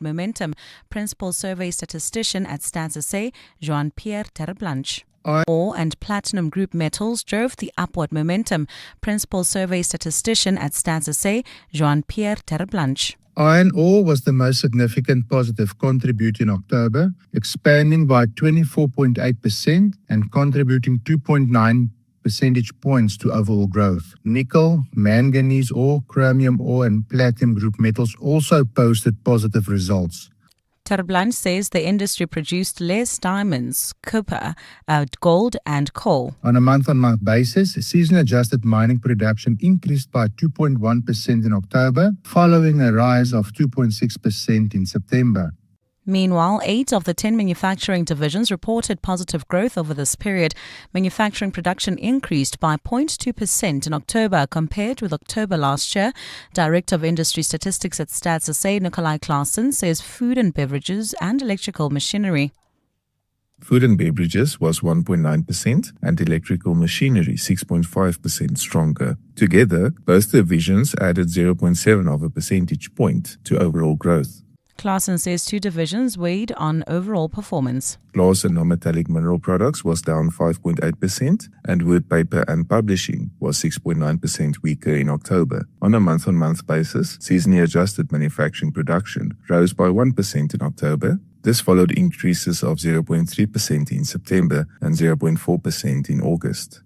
momentum, principal survey statistician at Stats SA, Jean-Pierre Terblanche. Ore and platinum group metals drove the upward momentum, principal survey statistician at Stats SA, Jean-Pierre Terblanche. Iron ore was the most significant positive contributor in October, expanding by 24.8% and contributing 2.9 percentage points to overall growth. Nickel, manganese ore, chromium ore and platinum group metals also posted positive results. Terblanche says the industry produced less diamonds, copper, gold and coal. On a month-on-month basis, season-adjusted mining production increased by 2.1% in October, following a rise of 2.6% in September. Meanwhile, 8 of the 10 manufacturing divisions reported positive growth over this period. Manufacturing production increased by 0.2% in October compared with October last year. Director of Industry Statistics at Stats SA, Nikolai Claassen, says food and beverages and electrical machinery. Food and beverages was 1.9% and electrical machinery 6.5% stronger. Together, both divisions added 0.7 of a percentage point to overall growth. Claassen says 2 divisions weighed on overall performance. Glass and non-metallic mineral products was down 5.8% and wood, paper and publishing was 6.9% weaker in October. On a month-on-month basis, seasonally adjusted manufacturing production rose by 1% in October. This followed increases of 0.3% in September and 0.4% in August.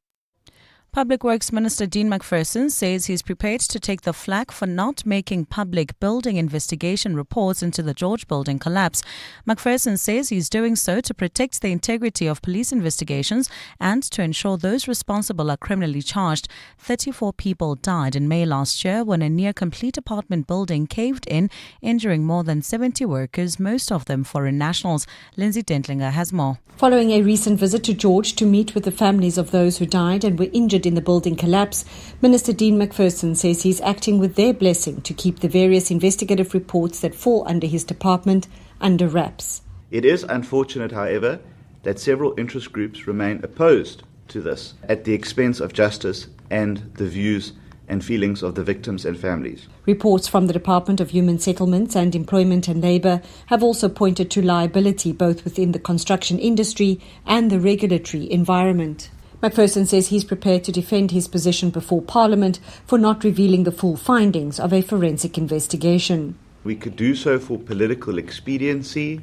Public Works Minister Dean Macpherson says he's prepared to take the flak for not making public building investigation reports into the George building collapse. Macpherson says he's doing so to protect the integrity of police investigations and to ensure those responsible are criminally charged. 34 people died in May last year when a near-complete apartment building caved in, injuring more than 70 workers, most of them foreign nationals. Lindsay Dentlinger has more. Following a recent visit to George to meet with the families of those who died and were injured in the building collapse, Minister Dean Macpherson says he's acting with their blessing to keep the various investigative reports that fall under his department under wraps. It is unfortunate, however, that several interest groups remain opposed to this at the expense of justice and the views and feelings of the victims and families. Reports from the Department of Human Settlements and Employment and Labour have also pointed to liability both within the construction industry and the regulatory environment. Macpherson says he's prepared to defend his position before Parliament for not revealing the full findings of a forensic investigation. We could do so for political expediency.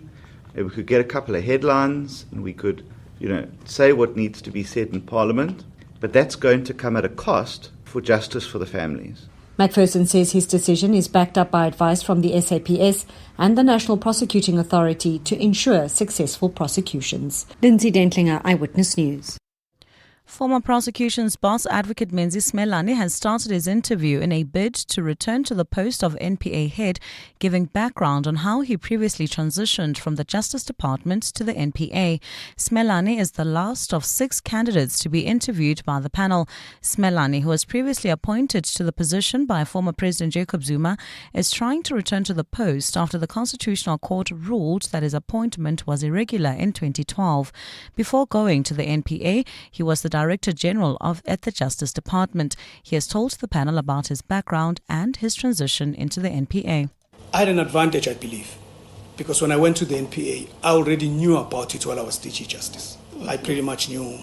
We could get a couple of headlines and we could, say what needs to be said in Parliament. But that's going to come at a cost for justice for the families. Macpherson says his decision is backed up by advice from the SAPS and the National Prosecuting Authority to ensure successful prosecutions. Lindsay Dentlinger, Eyewitness News. Former prosecutions boss Advocate Menzi Smelane has started his interview in a bid to return to the post of NPA head, giving background on how he previously transitioned from the Justice Department to the NPA. Smelane is the last of 6 candidates to be interviewed by the panel. Smelane, who was previously appointed to the position by former President Jacob Zuma, is trying to return to the post after the Constitutional Court ruled that his appointment was irregular in 2012. Before going to the NPA, he was the Director General at the Justice Department. He has told the panel about his background and his transition into the NPA. I had an advantage, I believe, because when I went to the NPA, I already knew about it while I was DG Justice. I pretty much knew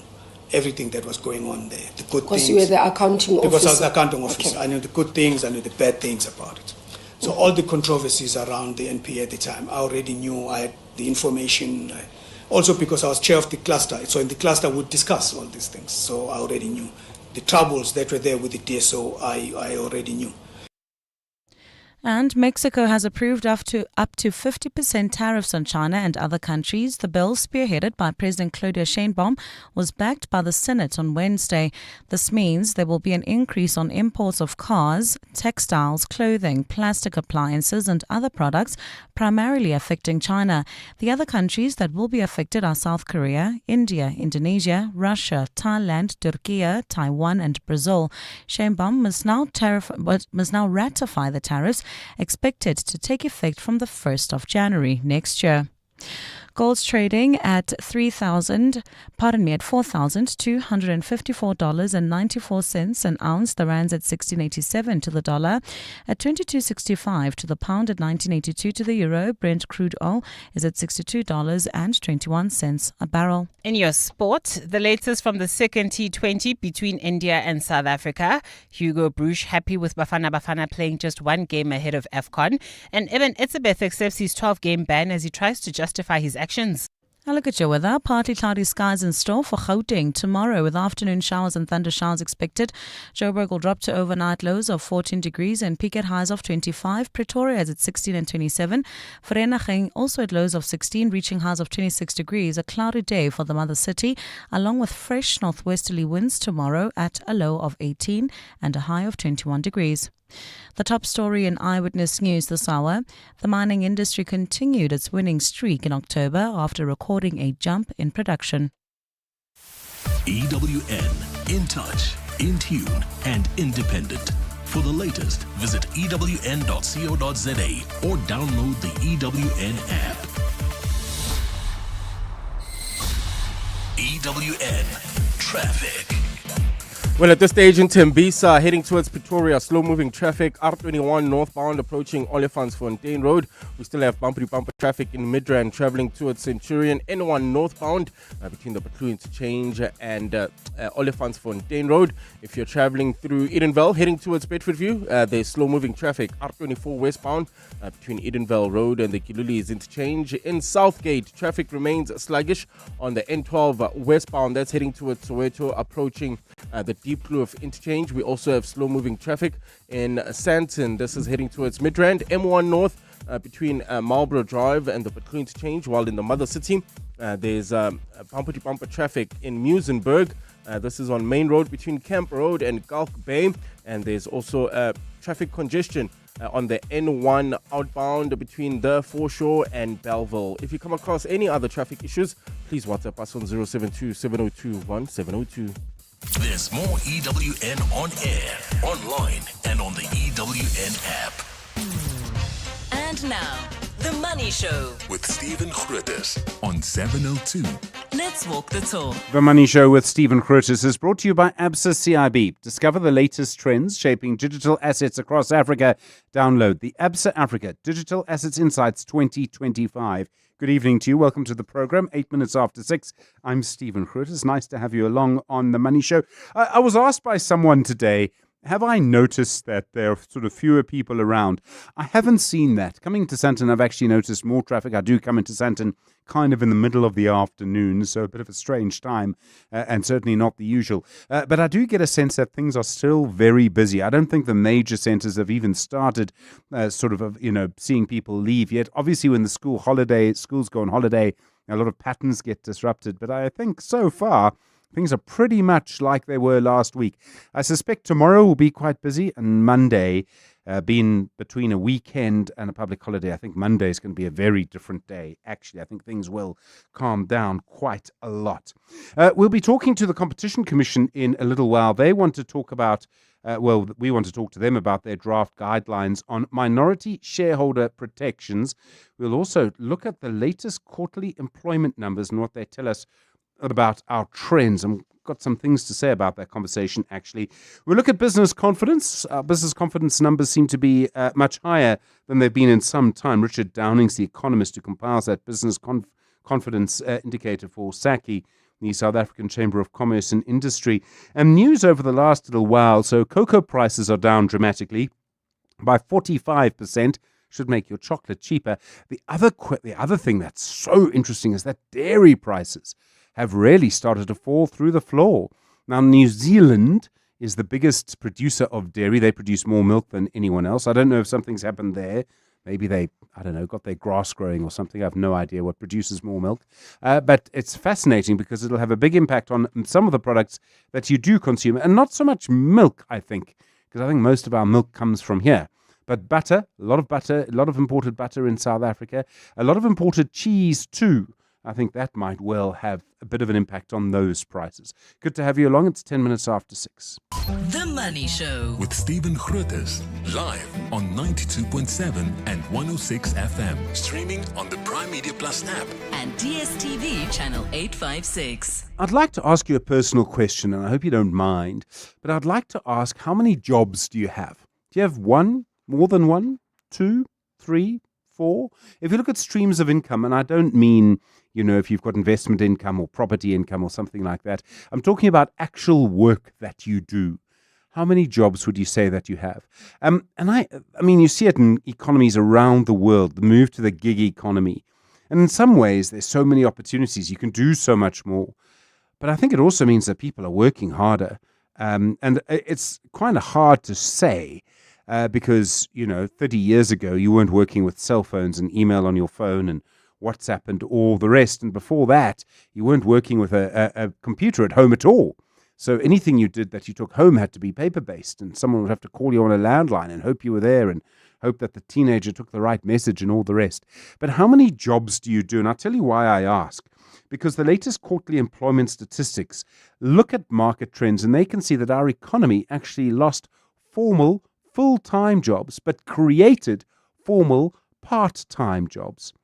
everything that was going on there, the good things. Because you were the accounting officer. Because I was the accounting officer. Okay. I knew the good things, I knew the bad things about it. So all the controversies around the NPA at the time, I already knew. I had the information. Also because I was chair of the cluster, so in the cluster we would discuss all these things. So I already knew the troubles that were there with the DSO. I already knew. And Mexico has approved up to 50% tariffs on China and other countries. The bill, spearheaded by President Claudia Sheinbaum, was backed by the Senate on Wednesday. This means there will be an increase on imports of cars, textiles, clothing, plastic appliances and other products, primarily affecting China. The other countries that will be affected are South Korea, India, Indonesia, Russia, Thailand, Turkey, Taiwan and Brazil. Sheinbaum must now ratify the tariffs, expected to take effect from the 1st of January next year. Gold's trading at $4,254.94 an ounce. The rand's at 16.87 to the dollar, at 22.65 to the pound, at 19.82 to the euro. Brent crude oil is at $62.21 a barrel. In your sport, the latest from the second T20 between India and South Africa. Hugo Broos happy with Bafana Bafana playing just one game ahead of AFCON. And Evan Etzebeth accepts his 12-game ban as he tries to justify his actions. Now look at your weather. Partly cloudy skies in store for Gauteng tomorrow, with afternoon showers and thunder showers expected. Joburg will drop to overnight lows of 14 degrees and peak at highs of 25. Pretoria is at 16 and 27. Vereeniging also at lows of 16, reaching highs of 26 degrees. A cloudy day for the mother city, along with fresh northwesterly winds tomorrow at a low of 18 and a high of 21 degrees. The top story in Eyewitness News this hour: the mining industry continued its winning streak in October after recording a jump in production. EWN, in touch, in tune and independent. For the latest, visit ewn.co.za or download the EWN app. EWN Traffic. Well, at this stage in Tembisa, heading towards Pretoria, slow-moving traffic, R21 northbound approaching Olifantsfontein Road. We still have bumper-to-bumper traffic in Midrand traveling towards Centurion. N1 northbound between the Patrol Interchange and Olifantsfontein Road. If you're traveling through Edenvale, heading towards Bedfordview, there's slow-moving traffic, R24 westbound between Edenvale Road and the Kiluli's Interchange. In Southgate, traffic remains sluggish on the N12 westbound. That's heading towards Soweto, approaching the Deep Kloof Interchange. We also have slow-moving traffic in Sandton. This is heading towards Midrand. M1 North between Marlborough Drive and the Patrol Interchange, while in the Mother City there's bumper-to-bumper traffic in Muizenberg. This is on Main Road between Camp Road and Gulf Bay, and there's also traffic congestion on the N1 outbound between the Foreshore and Belleville. If you come across any other traffic issues, please WhatsApp us on 072-702-1702. There's more EWN on air, online, and on the EWN app. And now, The Money Show With Stephen Grootes on 702. Let's walk the talk. The Money Show with Stephen Grootes is brought to you by ABSA CIB. Discover the latest trends shaping digital assets across Africa. Download the ABSA Africa Digital Assets Insights 2025. Good evening to you. Welcome to the program. 8 minutes after 6. I'm Stephen Grootes. Nice to have you along on The Money Show. I was asked by someone today, have I noticed that there are sort of fewer people around? I haven't seen that. Coming to Sandton, I've actually noticed more traffic. I do come into Sandton kind of in the middle of the afternoon, so a bit of a strange time and certainly not the usual. But I do get a sense that things are still very busy. I don't think the major centres have even started seeing people leave yet. Obviously, when the schools go on holiday, a lot of patterns get disrupted. But I think so far, things are pretty much like they were last week. I suspect tomorrow will be quite busy, and Monday, being between a weekend and a public holiday, I think Monday is going to be a very different day. Actually, I think things will calm down quite a lot. We'll be talking to the Competition Commission in a little while. They want to talk about, we want to talk to them about their draft guidelines on minority shareholder protections. We'll also look at the latest quarterly employment numbers and what they tell us about our trends. I've got some things to say about that conversation, actually. We'll look at business confidence. Our business confidence numbers seem to be much higher than they've been in some time. Richard Downing's the economist who compiles that business confidence indicator for SACI, the South African Chamber of Commerce and Industry. And news over the last little while. So cocoa prices are down dramatically by 45%. Should make your chocolate cheaper. The other thing that's so interesting is that dairy prices have really started to fall through the floor. Now, New Zealand is the biggest producer of dairy. They produce more milk than anyone else. I don't know if something's happened there. Maybe they, got their grass growing or something. I have no idea what produces more milk. But it's fascinating because it'll have a big impact on some of the products that you do consume. And not so much milk, I think, because I think most of our milk comes from here. But butter, a lot of imported butter in South Africa, a lot of imported cheese too. I think that might well have a bit of an impact on those prices. Good to have you along. It's 10 minutes after 6. The Money Show. With Stephen Grootes, live on 92.7 and 106 FM. Streaming on the Prime Media Plus app. And DSTV channel 856. I'd like to ask you a personal question, and I hope you don't mind, but I'd like to ask, how many jobs do you have? Do you have one, more than one, 2, 3, 4? If you look at streams of income, and I don't mean, if you've got investment income or property income or something like that, I'm talking about actual work that you do. How many jobs would you say that you have? And I mean, you see it in economies around the world, the move to the gig economy. And in some ways, there's so many opportunities. You can do so much more. But I think it also means that people are working harder. And it's kind of hard to say because, 30 years ago, you weren't working with cell phones and email on your phone and WhatsApp and all the rest. And before that, you weren't working with a computer at home at all. So anything you did that you took home had to be paper-based, and someone would have to call you on a landline and hope you were there and hope that the teenager took the right message and all the rest. But how many jobs do you do? And I'll tell you why I ask. Because the latest quarterly employment statistics look at market trends, and they can see that our economy actually lost formal full-time jobs, but created formal part-time jobs.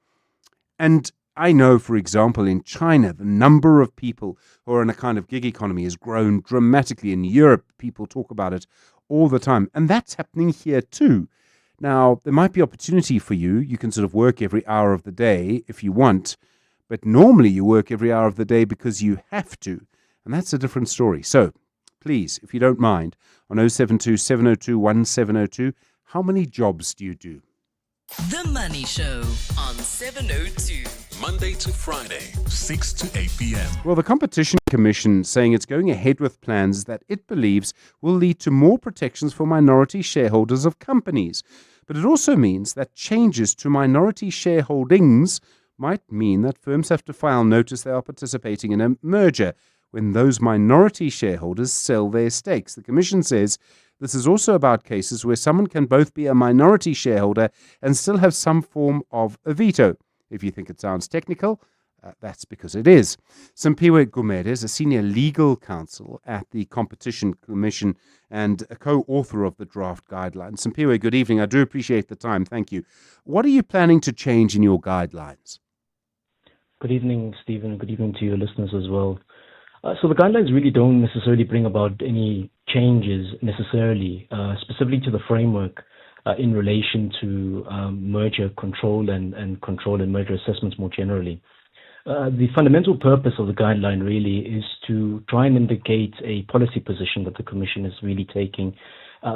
And I know, for example, in China, the number of people who are in a kind of gig economy has grown dramatically. In Europe, people talk about it all the time. And that's happening here too. Now, there might be opportunity for you. You can sort of work every hour of the day if you want. But normally you work every hour of the day because you have to. And that's a different story. So please, if you don't mind, on 072 702 1702, how many jobs do you do? The Money Show on 702. Monday to Friday, 6 to 8 p.m. Well, the Competition Commission saying it's going ahead with plans that it believes will lead to more protections for minority shareholders of companies. But it also means that changes to minority shareholdings might mean that firms have to file notice they are participating in a merger when those minority shareholders sell their stakes. The Commission says this is also about cases where someone can both be a minority shareholder and still have some form of a veto. If you think it sounds technical, that's because it is. Simpiwe Gumede is a senior legal counsel at the Competition Commission and a co-author of the draft guidelines. Simpiwe, good evening. I do appreciate the time. Thank you. What are you planning to change in your guidelines? Good evening, Stephen. Good evening to your listeners as well. So the guidelines really don't necessarily bring about any changes necessarily, specifically to the framework in relation to merger control and control and merger assessments more generally. The fundamental purpose of the guideline really is to try and indicate a policy position that the Commission is really taking,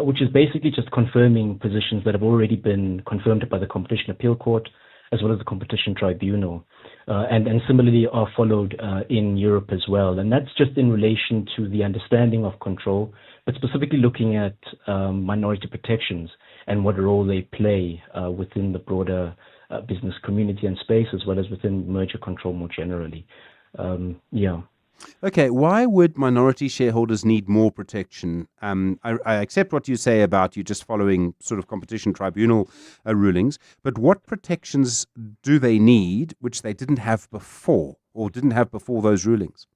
which is basically just confirming positions that have already been confirmed by the Competition Appeal Court as well as the Competition Tribunal, and similarly are followed in Europe as well. And that's just in relation to the understanding of control, but specifically looking at minority protections and what role they play within the broader business community and space, as well as within merger control more generally. Okay, why would minority shareholders need more protection? I accept what you say about you just following sort of competition tribunal rulings, but what protections do they need which they didn't have before or didn't have before those rulings?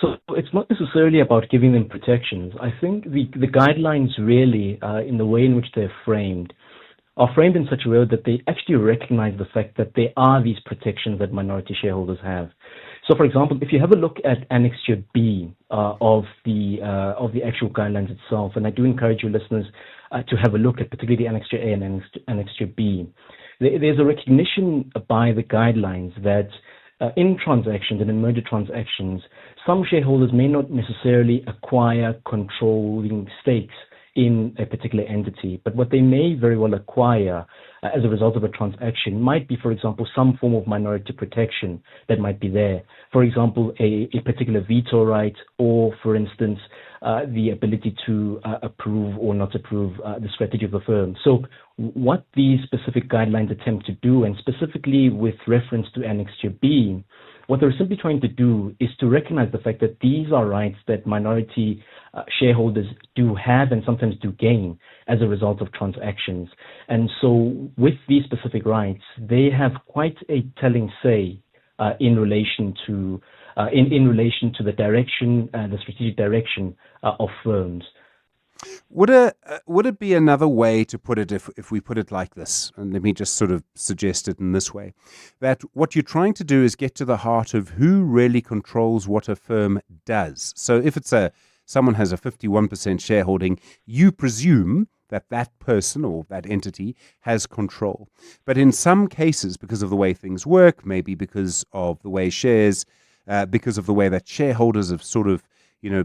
So it's not necessarily about giving them protections. I think the guidelines really, in the way in which they're framed, are framed in such a way that they actually recognize the fact that there are these protections that minority shareholders have. So, for example, if you have a look at Annexure B of the actual guidelines itself, and I do encourage your listeners to have a look at particularly Annexure A and Annexure B, there's a recognition by the guidelines that in transactions and in merger transactions, some shareholders may not necessarily acquire controlling stakes in a particular entity, but what they may very well acquire as a result of a transaction might be, for example, some form of minority protection that might be there. For example, a particular veto right, or, for instance, the ability to approve or not approve the strategy of the firm. So what these specific guidelines attempt to do, and specifically with reference to Annexure B, what they're simply trying to do is to recognize the fact that these are rights that minority shareholders do have and sometimes do gain as a result of transactions. And so with these specific rights, they have quite a telling say in relation to the direction, the strategic direction of firms. Would it be another way to put it if we put it like this? And let me just sort of suggest it in this way, that what you're trying to do is get to the heart of who really controls what a firm does. So if it's someone has a 51% shareholding, you presume that person or that entity has control. But in some cases, because of the way things work, maybe because of the way because of the way that shareholders have sort of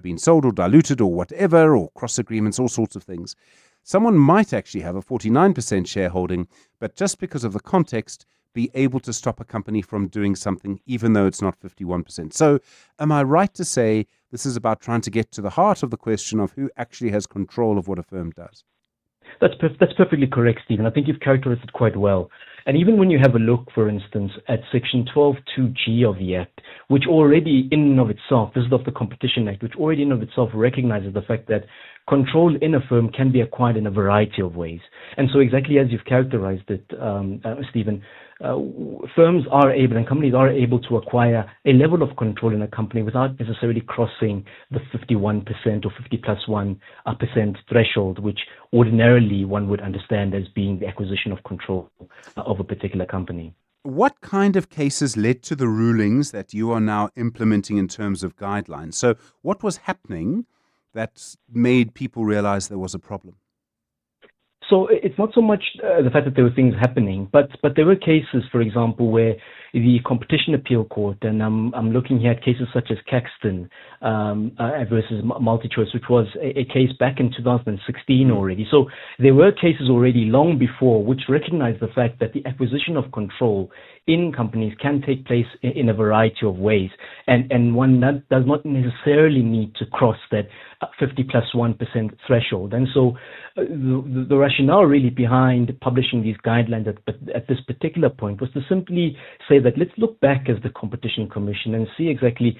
been sold or diluted or whatever, or cross agreements, all sorts of things. Someone might actually have a 49% shareholding, but just because of the context, be able to stop a company from doing something, even though it's not 51%. So am I right to say this is about trying to get to the heart of the question of who actually has control of what a firm does? That's perfectly correct, Stephen. I think you've characterized it quite well. And even when you have a look, for instance, at Section 12(2)(g) of the Act, which already in and of itself, this is of the Competition Act, which already in and of itself recognizes the fact that control in a firm can be acquired in a variety of ways. And so exactly as you've characterized it, Stephen, firms are able and companies are able to acquire a level of control in a company without necessarily crossing the 51% or 50+1% threshold, which ordinarily one would understand as being the acquisition of control of a particular company. What kind of cases led to the rulings that you are now implementing in terms of guidelines? So what was happening that made people realize there was a problem? So it's not so much the fact that there were things happening, but there were cases, for example, where the Competition Appeal Court, and I'm looking here at cases such as Caxton versus MultiChoice, which was a case back in 2016 already. So there were cases already long before which recognized the fact that the acquisition of control in companies can take place in a variety of ways, and one that does not necessarily need to cross that 50+1% threshold. And so the rationale really behind publishing these guidelines at this particular point was to simply say that let's look back as the Competition Commission and see exactly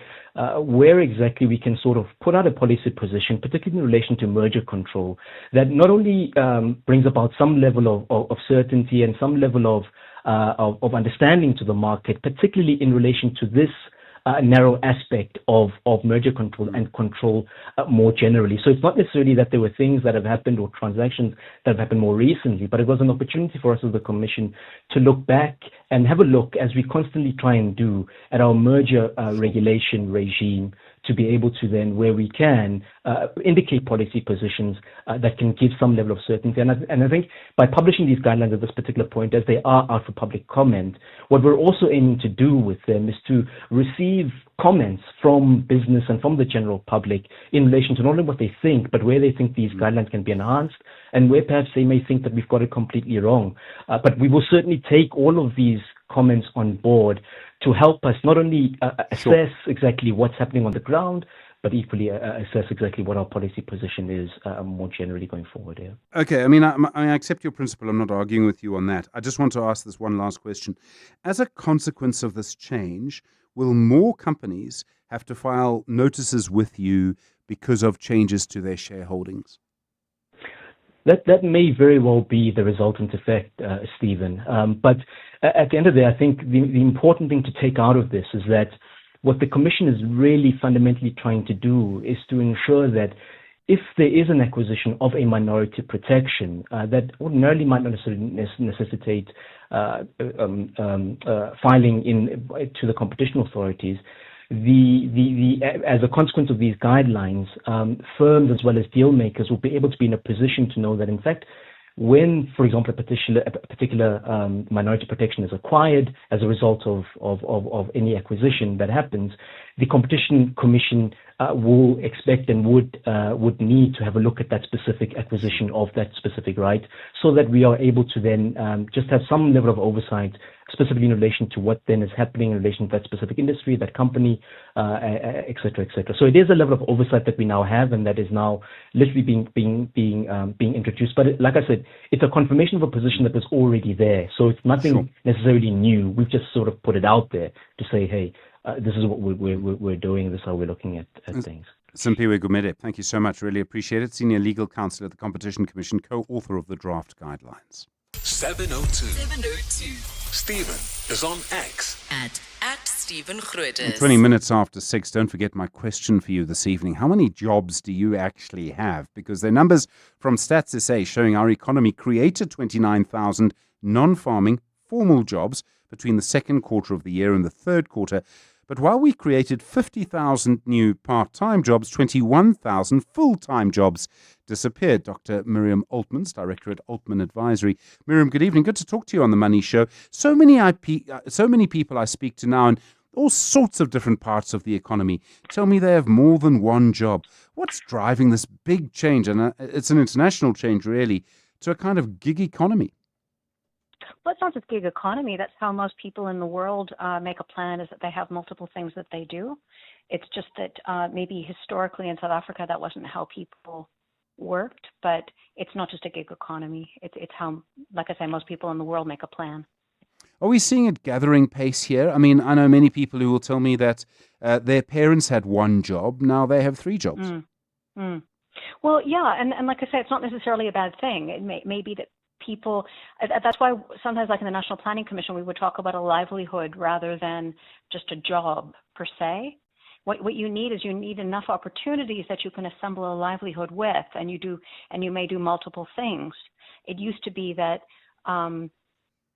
where exactly we can sort of put out a policy position, particularly in relation to merger control, that not only brings about some level of certainty and some level of understanding to the market, particularly in relation to this narrow aspect of merger control and control more generally. So it's not necessarily that there were things that have happened or transactions that have happened more recently, but it was an opportunity for us as the Commission to look back and have a look, as we constantly try and do, at our merger regulation regime, to be able to then, where we can, indicate policy positions that can give some level of certainty. And I think by publishing these guidelines at this particular point, as they are out for public comment, what we're also aiming to do with them is to receive comments from business and from the general public in relation to not only what they think, but where they think these guidelines can be enhanced and where perhaps they may think that we've got it completely wrong. But we will certainly take all of these comments on board to help us not only assess exactly what's happening on the ground, but equally assess exactly what our policy position is more generally going forward here. Okay, I mean, I accept your principle. I'm not arguing with you on that. I just want to ask this one last question. As a consequence of this change, will more companies have to file notices with you because of changes to their shareholdings? That may very well be the resultant effect, Stephen. But at the end of the day, I think the important thing to take out of this is that what the Commission is really fundamentally trying to do is to ensure that if there is an acquisition of a minority protection that ordinarily might not necessitate filing to the competition authorities, as a consequence of these guidelines, firms as well as deal makers will be able to be in a position to know that, in fact, when, for example, a particular minority protection is acquired as a result of any acquisition that happens, the Competition Commission will expect and would need to have a look at that specific acquisition of that specific right, so that we are able to then just have some level of oversight, specifically in relation to what then is happening in relation to that specific industry, that company, et cetera, et cetera. So it is a level of oversight that we now have, and that is now literally being introduced. But like I said, it's a confirmation of a position that was already there. So it's nothing necessarily new. We've just sort of put it out there to say, hey, this is what we're doing. This is how we're looking at things. Simpiwe Gumede, thank you so much. Really appreciate it. Senior Legal Counsel at the Competition Commission, co-author of the draft guidelines. 702. Stephen is on X at Stephen Grootes. 20 minutes after 6, don't forget my question for you this evening. How many jobs do you actually have? Because there are numbers from Stats SA showing our economy created 29,000 non-farming formal jobs between the second quarter of the year and the third quarter. But while we created 50,000 new part-time jobs, 21,000 full-time jobs disappeared. Dr. Miriam Altmans, Director at Altman Advisory. Miriam, good evening. Good to talk to you on The Money Show. So many people I speak to now in all sorts of different parts of the economy tell me they have more than one job. What's driving this big change? And it's an international change, really, to a kind of gig economy. Well, it's not just gig economy. That's how most people in the world make a plan, is that they have multiple things that they do. It's just that maybe historically in South Africa, that wasn't how people worked, but it's not just a gig economy. It's how, like I say, most people in the world make a plan. Are we seeing it gathering pace here? I mean, I know many people who will tell me that their parents had one job, now they have three jobs. Well, yeah, and like I say, it's not necessarily a bad thing. It may be that people, that's why sometimes, like in the National Planning Commission, we would talk about a livelihood rather than just a job per se. What you need is you need enough opportunities that you can assemble a livelihood with, and you may do multiple things. It used to be that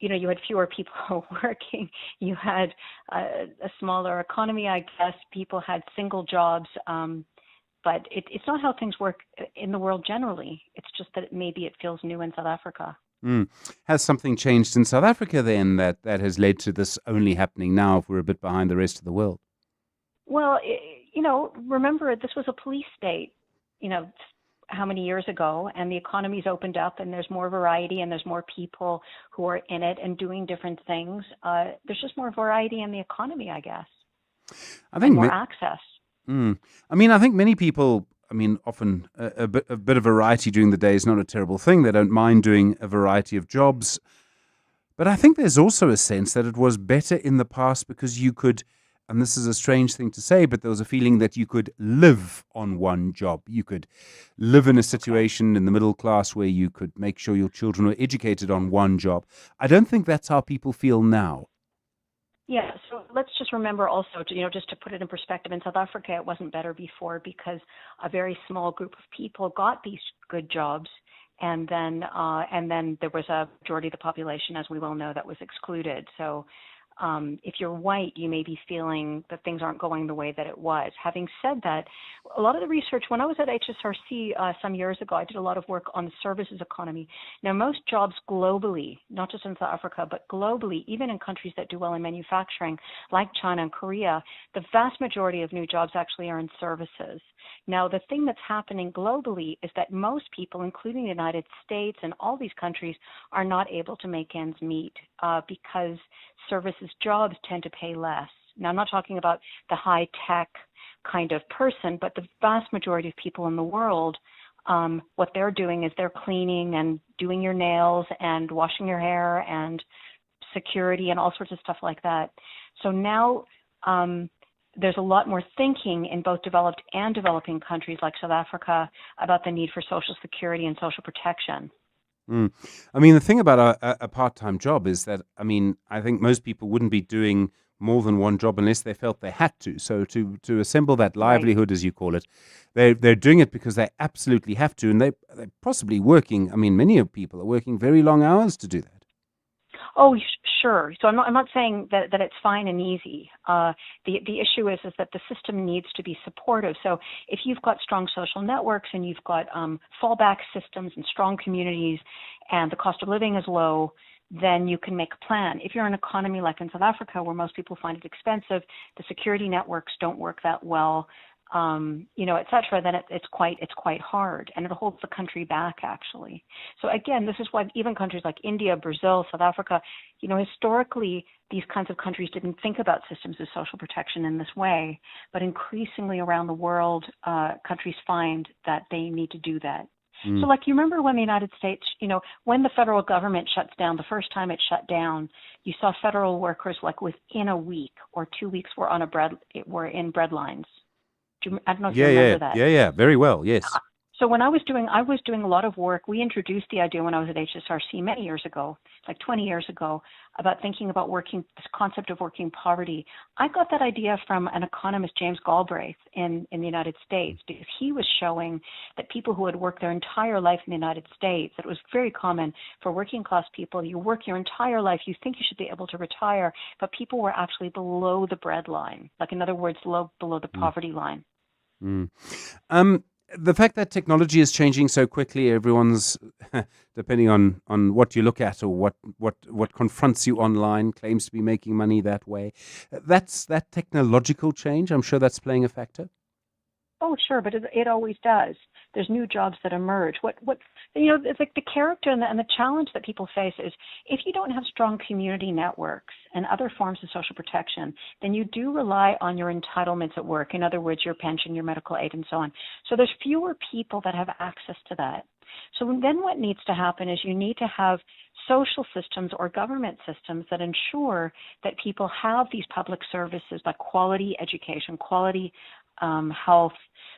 you had fewer people working. You had a smaller economy, I guess. People had single jobs, but it's not how things work in the world generally. It's just that maybe it feels new in South Africa. Has something changed in South Africa then that has led to this only happening now if we're a bit behind the rest of the world? Well, remember, this was a police state, how many years ago, and the economy's opened up and there's more variety and there's more people who are in it and doing different things. There's just more variety in the economy, I guess. I think more access. I think many people, often a bit of variety during the day is not a terrible thing. They don't mind doing a variety of jobs. But I think there's also a sense that it was better in the past because you could, and this is a strange thing to say, but there was a feeling that you could live on one job. You could live in a situation in the middle class where you could make sure your children were educated on one job. I don't think that's how people feel now. Yeah, so let's just remember also, just to put it in perspective, in South Africa, it wasn't better before because a very small group of people got these good jobs, and then there was a majority of the population, as we well know, that was excluded. So if you're white, you may be feeling that things aren't going the way that it was. Having said that, a lot of the research, when I was at HSRC some years ago, I did a lot of work on the services economy. Now, most jobs globally, not just in South Africa, but globally, even in countries that do well in manufacturing, like China and Korea, the vast majority of new jobs actually are in services. Now, the thing that's happening globally is that most people, including the United States and all these countries, are not able to make ends meet because services jobs tend to pay less. Now, I'm not talking about the high-tech kind of person, but the vast majority of people in the world, what they're doing is they're cleaning and doing your nails and washing your hair and security and all sorts of stuff like that. So now there's a lot more thinking in both developed and developing countries like South Africa about the need for social security and social protection. The thing about a part-time job is that, I think most people wouldn't be doing more than one job unless they felt they had to. So to assemble that livelihood, as you call it, they're doing it because they absolutely have to, and they're possibly working. Many of people are working very long hours to do that. Oh, sure. So I'm not saying that it's fine and easy. The issue is that the system needs to be supportive. So if you've got strong social networks and you've got fallback systems and strong communities, and the cost of living is low, then you can make a plan. If you're in an economy like in South Africa, where most people find it expensive, the security networks don't work that well, et cetera, then it's quite hard, and it holds the country back, actually. So again, this is why even countries like India, Brazil, South Africa, historically, these kinds of countries didn't think about systems of social protection in this way, but increasingly around the world, countries find that they need to do that. So like, you remember when the United States, when the federal government shuts down, the first time it shut down, you saw federal workers like within a week or 2 weeks were in bread lines. I don't know if you remember that. Yeah, very well, yes. So when I was doing a lot of work. We introduced the idea when I was at HSRC many years ago, like 20 years ago, about thinking about this concept of working poverty. I got that idea from an economist, James Galbraith, in the United States, because he was showing that people who had worked their entire life in the United States, that it was very common for working class people. You work your entire life, you think you should be able to retire, but people were actually below the breadline, like in other words, below the poverty line. The fact that technology is changing so quickly, everyone's, depending on what you look at or what confronts you online, claims to be making money that way. That's that technological change. I'm sure that's playing a factor. Oh, sure, but it always does. There's new jobs that emerge. It's like the character and the challenge that people face is if you don't have strong community networks and other forms of social protection, then you do rely on your entitlements at work. In other words, your pension, your medical aid, and so on. So there's fewer people that have access to that. So then what needs to happen is you need to have social systems or government systems that ensure that people have these public services like quality education, quality health,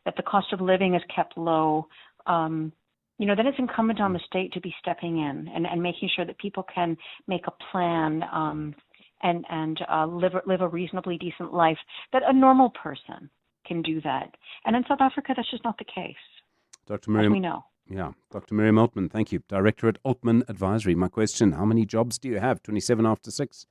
that the cost of living is kept low. Then it's incumbent on the state to be stepping in and making sure that people can make a plan and live a reasonably decent life, that a normal person can do that. And in South Africa, that's just not the case. Dr. Miriam, as we know. Yeah, Dr. Miriam Altman, thank you. Director at Altman Advisory. My question, how many jobs do you have? 27 after 6.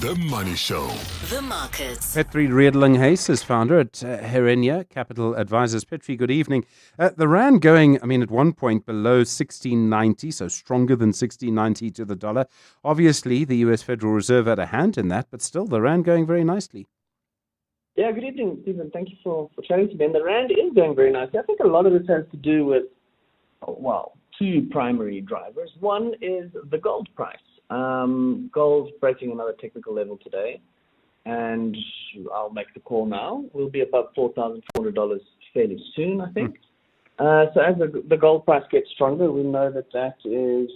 The Money Show. The markets. Petri Redeling-Hayes is founder at Herenia Capital Advisors. Petri, good evening. The rand going, at one point below 16.90, so stronger than 16.90 to the dollar. Obviously, the U.S. Federal Reserve had a hand in that, but still the rand going very nicely. Yeah, good evening, Stephen. Thank you for chatting to me. And the rand is going very nicely. I think a lot of this has to do with, two primary drivers. One is the gold price. Gold's breaking another technical level today, and I'll make the call now. We'll be above $4,400 fairly soon, I think. So as the gold price gets stronger, we know that is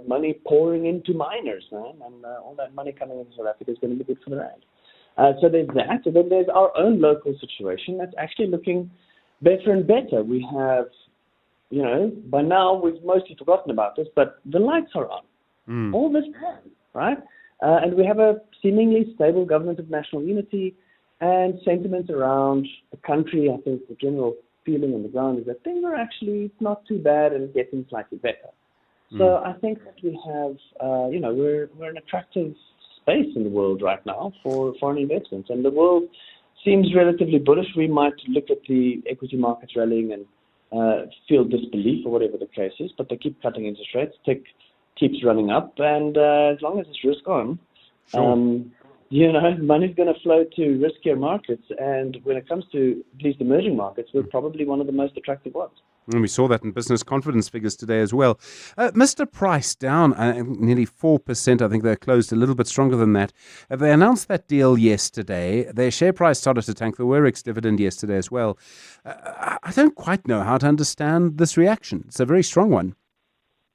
money pouring into miners, man, and all that money coming into South Africa is going to be good for the rand. So there's that, and then there's our own local situation that's actually looking better and better. We have, by now we've mostly forgotten about this, but the lights are on all this time, right? And we have a seemingly stable government of national unity and sentiment around the country. I think the general feeling on the ground is that things are actually not too bad and getting slightly better. So I think that we have, we're an attractive space in the world right now for foreign investments, and the world seems relatively bullish. We might look at the equity markets rallying and feel disbelief or whatever the case is, but they keep cutting interest rates. Tech keeps running up, and as long as it's risk on, money's going to flow to riskier markets. And when it comes to at least emerging markets, we're probably one of the most attractive ones. And we saw that in business confidence figures today as well. Mr. Price down nearly 4%. I think they're closed a little bit stronger than that. They announced that deal yesterday. Their share price started to tank. The Werex dividend yesterday as well. I don't quite know how to understand this reaction. It's a very strong one.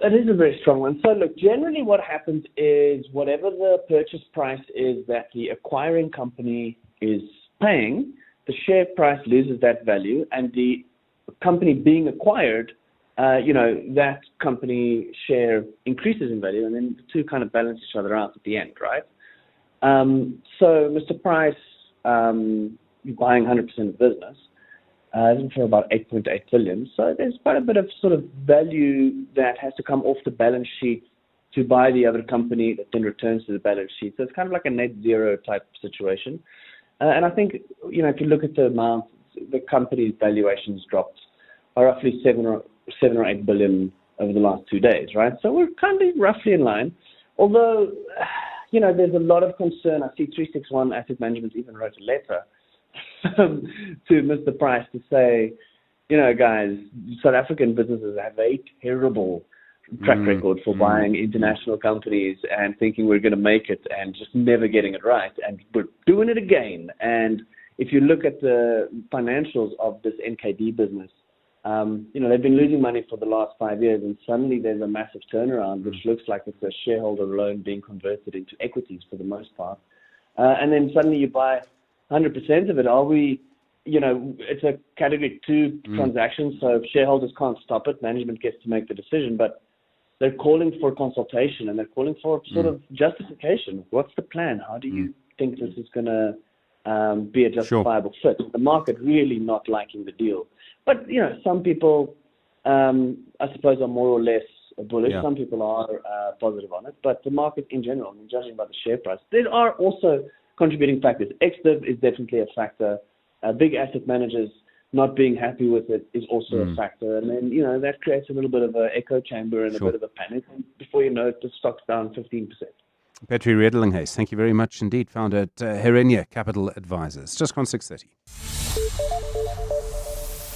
It is a very strong one. So look, generally what happens is whatever the purchase price is that the acquiring company is paying, the share price loses that value, and the company being acquired, that company share increases in value, and then the two kind of balance each other out at the end, right? So Mr. Price buying 100% of the business for about 8.8 billion. So there's quite a bit of sort of value that has to come off the balance sheet to buy the other company that then returns to the balance sheet. So it's kind of like a net zero type situation. And I think, if you look at the amount, the company's valuations dropped by roughly 7 or 8 billion over the last 2 days, right? So we're kind of roughly in line. Although, there's a lot of concern. I see 361 Asset Management even wrote a letter to Mr. Price to say, guys, South African businesses have a terrible track record for buying international companies and thinking we're going to make it and just never getting it right. And we're doing it again. And if you look at the financials of this NKD business, they've been losing money for the last 5 years, and suddenly there's a massive turnaround, which looks like it's a shareholder loan being converted into equities for the most part. And then suddenly you buy 100% of it. Are we it's a category 2 transaction, so if shareholders can't stop it, management gets to make the decision. But they're calling for consultation and they're calling for sort of justification. What's the plan? How do you think this is going to be a justifiable fit? The market really not liking the deal. But, some people, I suppose, are more or less bullish. Some people are positive on it. But the market in general, judging by the share price, there are also contributing factors. Ex-div is definitely a factor. Big asset managers not being happy with it is also a factor. And then, that creates a little bit of an echo chamber and a bit of a panic. And before you know it, the stock's down 15%. Petri Redelinghuis, thank you very much indeed. Founder at Herenia Capital Advisors. Just gone 6:30.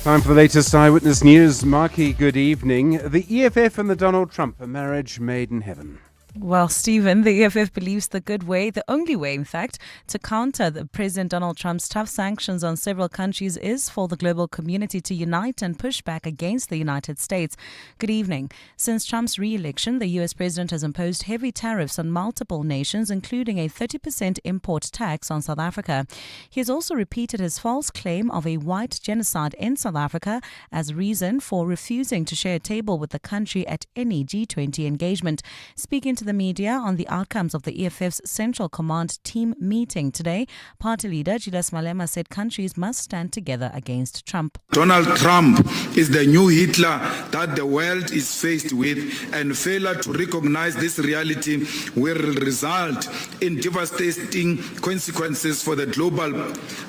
Time for the latest Eyewitness News. Marky, good evening. The EFF and the Donald Trump, a marriage made in heaven. Well, Stephen, the EFF believes the only way, in fact, to counter the President Donald Trump's tough sanctions on several countries is for the global community to unite and push back against the United States. Good evening. Since Trump's re-election, the U.S. president has imposed heavy tariffs on multiple nations, including a 30% import tax on South Africa. He has also repeated his false claim of a white genocide in South Africa as reason for refusing to share a table with the country at any G20 engagement. Speaking to the media on the outcomes of the EFF's Central Command team meeting today, party leader Julius Malema said countries must stand together against Trump. Donald Trump is the new Hitler that the world is faced with, and failure to recognize this reality will result in devastating consequences for the global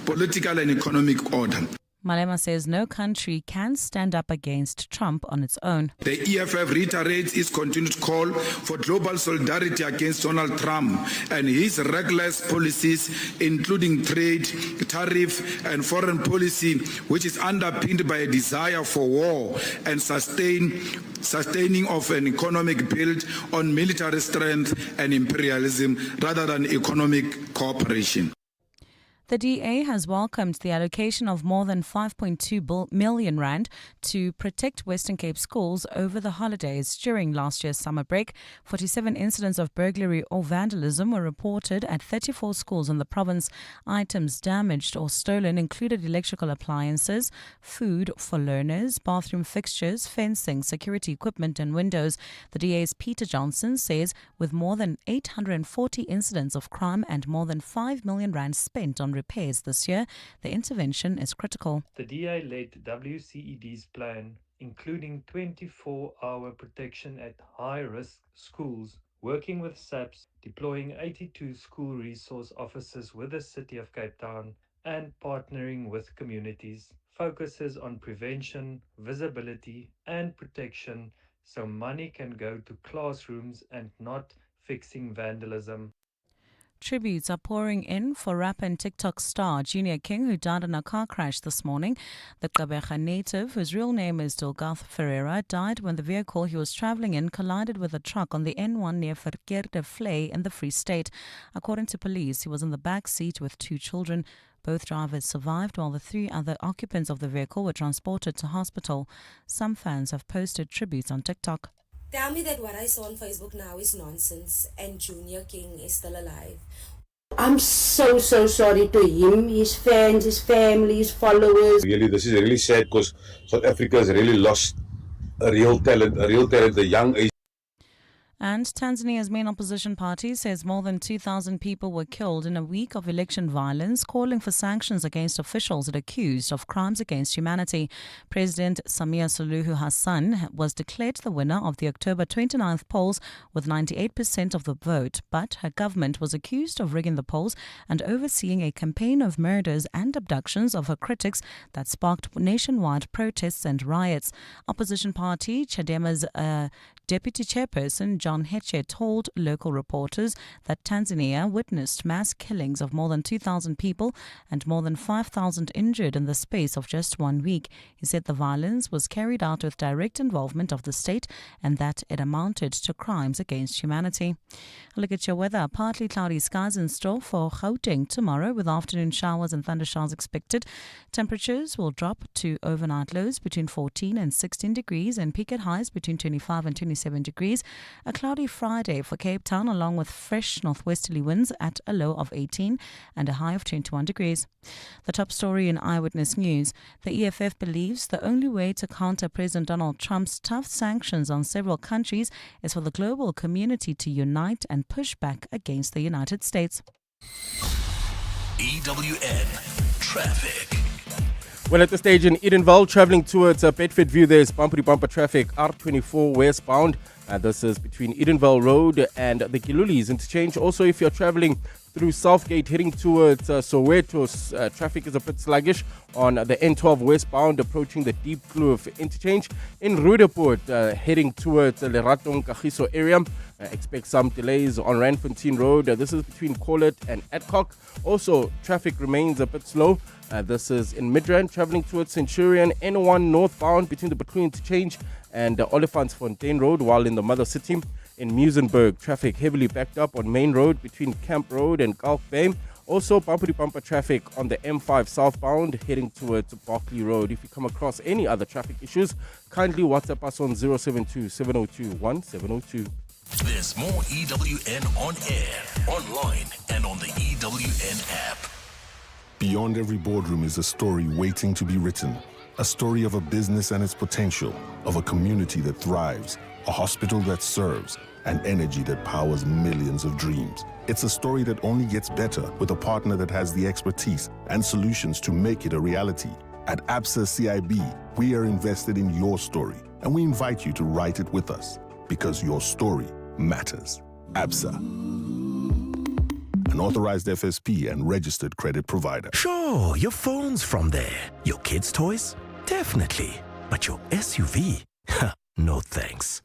political and economic order. Malema says no country can stand up against Trump on its own. The EFF reiterates its continued call for global solidarity against Donald Trump and his reckless policies, including trade, tariff, and foreign policy, which is underpinned by a desire for war and sustaining of an economic built on military strength and imperialism rather than economic cooperation. The DA has welcomed the allocation of more than 5.2 million rand to protect Western Cape schools over the holidays. During last year's summer break, 47 incidents of burglary or vandalism were reported at 34 schools in the province. Items damaged or stolen included electrical appliances, food for learners, bathroom fixtures, fencing, security equipment and windows. The DA's Peter Johnson says with more than 840 incidents of crime and more than 5 million rand spent on repairs this year, the intervention is critical. The DA led WCED's plan, including 24-hour protection at high-risk schools, working with SAPS, deploying 82 school resource officers with the City of Cape Town, and partnering with communities, focuses on prevention, visibility, and protection so money can go to classrooms and not fixing vandalism. Tributes are pouring in for rap and TikTok star Junior King, who died in a car crash this morning. The Gqeberha native, whose real name is Dilgath Ferreira, died when the vehicle he was travelling in collided with a truck on the N1 near Verkeerde Vlei in the Free State. According to police, he was in the back seat with 2 children. Both drivers survived while the 3 other occupants of the vehicle were transported to hospital. Some fans have posted tributes on TikTok. Tell me that what I saw on Facebook now is nonsense and Junior King is still alive. I'm so sorry to him, his fans, his family, his followers. Really, this is really sad because South Africa has really lost a real talent, the young age. And Tanzania's main opposition party says more than 2,000 people were killed in a week of election violence, calling for sanctions against officials it accused of crimes against humanity. President Samia Suluhu Hassan was declared the winner of the October 29th polls with 98% of the vote, but her government was accused of rigging the polls and overseeing a campaign of murders and abductions of her critics that sparked nationwide protests and riots. Opposition party Chadema's Deputy Chairperson John Heche told local reporters that Tanzania witnessed mass killings of more than 2,000 people and more than 5,000 injured in the space of just 1 week. He said the violence was carried out with direct involvement of the state and that it amounted to crimes against humanity. A look at your weather. Partly cloudy skies in store for Gauteng tomorrow with afternoon showers and thundershowers expected. Temperatures will drop to overnight lows between 14 and 16 degrees and peak at highs between 25 and 26 27 degrees. A cloudy Friday for Cape Town, along with fresh northwesterly winds at a low of 18 and a high of 21 degrees. The top story in Eyewitness News. The EFF believes the only way to counter President Donald Trump's tough sanctions on several countries is for the global community to unite and push back against the United States. EWN Traffic. Well, at this stage in Edenville, traveling towards Bedfordview, there's bumper-to-bumper traffic, R24 westbound. This is between Edenville Road and the Gilulis interchange. Also, if you're traveling through Southgate heading towards Soweto, traffic is a bit sluggish on the N12 westbound approaching the Deep Kloof interchange. In Rudaport, heading towards the Leratong Kagiso area, expect some delays on Randfontein Road. This is between Collet and Adcock. Also, traffic remains a bit slow. This is in Midrand, traveling towards Centurion, N1 northbound between the Baclue interchange and Olifantsfontein Road, while in the Mother City. In Muizenberg, traffic heavily backed up on Main Road between Camp Road and Gulf Bay. Also, bumper-to-bumper traffic on the M5 southbound heading towards Berkeley Road. If you come across any other traffic issues, kindly WhatsApp us on 072-702-1702. There's more EWN on air, online, and on the EWN app. Beyond every boardroom is a story waiting to be written. A story of a business and its potential, of a community that thrives, a hospital that serves, and energy that powers millions of dreams. It's a story that only gets better with a partner that has the expertise and solutions to make it a reality. At ABSA CIB, we are invested in your story, and we invite you to write it with us, because your story matters. ABSA, an authorized FSP and registered credit provider. Sure, your phone's from there. Your kids' toys? Definitely. But your SUV? No thanks.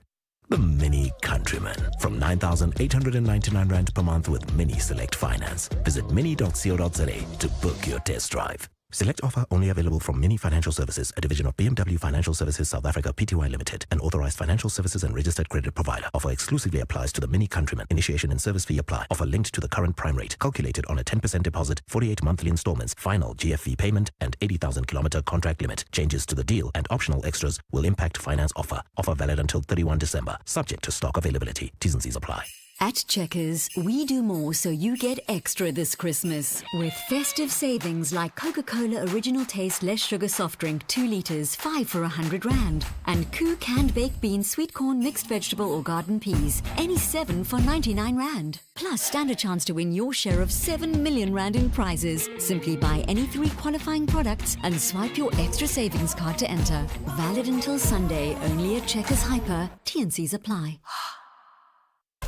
The Mini Countryman from 9,899 Rand per month with Mini Select Finance. Visit mini.co.za to book your test drive. Select offer only available from Mini Financial Services, a division of BMW Financial Services South Africa Pty Limited, an authorized financial services and registered credit provider. Offer exclusively applies to the Mini Countryman. Initiation and service fee apply. Offer linked to the current prime rate, calculated on a 10% deposit, 48 monthly installments, final GFV payment, and 80,000 kilometer contract limit. Changes to the deal and optional extras will impact finance offer. Offer valid until 31 December, subject to stock availability. T's and C's apply. At Checkers, we do more so you get extra this Christmas. With festive savings like Coca-Cola Original Taste Less Sugar Soft Drink 2 litres, 5 for 100 Rand. And Koo Canned Baked Beans Sweet Corn Mixed Vegetable or Garden Peas, any 7 for 99 Rand. Plus, stand a chance to win your share of 7 million Rand in prizes. Simply buy any 3 qualifying products and swipe your extra savings card to enter. Valid until Sunday, only at Checkers Hyper. T&Cs apply.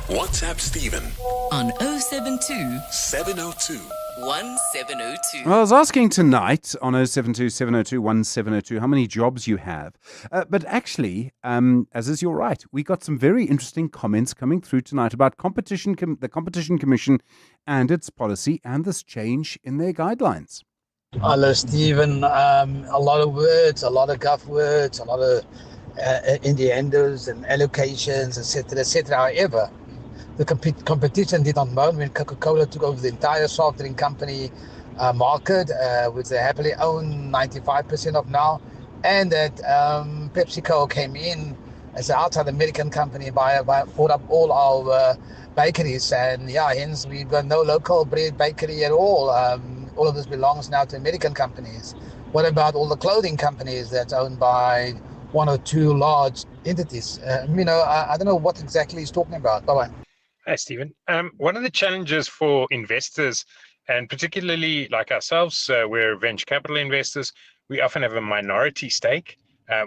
WhatsApp Stephen on 072 702 1702. Well, I was asking tonight on 072-702-1702 how many jobs you have. But actually, as is your right, we got some very interesting comments coming through tonight about the Competition Commission and its policy and this change in their guidelines. Hello, Stephen. A lot of words, a lot of guff words, a lot of innuendos and allocations, etc., etc. However, the competition did not moan when Coca-Cola took over the entire soft drink company market, which they happily own 95% of now, and that PepsiCo came in as an outside American company, bought up all our bakeries, and hence we've got no local bread bakery at all. All of this belongs now to American companies. What about all the clothing companies that's owned by 1 or 2 large entities? I don't know what exactly he's talking about. Bye-bye. Hi, Stephen. One of the challenges for investors, and particularly like ourselves, we're venture capital investors, we often have a minority stake.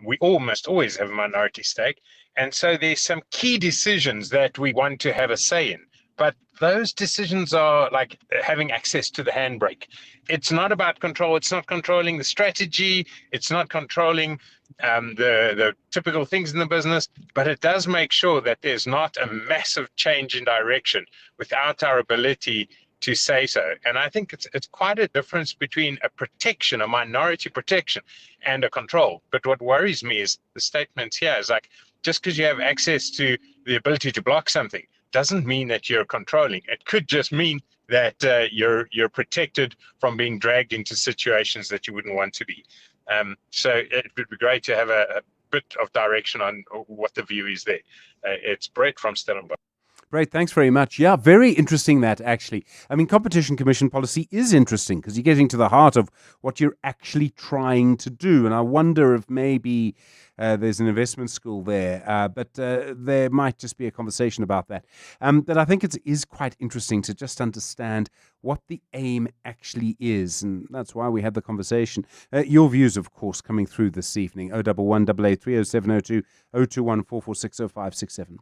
We almost always have a minority stake. And so there's some key decisions that we want to have a say in. But those decisions are like having access to the handbrake. It's not about control. It's not controlling the strategy. It's not controlling the typical things in the business. But it does make sure that there's not a massive change in direction without our ability to say so. And I think it's quite a difference between a protection, a minority protection, and a control. But what worries me is the statement here is like, just because you have access to the ability to block something doesn't mean that you're controlling. It could just mean that you're protected from being dragged into situations that you wouldn't want to be. So it would be great to have a bit of direction on what the view is there. It's Brett from Stellenbosch. Great, thanks very much. Yeah, very interesting that, actually. I mean, Competition Commission policy is interesting because you're getting to the heart of what you're actually trying to do. And I wonder if maybe there's an investment school there, but there might just be a conversation about that. But I think it is quite interesting to just understand what the aim actually is. And that's why we had the conversation. Your views, of course, coming through this evening. 011 88 30702 021 446 0567.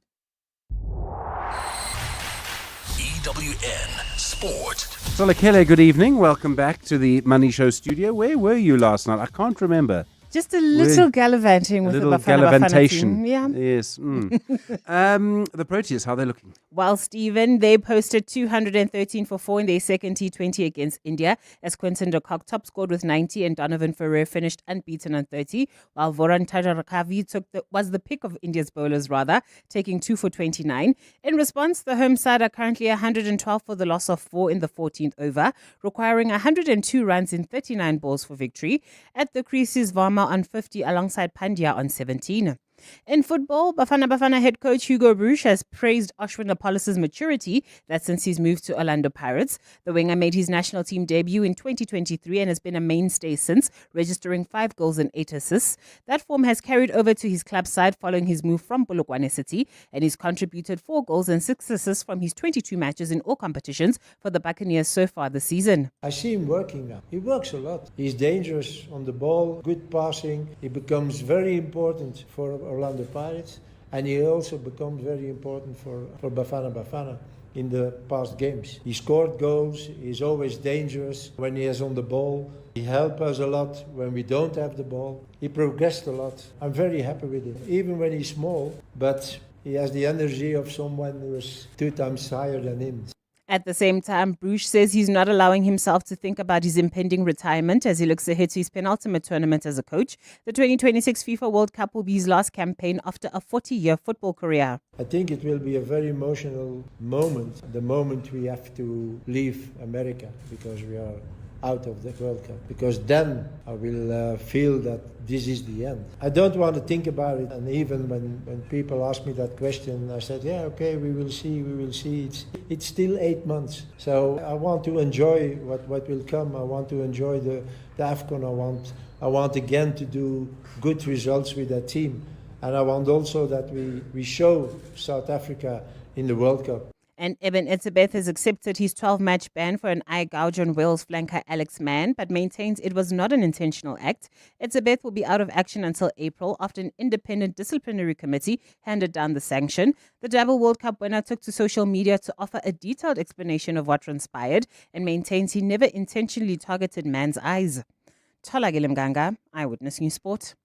EWN Sport. Solakele, good evening. Welcome back to the Money Show studio. Where were you last night? I can't remember. Just a little gallivanting with the Bafana Bafana team. Yeah. Yes. The Proteas, how are they looking? Well, Stephen, they posted 213 for 4 in their second T20 against India, as Quinton de Kock top scored with 90 and Donovan Ferrer finished unbeaten on 30, while Voran Tajarakavi was the pick of India's bowlers, taking 2 for 29. In response, the home side are currently 112 for the loss of 4 in the 14th over, requiring 102 runs in 39 balls for victory. At the creases, Varma on 50 alongside Pandya on 17. In football, Bafana Bafana head coach Hugo Broos has praised Ashwin Lapalus' maturity that since his move to Orlando Pirates. The winger made his national team debut in 2023 and has been a mainstay since, registering 5 goals and 8 assists. That form has carried over to his club side following his move from Polokwane City, and he's contributed 4 goals and 6 assists from his 22 matches in all competitions for the Buccaneers so far this season. I see him working now. He works a lot. He's dangerous on the ball, good passing. He becomes very important for Orlando Pirates, and he also becomes very important for Bafana Bafana in the past games. He scored goals, he's always dangerous when he is on the ball. He helps us a lot when we don't have the ball. He progressed a lot. I'm very happy with him, even when he's small, but he has the energy of someone who is 2 times higher than him. At the same time, Bruce says he's not allowing himself to think about his impending retirement as he looks ahead to his penultimate tournament as a coach. The 2026 FIFA World Cup will be his last campaign after a 40-year football career. I think it will be a very emotional moment, the moment we have to leave America because we are out of the World Cup, because then I will feel that this is the end. I don't want to think about it, and even when people ask me that question, I said, yeah, okay, we will see. It's still 8 months, so I want to enjoy what will come. I want to enjoy the AFCON. I want again to do good results with that team, and I want also that we show South Africa in the World Cup. And Eben Etzebeth has accepted his 12-match ban for an eye gouge on Wales flanker Alex Mann, but maintains it was not an intentional act. Etzebeth will be out of action until April after an independent disciplinary committee handed down the sanction. The double World Cup winner took to social media to offer a detailed explanation of what transpired and maintains he never intentionally targeted Mann's eyes. Tholakele Mganga, Eyewitness News Sport.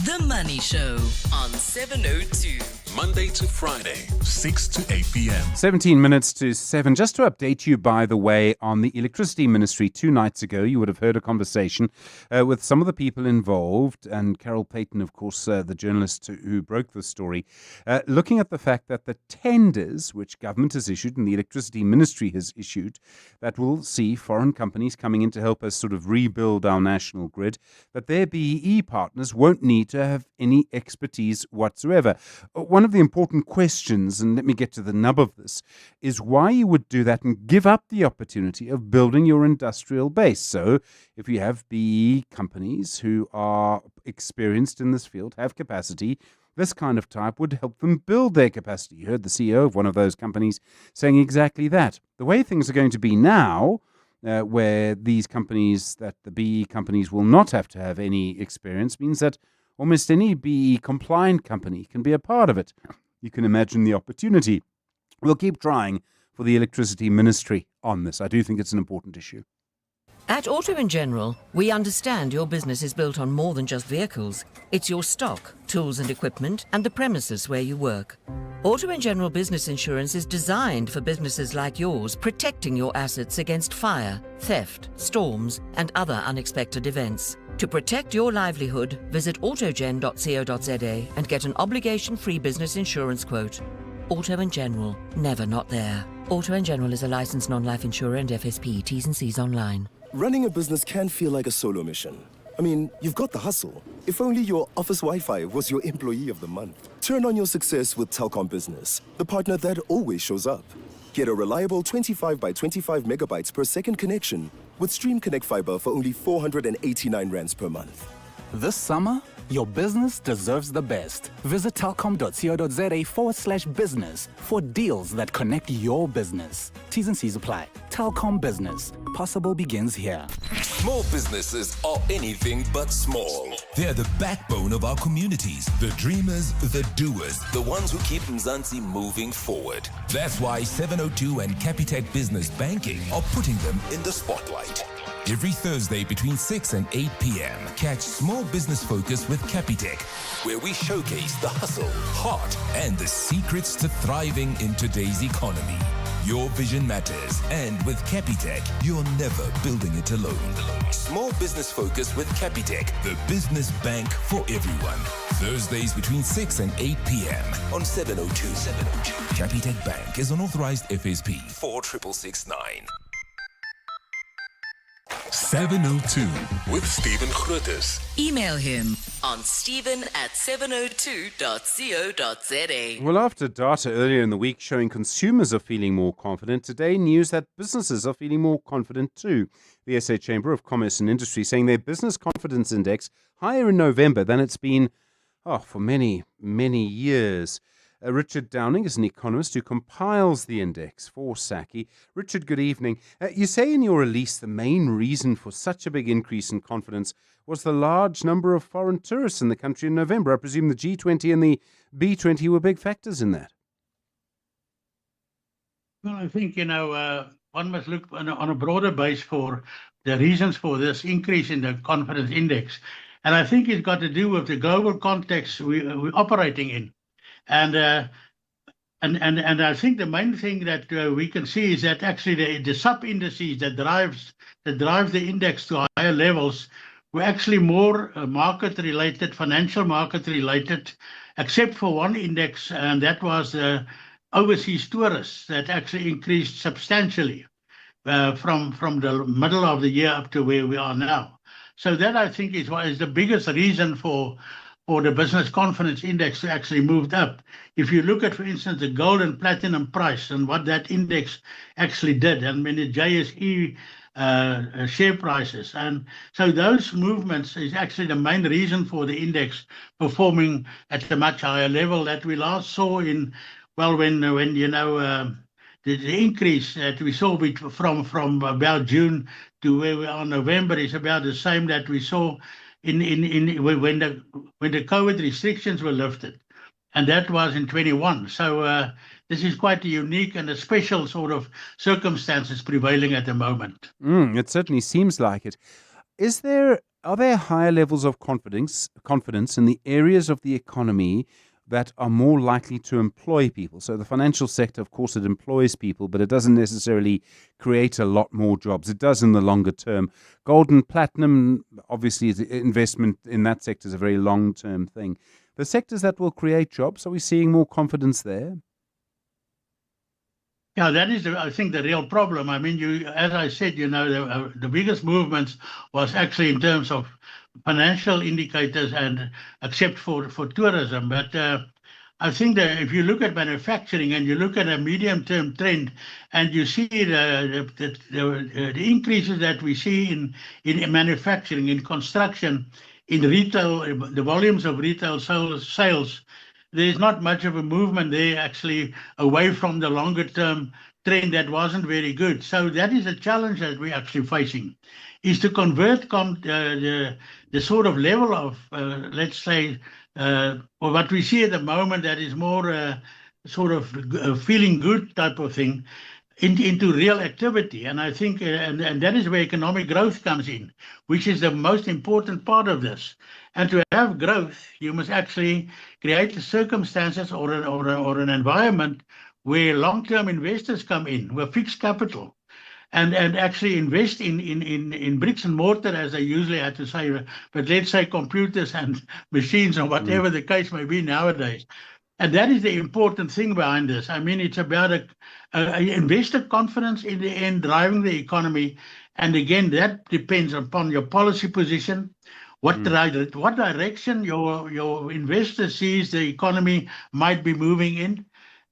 The Money Show on 702. Monday to Friday, 6 to 8 p.m. 17 minutes to 7. Just to update you, by the way, on the Electricity Ministry 2 nights ago, you would have heard a conversation with some of the people involved, and Carol Payton, of course, the journalist who broke the story, looking at the fact that the tenders which government has issued and the Electricity Ministry has issued that will see foreign companies coming in to help us sort of rebuild our national grid, that their BEE partners won't need to have any expertise whatsoever. One of the important questions, and let me get to the nub of this, is why you would do that and give up the opportunity of building your industrial base. So if you have BEE companies who are experienced in this field, have capacity, this kind of type would help them build their capacity. You heard the CEO of one of those companies saying exactly that. The way things are going to be now, where these companies, that the BEE companies will not have to have any experience, means that almost any BEE compliant company can be a part of it. You can imagine the opportunity. We'll keep trying for the Electricity Ministry on this. I do think it's an important issue. At Auto & General, we understand your business is built on more than just vehicles. It's your stock, tools and equipment, and the premises where you work. Auto & General Business Insurance is designed for businesses like yours, protecting your assets against fire, theft, storms, and other unexpected events. To protect your livelihood, visit autogen.co.za and get an obligation-free business insurance quote. Auto & General, never not there. Auto & General is a licensed non-life insurer and FSP. T's and C's online. Running a business can feel like a solo mission. I mean, you've got the hustle. If only your office Wi-Fi was your employee of the month. Turn on your success with Telkom Business, the partner that always shows up. Get a reliable 25 by 25 megabytes per second connection with Stream Connect Fiber for only 489 rands per month. This summer, your business deserves the best. Visit telkom.co.za/business for deals that connect your business. T's and C's apply. Telkom Business. Possible begins here. Small businesses are anything but small. They're the backbone of our communities, the dreamers, the doers, the ones who keep Mzansi moving forward. That's why 702 and Capitec Business Banking are putting them in the spotlight. Every Thursday between 6 and 8 p.m., catch Small Business Focus with Capitec, where we showcase the hustle, heart, and the secrets to thriving in today's economy. Your vision matters, and with Capitec, you're never building it alone. Small Business Focus with Capitec, the business bank for everyone. Thursdays between 6 and 8 p.m. on 702. Capitec Bank is an authorized FSP 46669. 702 with Stephen Grootes. Email him on stephen@702.co.za. Well, after data earlier in the week showing consumers are feeling more confident, today news that businesses are feeling more confident too. The SA Chamber of Commerce and Industry saying their business confidence index higher in November than it's been for many, many years. Richard Downing is an economist who compiles the index for SACCI. Richard, good evening. You say in your release the main reason for such a big increase in confidence was the large number of foreign tourists in the country in November. I presume the G20 and the B20 were big factors in that. Well, I think, one must look on a broader base for the reasons for this increase in the confidence index. And I think it's got to do with the global context we're operating in. And I think the main thing that we can see is that actually the sub-indices that drive the index to higher levels were actually more market-related, financial market-related, except for one index, and that was overseas tourists that actually increased substantially from the middle of the year up to where we are now. So that, I think, is the biggest reason for the business confidence index actually moved up. If you look at, for instance, the gold and platinum price and what that index actually did, and the JSE share prices. And so those movements is actually the main reason for the index performing at a much higher level that we last saw when the increase that we saw from about June to where we are in November is about the same that we saw when the COVID restrictions were lifted, and that was in 21. So this is quite a unique and a special sort of circumstances prevailing at the moment. It certainly seems like it. Are there higher levels of confidence in the areas of the economy that are more likely to employ people? So the financial sector, of course, it employs people, but it doesn't necessarily create a lot more jobs. It does in the longer term. Gold and platinum, obviously, investment in that sector is a very long-term thing. The sectors that will create jobs, are we seeing more confidence there? Yeah, that is, I think, the real problem. I mean, as I said, the biggest movements was actually in terms of financial indicators, and except for tourism. But I think that if you look at manufacturing and you look at a medium-term trend, and you see the increases that we see in manufacturing, in construction, in retail, the volumes of retail sales, there's not much of a movement there actually away from the longer-term trend that wasn't very good. So that is a challenge that we're actually facing, is to convert the sort of level of, let's say, what we see at the moment that is more sort of feeling good type of thing into real activity. And I think, and that is where economic growth comes in, which is the most important part of this. And to have growth, you must actually create the circumstances or an environment where long-term investors come in with fixed capital and actually invest in bricks and mortar, as they usually had to say, but let's say computers and machines or whatever the case may be nowadays. And that is the important thing behind this. I mean, it's about a investor confidence in the end driving the economy. And again, that depends upon your policy position, what direction your investor sees the economy might be moving in.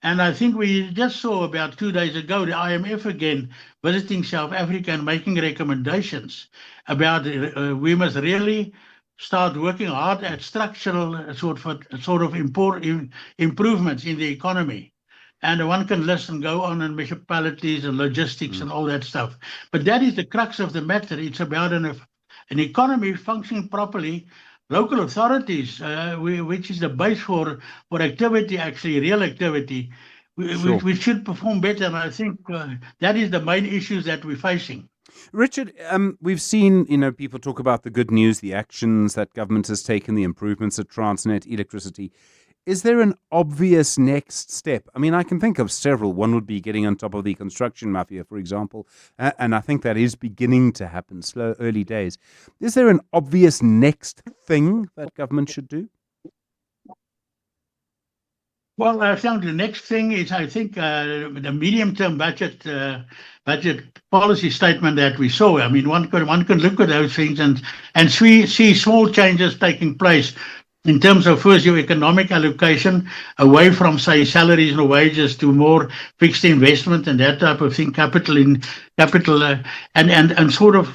And I think we just saw about 2 days ago the IMF again visiting South Africa and making recommendations about we must really start working hard at structural sort of improvements in the economy. And one can listen, go on, and municipalities and logistics and all that stuff. But that is the crux of the matter. It's about an economy functioning properly. Local authorities, which is the base for activity, actually real activity, we should perform better. And I think that is the main issues that we're facing. Richard, we've seen, people talk about the good news, the actions that government has taken, the improvements at Transnet, electricity. Is there an obvious next step? I mean, I can think of several. One would be getting on top of the construction mafia, for example. And I think that is beginning to happen, slow, early days. Is there an obvious next thing that government should do? Well, I think the next thing is, the medium-term budget policy statement that we saw. I mean, one can look at those things and see small changes taking place in terms of, first, your economic allocation away from, say, salaries and wages to more fixed investment and that type of thing, capital and sort of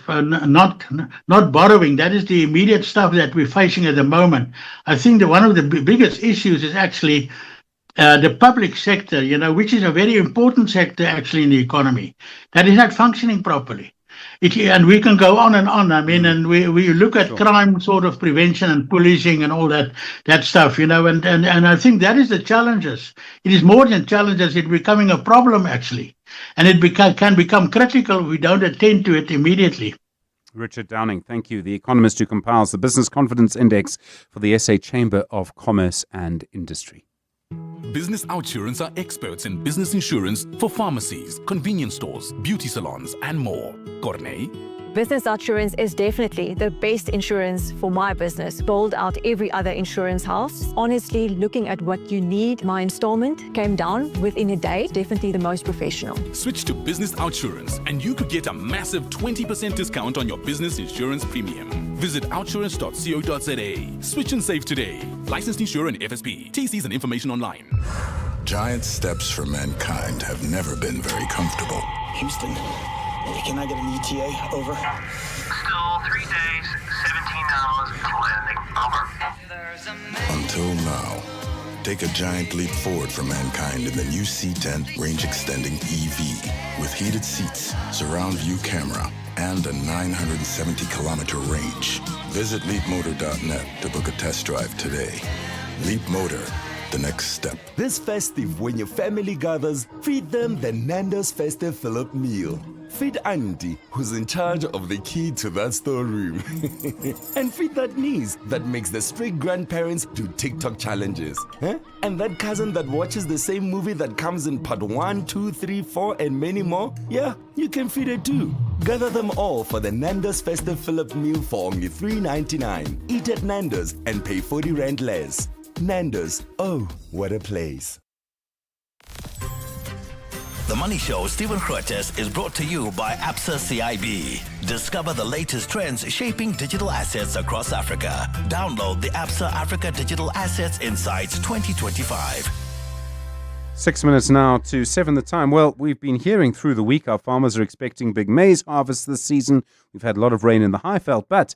not borrowing. That is the immediate stuff that we're facing at the moment. I think that one of the biggest issues is actually the public sector, which is a very important sector actually in the economy, that is not functioning properly. And we can go on and on. I mean, and we look at crime sort of prevention and policing and all that stuff, and I think that is the challenges. It is more than challenges. It's becoming a problem, actually. And it can become critical if we don't attend to it immediately. Richard Downing, thank you. The economist who compiles the Business Confidence Index for the SA Chamber of Commerce and Industry. Business Outsurance are experts in business insurance for pharmacies, convenience stores, beauty salons, and more. Corney? Business Outsurance is definitely the best insurance for my business. Bowled out every other insurance house. Honestly, looking at what you need, my installment came down within a day. Definitely the most professional. Switch to Business Outsurance and you could get a massive 20% discount on your business insurance premium. Visit outsurance.co.za. Switch and save today. Licensed insurer and FSP. TCs and information online. Giant steps for mankind have never been very comfortable. Houston, can I get an ETA? Over. Still 3 days, 17 hours to landing. Over. Until now. Take a giant leap forward for mankind in the new C10 range-extending EV. With heated seats, surround view camera, and a 970-kilometer range. Visit leapmotor.net to book a test drive today. Leap Motor, the next step. This festive, when your family gathers, feed them the Nando's Festive Fill-Up meal. Feed Auntie, who's in charge of the key to that storeroom. And feed that niece that makes the strict grandparents do TikTok challenges. Huh? And that cousin that watches the same movie that comes in part 1, 2, 3, 4, and many more. Yeah, you can feed it too. Gather them all for the Nando's Festive Fill-Up meal for only $3.99. Eat at Nando's and pay 40 Rand less. Nando's, oh, what a place. The Money Show, Stephen Grootes, is brought to you by ABSA CIB. Discover the latest trends shaping digital assets across Africa. Download the ABSA Africa Digital Assets Insights 2025. 6 minutes now to 7 the time. Well, we've been hearing through the week our farmers are expecting big maize harvest this season. We've had a lot of rain in the Highveld, but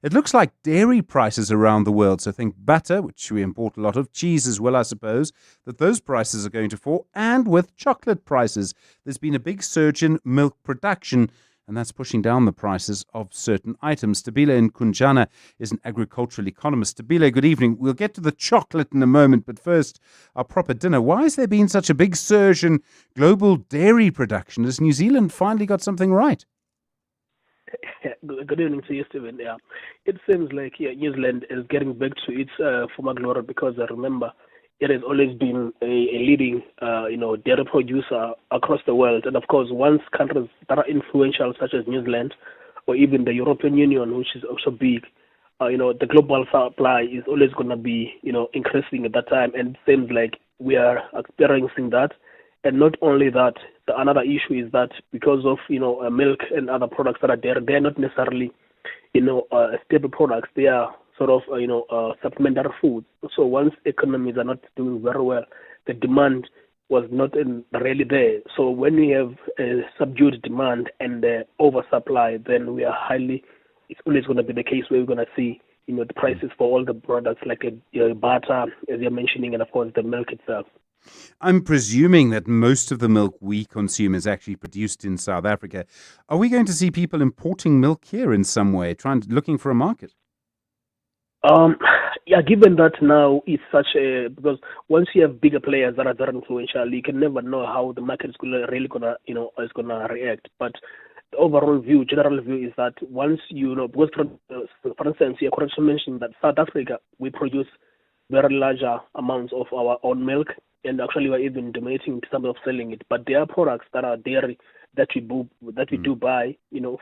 it looks like dairy prices around the world, so think butter, which we import a lot of, cheese as well, I suppose, that those prices are going to fall. And with chocolate prices, there's been a big surge in milk production, and that's pushing down the prices of certain items. Tabile Nkunjana is an agricultural economist. Tabile, good evening. We'll get to the chocolate in a moment, but first, our proper dinner. Why has there been such a big surge in global dairy production? Has New Zealand finally got something right? Good evening to you, Stephen. Yeah, it seems like New Zealand is getting back to its former glory because I remember it has always been a leading, dairy producer across the world. And of course, once countries that are influential, such as New Zealand or even the European Union, which is also big, the global supply is always going to be, increasing at that time. And it seems like we are experiencing that. And not only that, another issue is that because of milk and other products that are there, they're not necessarily staple products. They are sort of, supplementary foods. So once economies are not doing very well, the demand was not really there. So when we have a subdued demand and oversupply, then it's always going to be the case where we're going to see, the prices for all the products like butter, as you're mentioning, and of course the milk itself. I'm presuming that most of the milk we consume is actually produced in South Africa. Are we going to see people importing milk here in some way, looking for a market? Given that now it's because once you have bigger players that are very influential, you can never know how the market is gonna react. But the general view is that once because for instance, you're correct to mention that South Africa, we produce very larger amounts of our own milk, and actually we're even donating in terms of selling it. But there are products that are dairy that we do buy,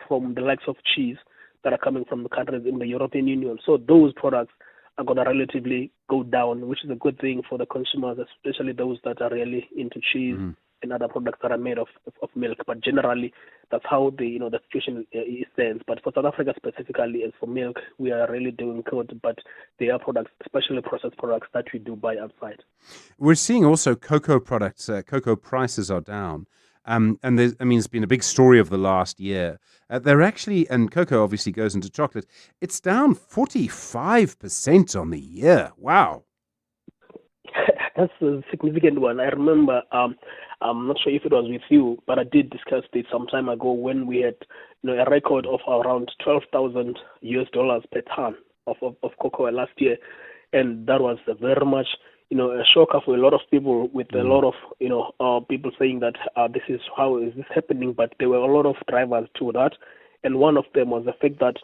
from the likes of cheese that are coming from the countries in the European Union. So those products are going to relatively go down, which is a good thing for the consumers, especially those that are really into cheese and other products that are made of milk. But generally, that's how the situation stands. But for South Africa specifically, as for milk, we are really doing good. But there are products, especially processed products, that we do buy outside. We're seeing also cocoa products. Cocoa prices are down. And it's been a big story of the last year. They're actually, and cocoa obviously goes into chocolate, it's down 45% on the year. Wow. That's a significant one. I remember, I'm not sure if it was with you, but I did discuss it some time ago when we had a record of around $12,000 per ton of cocoa last year. And that was very much a shocker for a lot of people, with a lot of people saying that this is how is this happening. But there were a lot of drivers to that, and one of them was the fact that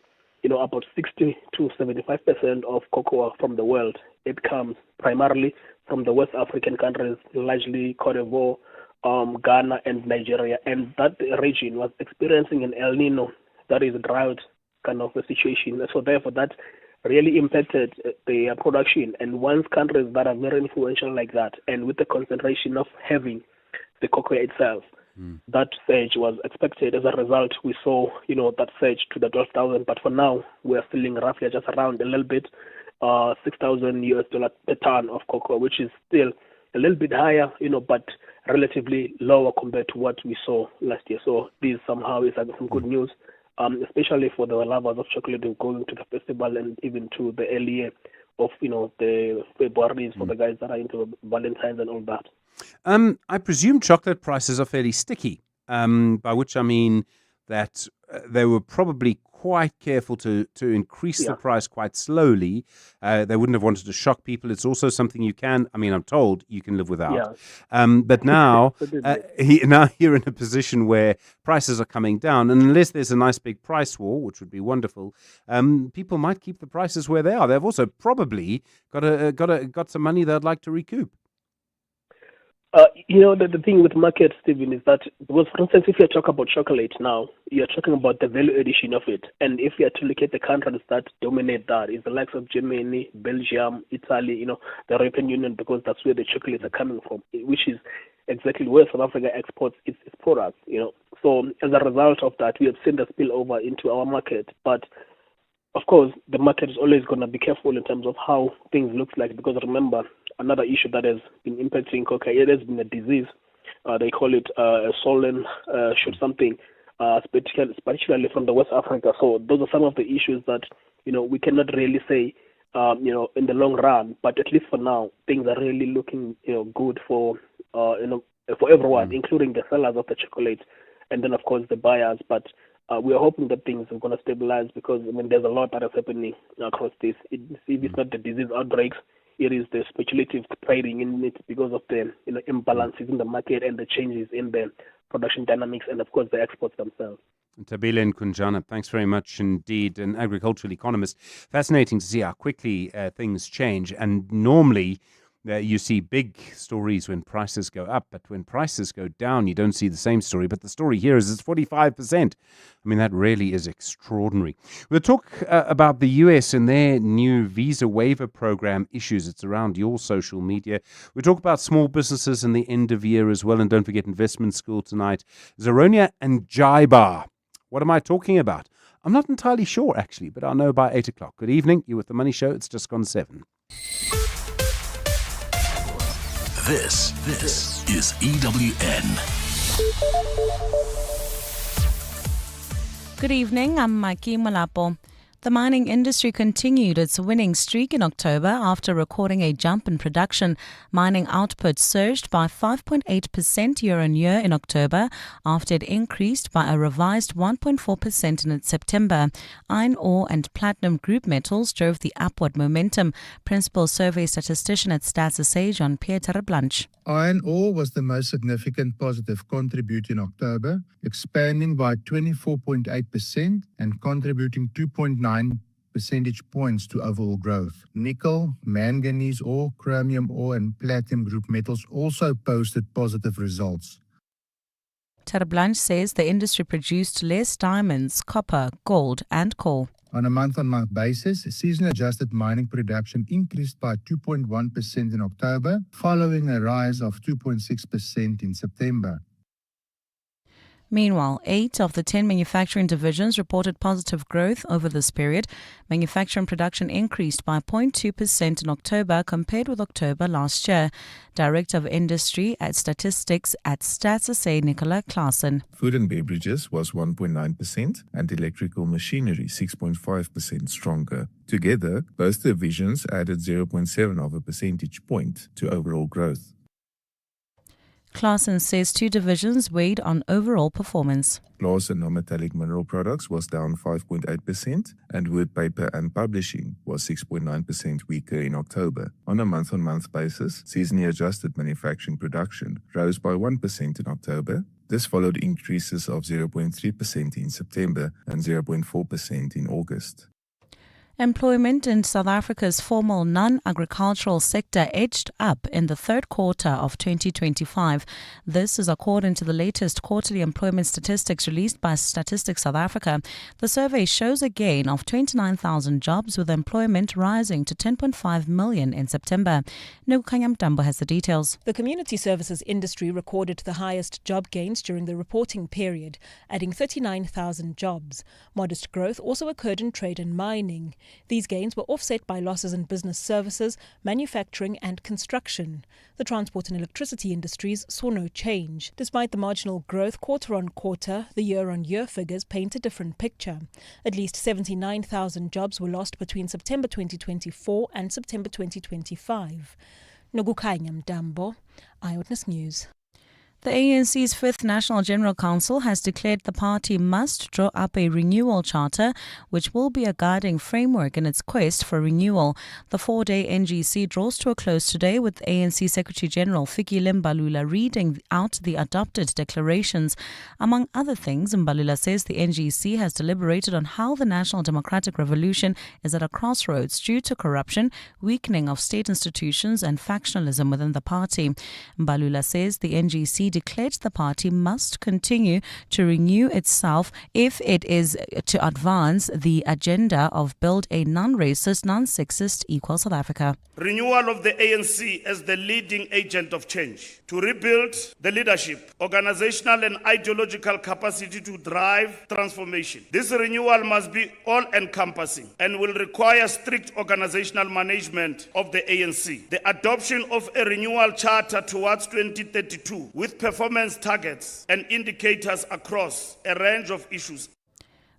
about 60 to 75% of cocoa from the world, it comes primarily from the West African countries, largely Cote d'Ivoire, Ghana, and Nigeria, and that region was experiencing an El Nino, that is a drought kind of a situation. So therefore, that really impacted the production. And once countries that are very influential like that, and with the concentration of having the cocoa itself, that surge was expected. As a result, we saw, that surge to the 12,000. But for now, we are feeling roughly just around a little bit, $6,000 per ton of cocoa, which is still a little bit higher, but relatively lower compared to what we saw last year. So this somehow is some good news. Especially for the lovers of chocolate going to the festival and even to the earlier of, the February's for the guys that are into Valentine's and all that. I presume chocolate prices are fairly sticky, by which I mean that they were probably quite careful to increase the price quite slowly. They wouldn't have wanted to shock people. It's also something I'm told you can live without. But now, now you're in a position where prices are coming down, and unless there's a nice big price war, which would be wonderful, people might keep the prices where they are. They've also probably got some money they'd like to recoup. The thing with market, Stephen, is that, because, for instance, if you talk about chocolate now, you're talking about the value addition of it. And if you are to look at the countries that dominate that, it's the likes of Germany, Belgium, Italy, the European Union, because that's where the chocolates are coming from, which is exactly where South Africa exports its products, So as a result of that, we have seen the spillover into our market. But of course, the market is always going to be careful in terms of how things look like, because remember, another issue that has been impacting cocoa, it has been a disease. They call it swollen shoot something, particularly from the West Africa. So those are some of the issues that, we cannot really say, in the long run. But at least for now, things are really looking, good for everyone, including the sellers of the chocolate, and then of course the buyers. But we are hoping that things are going to stabilize, because there's a lot that is happening across this. If it's not the disease outbreaks, it is the speculative trading in it because of the imbalances in the market and the changes in the production dynamics, and of course the exports themselves. Tabile Nkunjana, thanks very much indeed, an agricultural economist. Fascinating to see how quickly things change, and normally you see big stories when prices go up, but when prices go down, you don't see the same story. But the story here is it's 45%. That really is extraordinary. We'll talk about the US and their new visa waiver program issues. It's around your social media. We'll talk about small businesses and the end of year as well. And don't forget Investment School tonight. Zaronia and Jaiba. What am I talking about? I'm not entirely sure, actually, but I'll know by 8 o'clock. Good evening. You're with The Money Show. It's just gone 7. This is EWN. Good evening, I'm Maki Malapo. The mining industry continued its winning streak in October after recording a jump in production. Mining output surged by 5.8% year-on-year in October after it increased by a revised 1.4% in September. Iron ore and platinum group metals drove the upward momentum. Principal survey statistician at Stats SA, Jean-Pierre Blanche. Iron ore was the most significant positive contributor in October, expanding by 24.8% and contributing 2.9 percentage points to overall growth. Nickel, manganese ore, chromium ore and platinum group metals also posted positive results. Blanche says the industry produced less diamonds, copper, gold and coal. On a month-on-month basis, season-adjusted mining production increased by 2.1% in October, following a rise of 2.6% in September. Meanwhile, 8 of the 10 manufacturing divisions reported positive growth over this period. Manufacturing production increased by 0.2% in October compared with October last year. Director of Industry at Statistics at Stats SA, Nicola Claassen. Food and beverages was 1.9% and electrical machinery 6.5% stronger. Together, both divisions added 0.7 of a percentage point to overall growth. Claassen says 2 divisions weighed on overall performance. Glass and non-metallic mineral products was down 5.8% and wood, paper and publishing was 6.9% weaker in October. On a month-on-month basis, seasonally adjusted manufacturing production rose by 1% in October. This followed increases of 0.3% in September and 0.4% in August. Employment in South Africa's formal non-agricultural sector edged up in the third quarter of 2025. This is according to the latest quarterly employment statistics released by Statistics South Africa. The survey shows a gain of 29,000 jobs, with employment rising to 10.5 million in September. Nukanyam Tambo has the details. The community services industry recorded the highest job gains during the reporting period, adding 39,000 jobs. Modest growth also occurred in trade and mining. These gains were offset by losses in business services, manufacturing and construction. The transport and electricity industries saw no change. Despite the marginal growth quarter-on-quarter, the year-on-year figures paint a different picture. At least 79,000 jobs were lost between September 2024 and September 2025. Nogukanya Mdambo, Eyewitness News. The ANC's 5th National General Council has declared the party must draw up a renewal charter, which will be a guiding framework in its quest for renewal. The 4-day NGC draws to a close today, with ANC Secretary General Fikile Mbalula reading out the adopted declarations. Among other things, Mbalula says the NGC has deliberated on how the National Democratic Revolution is at a crossroads due to corruption, weakening of state institutions and factionalism within the party. Mbalula says the NGC declared the party must continue to renew itself if it is to advance the agenda of build a non-racist, non-sexist, equal South Africa. Renewal of the ANC as the leading agent of change, to rebuild the leadership, organizational and ideological capacity to drive transformation. This renewal must be all-encompassing and will require strict organizational management of the ANC. The adoption of a renewal charter towards 2032 with performance targets and indicators across a range of issues.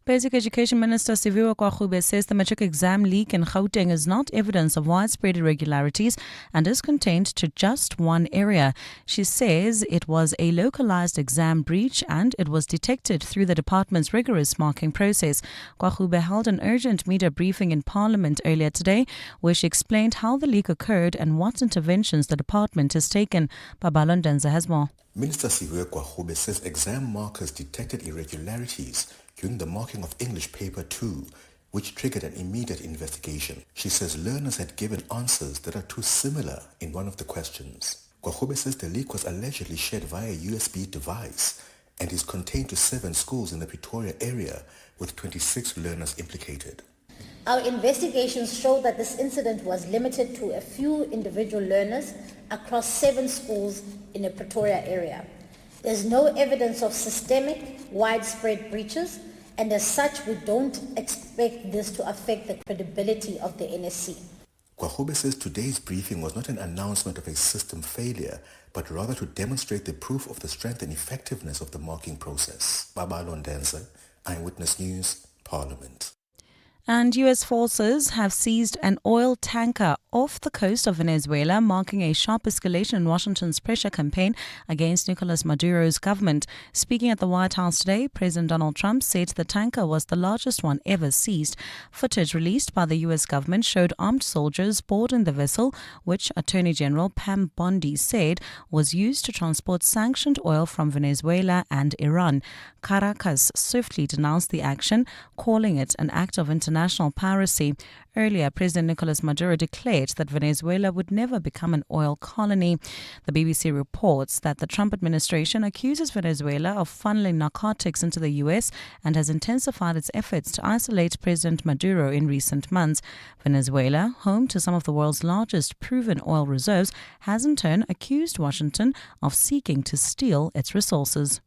Basic Education Minister Siviwe Kwagube says the matric exam leak in Gauteng is not evidence of widespread irregularities and is contained to just one area. She says it was a localized exam breach and it was detected through the department's rigorous marking process. Kwagube held an urgent media briefing in Parliament earlier today, where she explained how the leak occurred and what interventions the department has taken. Babalo Ndenza has more. Minister Siviwe Kwagube says exam markers detected irregularities during the marking of English Paper 2, which triggered an immediate investigation. She says learners had given answers that are too similar in one of the questions. Kwagube says the leak was allegedly shared via a USB device and is contained to 7 schools in the Pretoria area, with 26 learners implicated. Our investigations show that this incident was limited to a few individual learners across 7 schools in the Pretoria area. There's no evidence of systemic, widespread breaches, and as such, we don't expect this to affect the credibility of the NSC. Kwahube says today's briefing was not an announcement of a system failure, but rather to demonstrate the proof of the strength and effectiveness of the marking process. Babalo Ndenza, Eyewitness News, Parliament. And U.S. forces have seized an oil tanker off the coast of Venezuela, marking a sharp escalation in Washington's pressure campaign against Nicolas Maduro's government. Speaking at the White House today, President Donald Trump said the tanker was the largest one ever seized. Footage released by the U.S. government showed armed soldiers boarding the vessel, which Attorney General Pam Bondi said was used to transport sanctioned oil from Venezuela and Iran. Caracas swiftly denounced the action, calling it an act of international piracy. Earlier, President Nicolas Maduro declared that Venezuela would never become an oil colony. The BBC reports that the Trump administration accuses Venezuela of funneling narcotics into the U.S. and has intensified its efforts to isolate President Maduro in recent months. Venezuela, home to some of the world's largest proven oil reserves, has in turn accused Washington of seeking to steal its resources.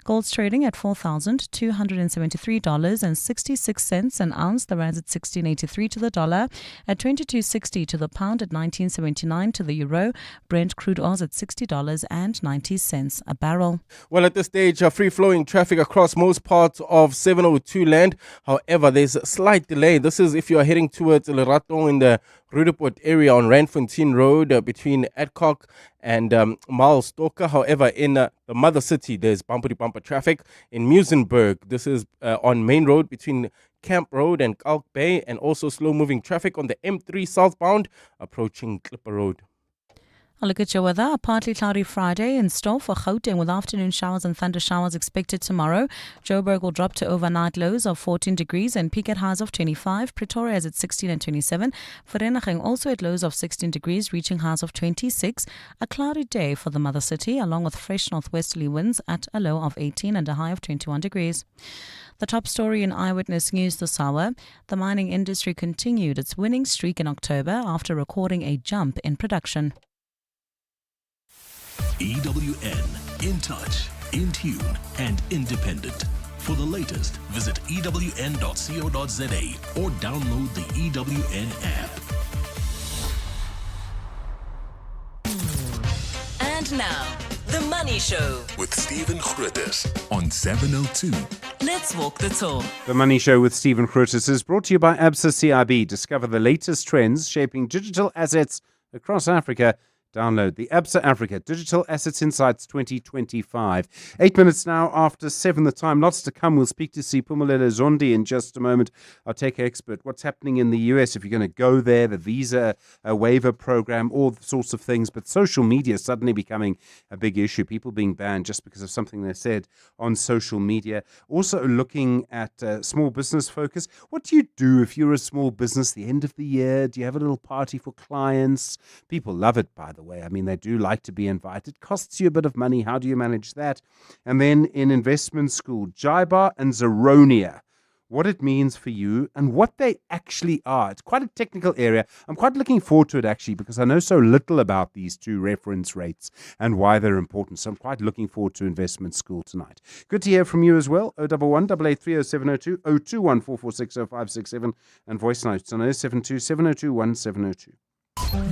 Gold's trading at $4,273.66 an ounce. The rand's at 16.83 to the dollar, at 22.60 to the pound, at 19.79 to the euro. Brent crude oil at $60.90 a barrel. Well, at this stage, free-flowing traffic across most parts of 702 land. However, there's a slight delay. This is if you are heading towards Lerato in the Rudeport area on Randfontein Road between Adcock and Miles Stalker. However, in the mother city, there's bumper-to-bumper traffic. In Muizenberg, this is on Main Road between Camp Road and Kalk Bay, and also slow-moving traffic on the M3 southbound approaching Clipper Road. A look at your weather. A partly cloudy Friday in store for Gauteng with afternoon showers and thunder showers expected tomorrow. Joburg will drop to overnight lows of 14 degrees and peak at highs of 25. Pretoria is at 16 and 27. Vereeniging also at lows of 16 degrees, reaching highs of 26. A cloudy day for the mother city, along with fresh northwesterly winds at a low of 18 and a high of 21 degrees. The top story in Eyewitness News this hour: the mining industry continued its winning streak in October after recording a jump in production. EWN, in touch, in tune, and independent. For the latest, visit ewn.co.za or download the EWN app. And now, The Money Show with Stephen Grootes on 702. Let's walk the talk. The Money Show with Stephen Grootes is brought to you by ABSA CIB. Discover the latest trends shaping digital assets across Africa. Download the ABSA Africa Digital Assets Insights 2025. 8 minutes now after 7 the time. Lots to come. We'll speak to Siphumelele Zondi in just a moment, our tech expert. What's happening in the US if you're going to go there, the visa waiver program, all sorts of things. But social media suddenly becoming a big issue. People being banned just because of something they said on social media. Also looking at small business focus. What do you do if you're a small business the end of the year? Do you have a little party for clients? People love it, by the way. I mean, they do like to be invited. It costs you a bit of money. How do you manage that? And then in investment school, JIBAR and Zeronia, what it means for you and what they actually are. It's quite a technical area. I'm quite looking forward to it, actually, because I know so little about these two reference rates and why they're important. So I'm quite looking forward to investment school tonight. Good to hear from you as well. 011 883 0702 021 446 0567 and voice notes on 072 702 1702.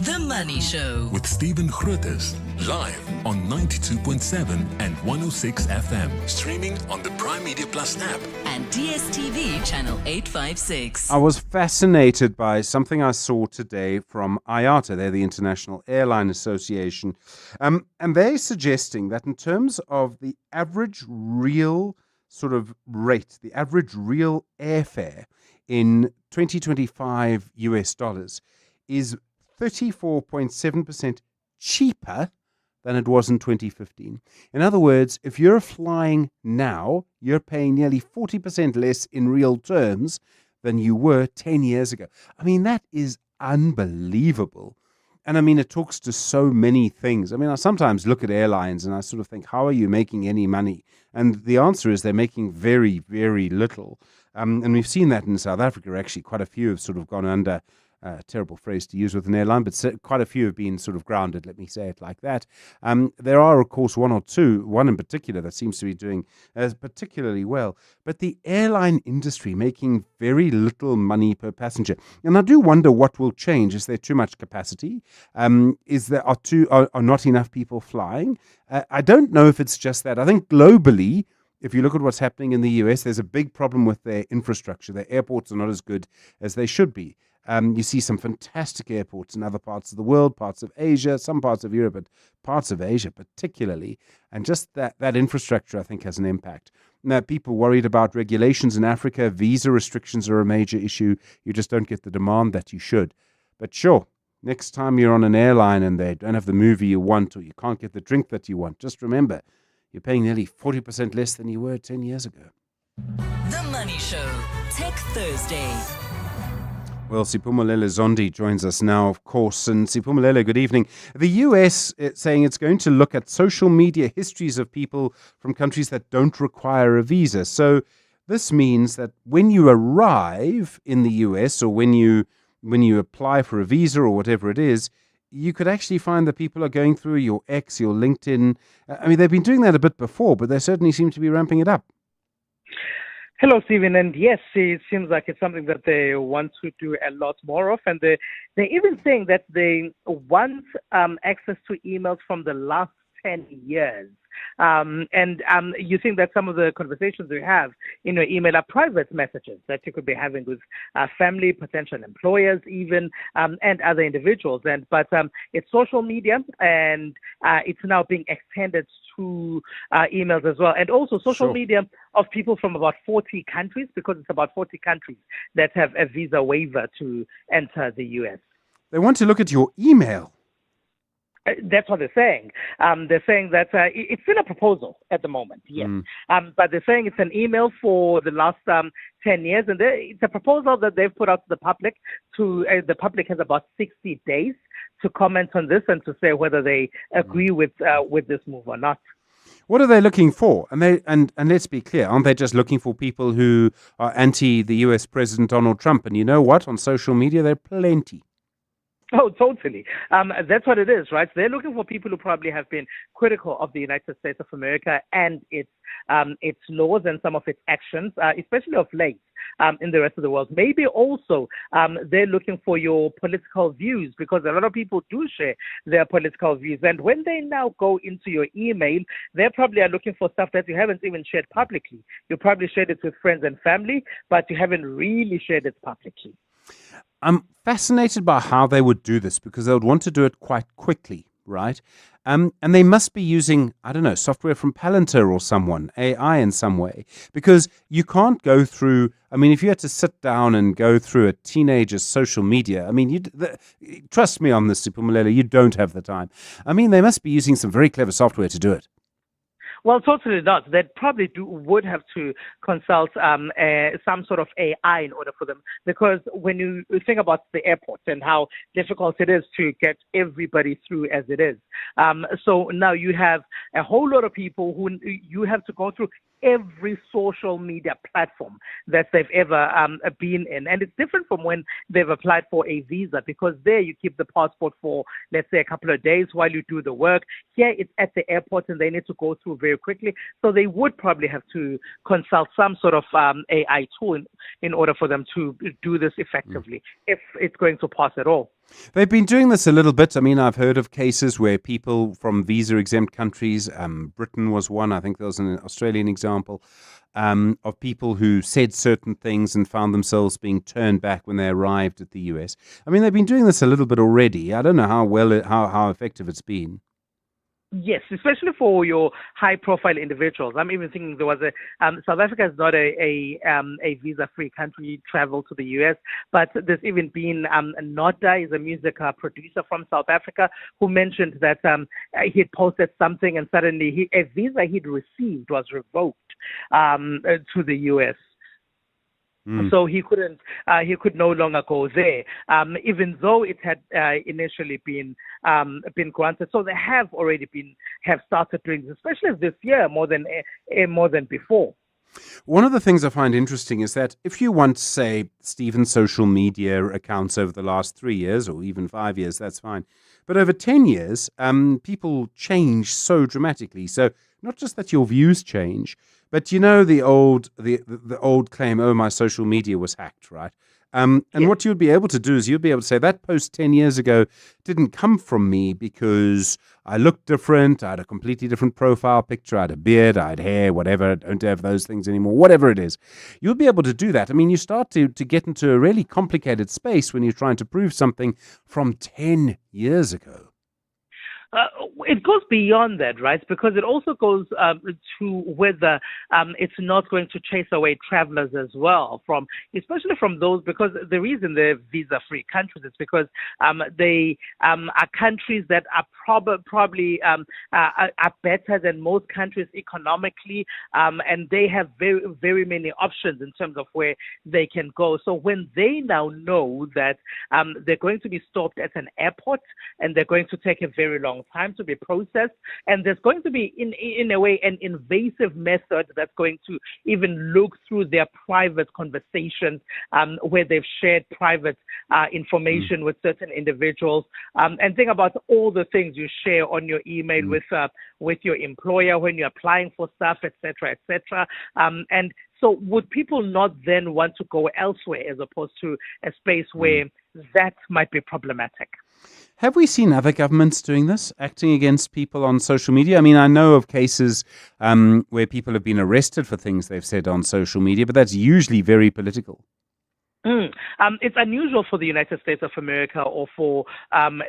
The Money Show with Stephen Grootes, live on 92.7 and 106 FM, streaming on the Prime Media Plus app and DSTV channel 856. I was fascinated by something I saw today from IATA. They're the International Airline Association. And they're suggesting that in terms of the average real sort of rate, the average real airfare in 2025 US dollars is 34.7% cheaper than it was in 2015. In other words, if you're flying now, you're paying nearly 40% less in real terms than you were 10 years ago. I mean, that is unbelievable. And I mean, it talks to so many things. I mean, I sometimes look at airlines and I sort of think, how are you making any money? And the answer is they're making very, very little. And we've seen that in South Africa, actually. Quite a few have sort of gone under Terrible phrase to use with an airline, but quite a few have been sort of grounded, let me say it like that. There are, of course, one in particular that seems to be doing particularly well, but the airline industry making very little money per passenger. And I do wonder what will change. Is there too much capacity? Are not enough people flying? I don't know if it's just that. I think globally, if you look at what's happening in the US, there's a big problem with their infrastructure. Their airports are not as good as they should be. You see some fantastic airports in other parts of the world, parts of Asia, some parts of Europe, but parts of Asia particularly. And just that infrastructure, I think, has an impact. Now, people worried about regulations in Africa. Visa restrictions are a major issue. You just don't get the demand that you should. But sure, next time you're on an airline and they don't have the movie you want or you can't get the drink that you want, just remember, you're paying nearly 40% less than you were 10 years ago. The Money Show, Tech Thursday. Well, Siphumelele Zondi joins us now, of course. And Siphumelele, good evening. The US is saying it's going to look at social media histories of people from countries that don't require a visa. So this means that when you arrive in the US or when you apply for a visa or whatever it is, you could actually find that people are going through your X, your LinkedIn. I mean, they've been doing that a bit before, but they certainly seem to be ramping it up. Hello, Stephen. And yes, it seems like it's something that they want to do a lot more of. And they're even saying that they want access to emails from the last 10 years. You think that some of the conversations we have in your email are private messages that you could be having with family, potential employers, even, and other individuals. But it's social media, and it's now being extended to emails as well, and also social media of people from about 40 countries, because it's about 40 countries that have a visa waiver to enter the U.S. They want to look at your email. That's what they're saying. They're saying that it's still a proposal at the moment, yes. But they're saying it's an email for the last 10 years, and it's a proposal that they've put out to the public. The public has about 60 days to comment on this and to say whether they agree with this move or not. What are they looking for? And let's be clear, aren't they just looking for people who are anti the US President Donald Trump? And you know what? On social media, there are plenty. Oh, totally. That's what it is, right? They're looking for people who probably have been critical of the United States of America and its laws and some of its actions, especially of late in the rest of the world. Maybe also they're looking for your political views, because a lot of people do share their political views. And when they now go into your email, they probably are looking for stuff that you haven't even shared publicly. You probably shared it with friends and family, but you haven't really shared it publicly. I'm fascinated by how they would do this, because they would want to do it quite quickly, right? And they must be using, I don't know, software from Palantir or someone, AI in some way, because you can't go through, I mean, if you had to sit down and go through a teenager's social media, I mean, trust me on this, Siphumelele, you don't have the time. I mean, they must be using some very clever software to do it. Well, totally not. They probably would have to consult some sort of AI in order for them, because when you think about the airport and how difficult it is to get everybody through as it is. So now you have a whole lot of people who you have to go through every social media platform that they've ever been in. And it's different from when they've applied for a visa, because there you keep the passport for, let's say, a couple of days while you do the work. Here it's at the airport and they need to go through very quickly. So they would probably have to consult some sort of AI tool in order for them to do this effectively, if it's going to pass at all. They've been doing this a little bit. I mean, I've heard of cases where people from visa-exempt countries, Britain was one, I think there was an Australian example, of people who said certain things and found themselves being turned back when they arrived at the US. I mean, they've been doing this a little bit already. I don't know how effective it's been. Yes, especially for your high-profile individuals. I'm even thinking there was South Africa is not a visa-free country, travel to the U.S., but there's even been Nota is a music producer from South Africa who mentioned that he'd posted something and suddenly a visa he'd received was revoked to the U.S. So he could no longer go there, even though it had initially been granted. So they have already have started doing this, especially this year more than before. One of the things I find interesting is that if you want, say, Stephen's social media accounts over the last 3 years or even 5 years, that's fine. But over 10 years, people change so dramatically. So not just that your views change, but you know the old claim, oh, my social media was hacked, right? And what you'd be able to do is you'd be able to say that post 10 years ago didn't come from me because I looked different, I had a completely different profile picture, I had a beard, I had hair, whatever, I don't have those things anymore, whatever it is. You'll be able to do that. I mean, you start to get into a really complicated space when you're trying to prove something from 10 years ago. It goes beyond that, right? Because it also goes to whether it's not going to chase away travelers as well, especially from those, because the reason they're visa-free countries is because they are countries that are probably are better than most countries economically, and they have very, very many options in terms of where they can go. So when they now know that they're going to be stopped at an airport and they're going to take a very long time to be processed, and there's going to be in a way an invasive method that's going to even look through their private conversations where they've shared private information with certain individuals, and think about all the things you share on your email with your employer when you're applying for stuff, etc., etc. And so would people not then want to go elsewhere as opposed to a space where that might be problematic? Have we seen other governments doing this, acting against people on social media? I mean, I know of cases where people have been arrested for things they've said on social media, but that's usually very political. It's unusual for the United States of America or for,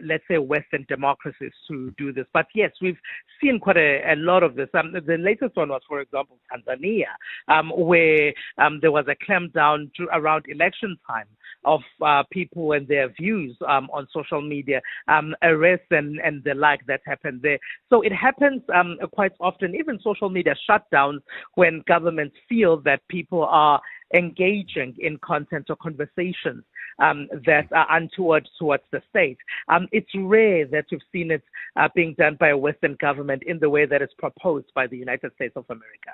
let's say, Western democracies to do this. But yes, we've seen quite a lot of this. The latest one was, for example, Tanzania, where there was a clampdown around election time of people and their views on social media, arrests and the like that happened there. So it happens quite often, even social media shutdowns, when governments feel that people are engaging in content or conversations that are untoward towards the state. It's rare that you've seen it being done by a Western government in the way that is proposed by the United States of America.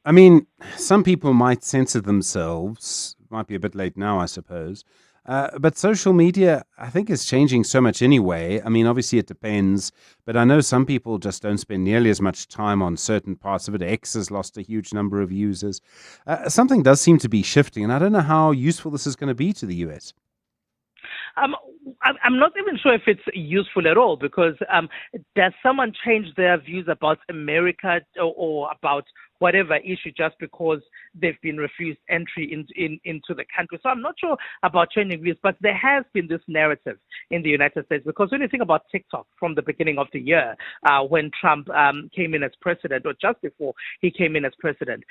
I mean, some people might censor themselves. Might be a bit late now, I suppose. But social media, I think, is changing so much anyway. I mean, obviously it depends, but I know some people just don't spend nearly as much time on certain parts of it. X has lost a huge number of users. Something does seem to be shifting, and I don't know how useful this is going to be to the US. I'm not even sure if it's useful at all, because does someone change their views about America or about whatever issue just because they've been refused entry into the country? So I'm not sure about changing views, but there has been this narrative in the United States, because when you think about TikTok from the beginning of the year, when Trump came in as president, or just before he came in as president,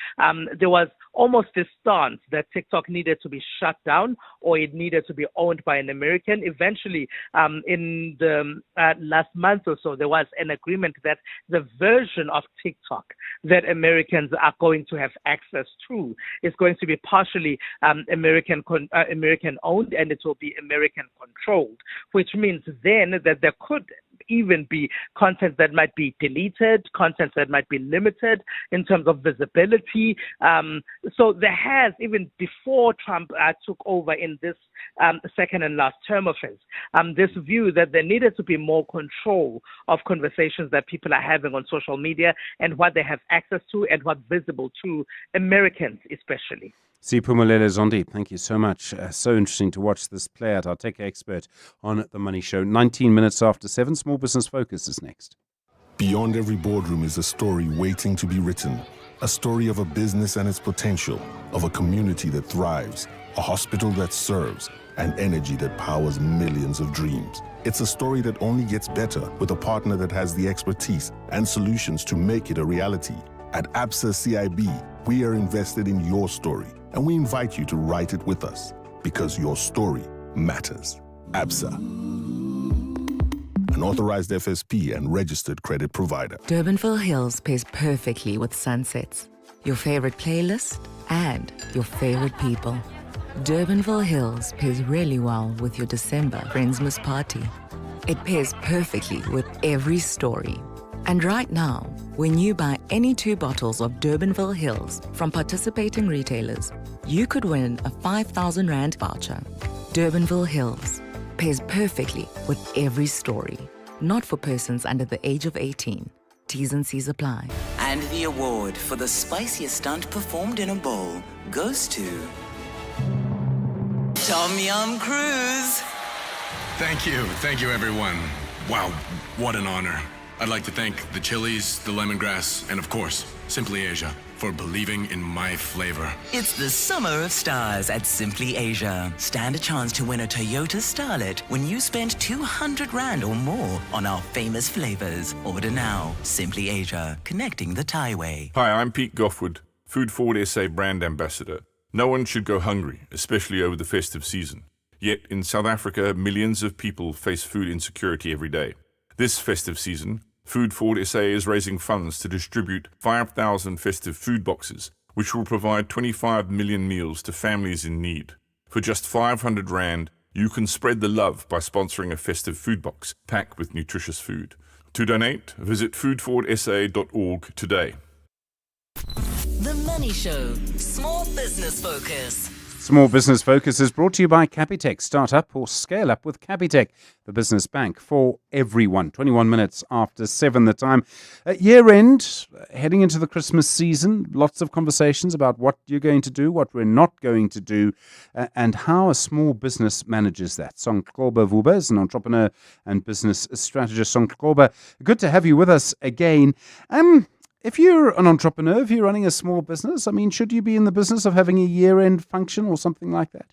there was almost this stance that TikTok needed to be shut down or it needed to be owned by an American. Eventually, in the last month or so, there was an agreement that the version of TikTok that Americans are going to have access to is going to be partially American owned, and it will be American controlled, which means then that there could even be content that might be deleted, content that might be limited in terms of visibility. So there has, even before Trump took over in this second and last term of his, this view that there needed to be more control of conversations that people are having on social media and what they have access to and what's visible to Americans especially. Siphumelele Zondi, thank you so much. So interesting to watch this play out. Our tech expert on The Money Show. 19 minutes after 7, Small Business Focus is next. Beyond every boardroom is a story waiting to be written. A story of a business and its potential, of a community that thrives, a hospital that serves, and energy that powers millions of dreams. It's a story that only gets better with a partner that has the expertise and solutions to make it a reality. At ABSA CIB, we are invested in your story, and we invite you to write it with us, because your story matters. ABSA, an authorized FSP and registered credit provider. Durbanville Hills pairs perfectly with sunsets, your favorite playlist, and your favorite people. Durbanville Hills pairs really well with your December Friendsmas party. It pairs perfectly with every story And right now, when you buy any 2 bottles of Durbanville Hills from participating retailers, you could win a 5,000 Rand voucher. Durbanville Hills pairs perfectly with every story. Not for persons under the age of 18. T's and C's apply. And the award for the spiciest stunt performed in a bowl goes to Tom Yum Cruise. Thank you everyone. Wow, what an honor. I'd like to thank the chilies, the lemongrass, and of course, Simply Asia, for believing in my flavor. It's the summer of stars at Simply Asia. Stand a chance to win a Toyota Starlet when you spend 200 Rand or more on our famous flavors. Order now. Simply Asia, connecting the Thaiway. Hi, I'm Pete Goffwood, Food Forward SA brand ambassador. No one should go hungry, especially over the festive season. Yet in South Africa, millions of people face food insecurity every day. This festive season, Food Forward SA is raising funds to distribute 5,000 festive food boxes, which will provide 25 million meals to families in need. For just 500 Rand, you can spread the love by sponsoring a festive food box packed with nutritious food. To donate, visit foodforwardsa.org today. The Money Show. Small business focus. Small Business Focus is brought to you by Capitec. Start up or scale up with Capitec, the business bank for everyone. 21 minutes after 7 the time. At year end, heading into the Christmas season, lots of conversations about what you're going to do, what we're not going to do, and how a small business manages that. Songqoba Vuba is an entrepreneur and business strategist. Songqoba, good to have you with us again. If you're an entrepreneur, if you're running a small business, I mean, should you be in the business of having a year-end function or something like that?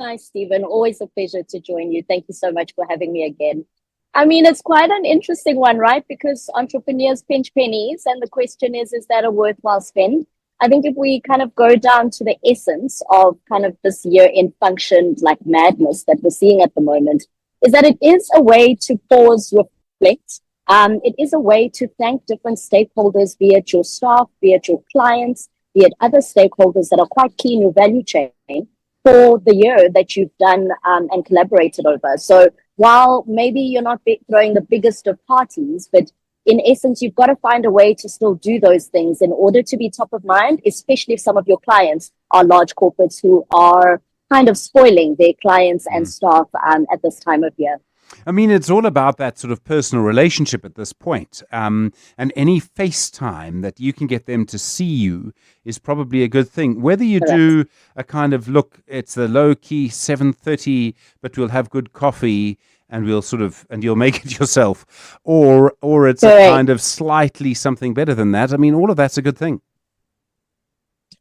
Hi, Stephen. Always a pleasure to join you. Thank you so much for having me again. I mean, it's quite an interesting one, right? Because entrepreneurs pinch pennies, and the question is that a worthwhile spend? I think if we kind of go down to the essence of kind of this year-end function, like madness that we're seeing at the moment, is that it is a way to pause, reflect. It is a way to thank different stakeholders, be it your staff, be it your clients, be it other stakeholders that are quite key in your value chain for the year that you've done and collaborated over. So while maybe you're not throwing the biggest of parties, but in essence, you've got to find a way to still do those things in order to be top of mind, especially if some of your clients are large corporates who are kind of spoiling their clients and staff at this time of year. I mean, it's all about that sort of personal relationship at this point. And any FaceTime that you can get them to see you is probably a good thing. Whether you do a kind of, look, it's the low-key 7:30, but we'll have good coffee and we'll sort of, and you'll make it yourself, or it's a kind of slightly something better than that. I mean, all of that's a good thing.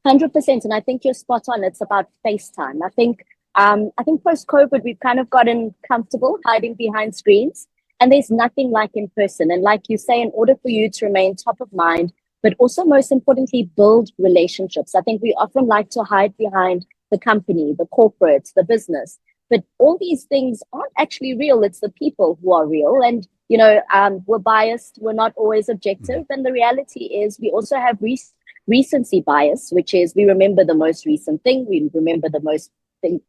100%. And I think you're spot on. It's about FaceTime. I think post-COVID, we've kind of gotten comfortable hiding behind screens, and there's nothing like in person. And like you say, in order for you to remain top of mind, but also most importantly, build relationships. I think we often like to hide behind the company, the corporate, the business, but all these things aren't actually real. It's the people who are real. And, you know, we're biased. We're not always objective. And the reality is we also have recency bias, which is we remember the most recent thing. We remember the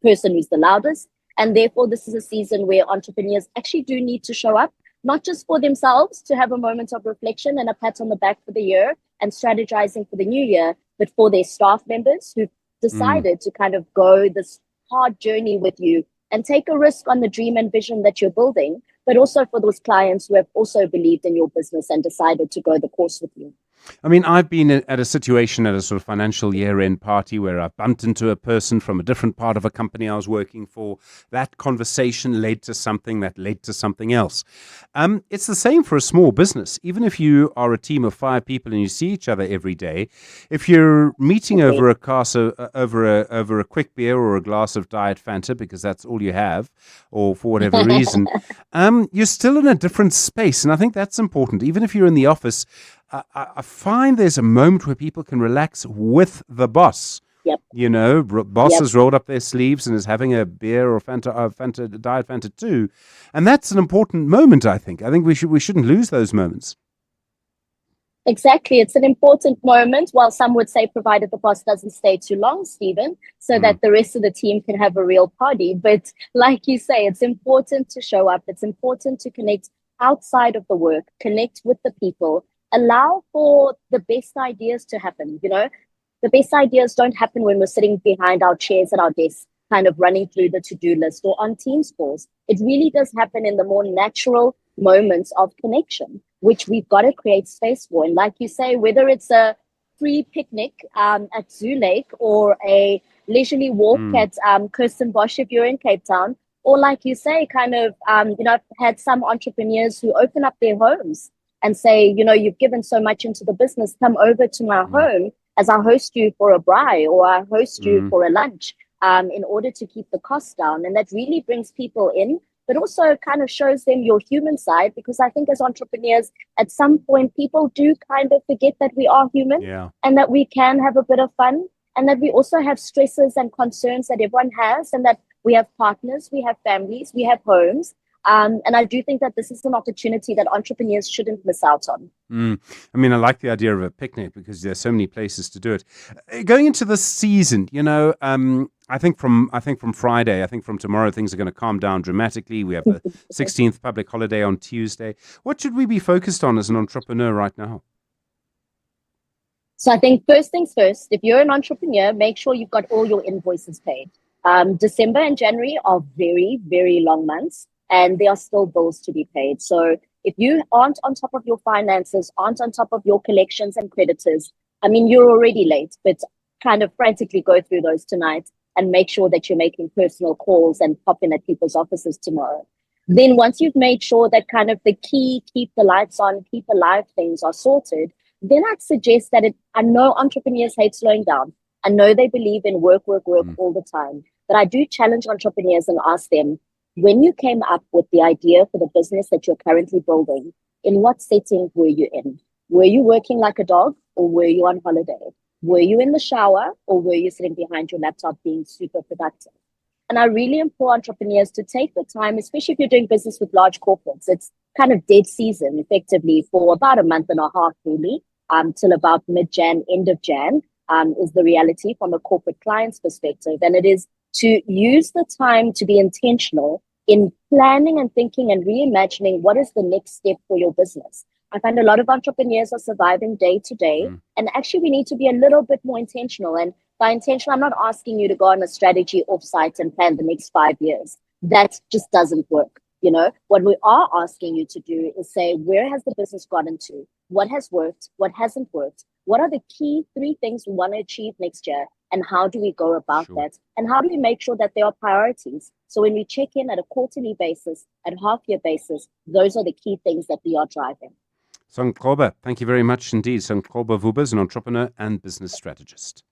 person who's the loudest. And therefore, this is a season where entrepreneurs actually do need to show up, not just for themselves to have a moment of reflection and a pat on the back for the year and strategizing for the new year, but for their staff members who've decided to kind of go this hard journey with you and take a risk on the dream and vision that you're building, but also for those clients who have also believed in your business and decided to go the course with you. I mean, I've been at a situation at a sort of financial year-end party where I bumped into a person from a different part of a company I was working for. That conversation led to something that led to something else. It's the same for a small business. Even if you are a team of 5 people and you see each other every day, if you're meeting over a quick beer or a glass of Diet Fanta, because that's all you have, or for whatever reason, you're still in a different space. And I think that's important. Even if you're in the office, I find there's a moment where people can relax with the boss. Yep. You know, boss has rolled up their sleeves and is having a beer or Diet Fanta too. And that's an important moment, I think. I think we shouldn't lose those moments. Exactly. It's an important moment. While some would say, provided the boss doesn't stay too long, Stephen, so that the rest of the team can have a real party. But like you say, it's important to show up. It's important to connect outside of the work, connect with the people, allow for the best ideas to happen. The best ideas don't happen when we're sitting behind our chairs at our desks, kind of running through the to-do list or on Teams calls. It really does happen in the more natural moments of connection, which we've got to create space for. And like you say, whether it's a free picnic at Zoo Lake or a leisurely walk at Kirstenbosch if you're in Cape Town, or like you say, kind of, I've had some entrepreneurs who open up their homes and say, you've given so much into the business, come over to my home as I host you for a braai or I host you for a lunch in order to keep the costs down. And that really brings people in, but also kind of shows them your human side, because I think as entrepreneurs, at some point, people do kind of forget that we are human and that we can have a bit of fun and that we also have stresses and concerns that everyone has, and that we have partners, we have families, we have homes. And I do think that this is an opportunity that entrepreneurs shouldn't miss out on. I mean, I like the idea of a picnic because there's so many places to do it. Going into this season, I think from Friday, I think from tomorrow, things are going to calm down dramatically. We have the 16th public holiday on Tuesday. What should we be focused on as an entrepreneur right now? So I think first things first, if you're an entrepreneur, make sure you've got all your invoices paid. December and January are very, very long months, and there are still bills to be paid. So if you aren't on top of your finances, aren't on top of your collections and creditors, I mean, you're already late, but kind of frantically go through those tonight and make sure that you're making personal calls and pop in at people's offices tomorrow. Then once you've made sure that kind of the key, keep the lights on, keep alive things are sorted, then I'd suggest that I know entrepreneurs hate slowing down. I know they believe in work all the time. But I do challenge entrepreneurs and ask them, when you came up with the idea for the business that you're currently building, in what setting were you in? Were you working like a dog, or were you on holiday? Were you in the shower, or were you sitting behind your laptop being super productive? And I really implore entrepreneurs to take the time, especially if you're doing business with large corporates. It's kind of dead season effectively for about a month and a half, really, till about mid-Jan, end of Jan, is the reality from a corporate client's perspective. And it is to use the time to be intentional in planning and thinking and reimagining what is the next step for your business. I find a lot of entrepreneurs are surviving day to day, and actually we need to be a little bit more intentional. And by intentional, I'm not asking you to go on a strategy offsite and plan the next 5 years. That just doesn't work. What we are asking you to do is say, where has the business gotten to? What has worked? What hasn't worked? What are the key 3 things we want to achieve next year? And how do we go about that? And how do we make sure that there are priorities? So when we check in at a quarterly basis, at half-year basis, those are the key things that we are driving. Sankoba, thank you very much indeed. Sankoba Vuba is an entrepreneur and business strategist.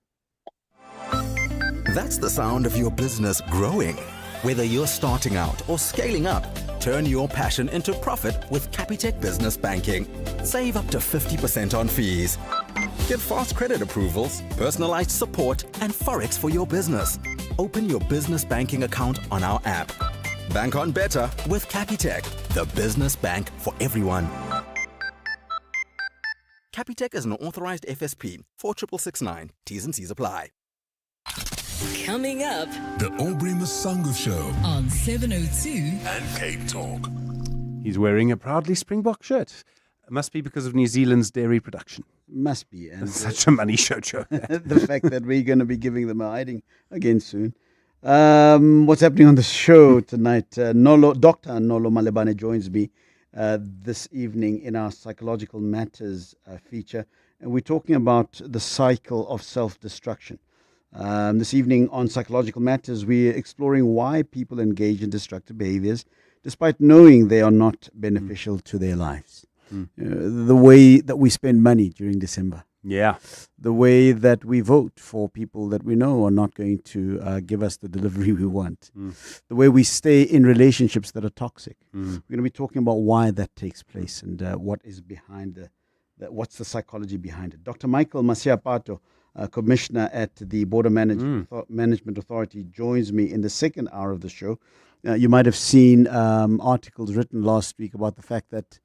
That's the sound of your business growing. Whether you're starting out or scaling up, turn your passion into profit with Capitec Business Banking. Save up to 50% on fees. Get fast credit approvals, personalized support, and Forex for your business. Open your business banking account on our app. Bank on better with Capitec, the business bank for everyone. Capitec is an authorized FSP 4669. T's and C's apply. Coming up, The Aubrey Masango Show on 702 and Cape Talk. He's wearing a proudly Springbok shirt. It must be because of New Zealand's dairy production. Must be. And it's such a money show. The fact that we're going to be giving them a hiding again soon. What's happening on the show tonight? Dr. Nolo Malebane joins me this evening in our Psychological Matters feature. And we're talking about the cycle of self-destruction. This evening on Psychological Matters, we're exploring why people engage in destructive behaviors despite knowing they are not beneficial to their lives. The way that we spend money during December. Yeah. The way that we vote for people that we know are not going to give us the delivery we want. The way we stay in relationships that are toxic. We're going to be talking about why that takes place and what is behind what's the psychology behind it. Dr. Michael Masiapato, Commissioner at the Border Management Authority, joins me in the second hour of the show. You might have seen articles written last week about the fact that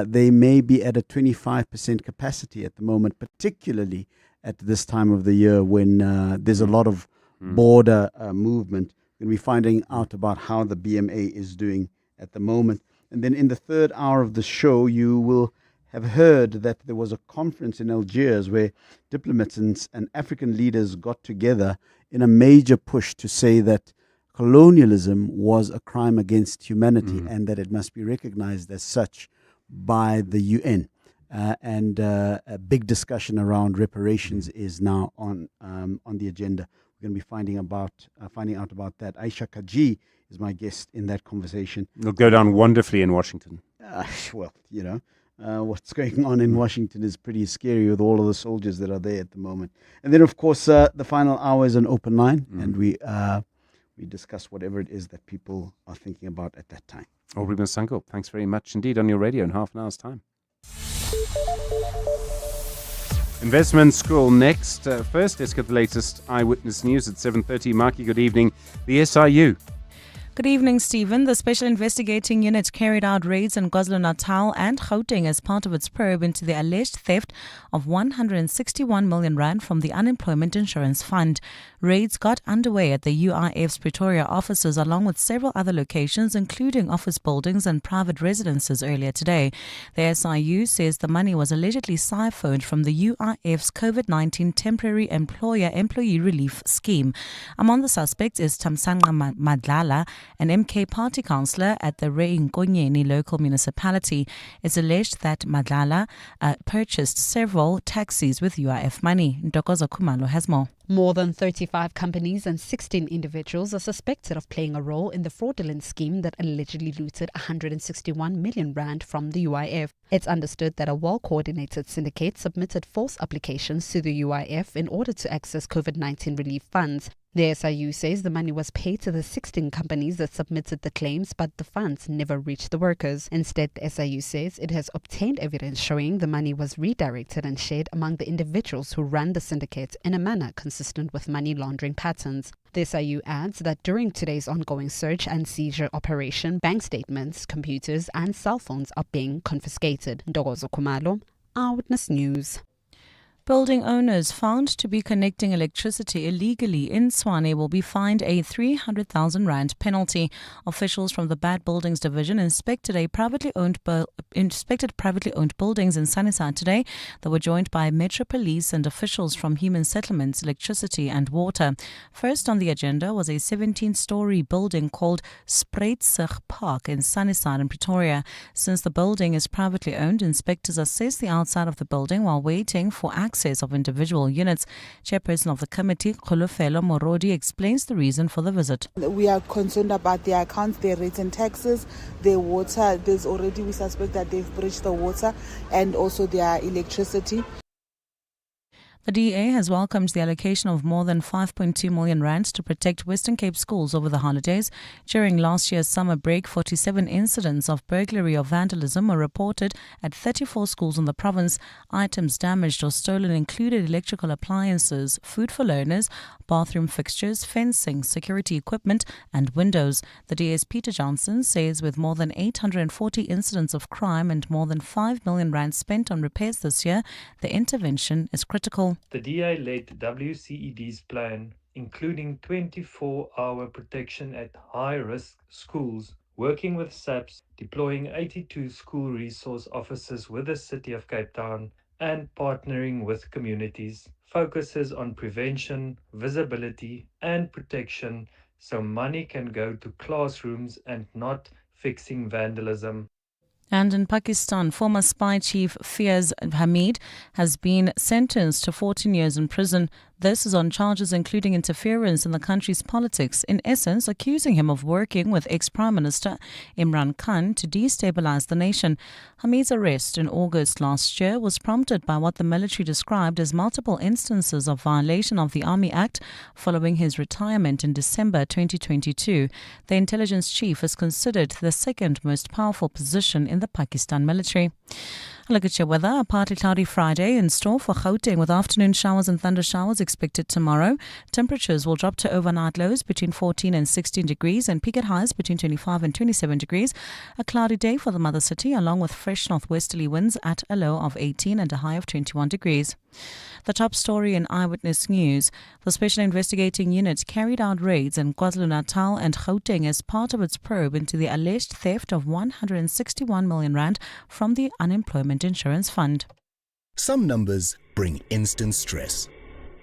they may be at a 25% capacity at the moment, particularly at this time of the year when there's a lot of border movement. We'll be finding out about how the BMA is doing at the moment. And then in the third hour of the show, you will have heard that there was a conference in Algiers where diplomats and African leaders got together in a major push to say that colonialism was a crime against humanity and that it must be recognized as such by the UN. And a big discussion around reparations is now on the agenda. We're going to be finding out about that. Aisha Kaji is my guest in that conversation. It'll go down wonderfully in Washington. Well, what's going on in Washington is pretty scary with all of the soldiers that are there at the moment. And then, of course, the final hour is an open line, and we discuss whatever it is that people are thinking about at that time. Aubrey Masango, thanks very much indeed on your radio in half an hour's time. Investment School next. First, let's get the latest eyewitness news at 7:30. Maki, good evening. The SIU. Good evening, Stephen. The Special Investigating Unit carried out raids in KwaZulu-Natal and Gauteng as part of its probe into the alleged theft of 161 million rand from the Unemployment Insurance Fund. Raids got underway at the UIF's Pretoria offices along with several other locations, including office buildings and private residences earlier today. The SIU says the money was allegedly siphoned from the UIF's COVID-19 Temporary Employee Relief Scheme. Among the suspects is Tamsanqa Madlala, an MK party councillor at the Reinkonyeni local municipality. It's alleged that Madlala purchased several taxis with UIF money. Ntokozo Khumalo has more. More than 35 companies and 16 individuals are suspected of playing a role in the fraudulent scheme that allegedly looted 161 million rand from the UIF. It's understood that a well-coordinated syndicate submitted false applications to the UIF in order to access COVID-19 relief funds. The SIU says the money was paid to the 16 companies that submitted the claims, but the funds never reached the workers. Instead, the SIU says it has obtained evidence showing the money was redirected and shared among the individuals who ran the syndicate in a manner consistent with money laundering patterns. The SIU adds that during today's ongoing search and seizure operation, bank statements, computers and cell phones are being confiscated. Ntokozo Khumalo, Eyewitness News. Building owners found to be connecting electricity illegally in Tshwane will be fined a 300,000 rand penalty. Officials from the Bad Buildings Division inspected privately owned buildings in Sunnyside today. They were joined by Metro Police and officials from Human Settlements, Electricity and Water. First on the agenda was a 17-story building called Spruitsig Park in Sunnyside in Pretoria. Since the building is privately owned, inspectors assess the outside of the building while waiting for access of individual units. Chairperson of the committee, Kholofelo Morodi, explains the reason for the visit. We are concerned about their accounts, their rates and taxes, their water. We suspect that they've breached the water and also their electricity. The DA has welcomed the allocation of more than 5.2 million rand to protect Western Cape schools over the holidays. During last year's summer break, 47 incidents of burglary or vandalism were reported at 34 schools in the province. Items damaged or stolen included electrical appliances, food for learners, bathroom fixtures, fencing, security equipment and windows. The DA's Peter Johnson says with more than 840 incidents of crime and more than 5 million rand spent on repairs this year, the intervention is critical. The DA led WCED's plan, including 24-hour protection at high-risk schools, working with SAPS, deploying 82 school resource officers with the City of Cape Town, and partnering with communities. Focuses on prevention, visibility, and protection so money can go to classrooms and not fixing vandalism. And in Pakistan, former spy chief Fiaz Hamid has been sentenced to 14 years in prison. This is on charges including interference in the country's politics, in essence accusing him of working with ex-Prime Minister Imran Khan to destabilize the nation. Hamid's arrest in August last year was prompted by what the military described as multiple instances of violation of the Army Act following his retirement in December 2022. The intelligence chief is considered the second most powerful position in the Pakistan military. A look at your weather. A partly cloudy Friday in store for Gauteng with afternoon showers and thunder showers expected tomorrow. Temperatures will drop to overnight lows between 14 and 16 degrees and peak at highs between 25 and 27 degrees. A cloudy day for the mother city along with fresh northwesterly winds at a low of 18 and a high of 21 degrees. The top story in Eyewitness News. The Special Investigating Unit carried out raids in KwaZulu-Natal and Gauteng as part of its probe into the alleged theft of 161 million rand from the Unemployment Insurance Fund. Some numbers bring instant stress,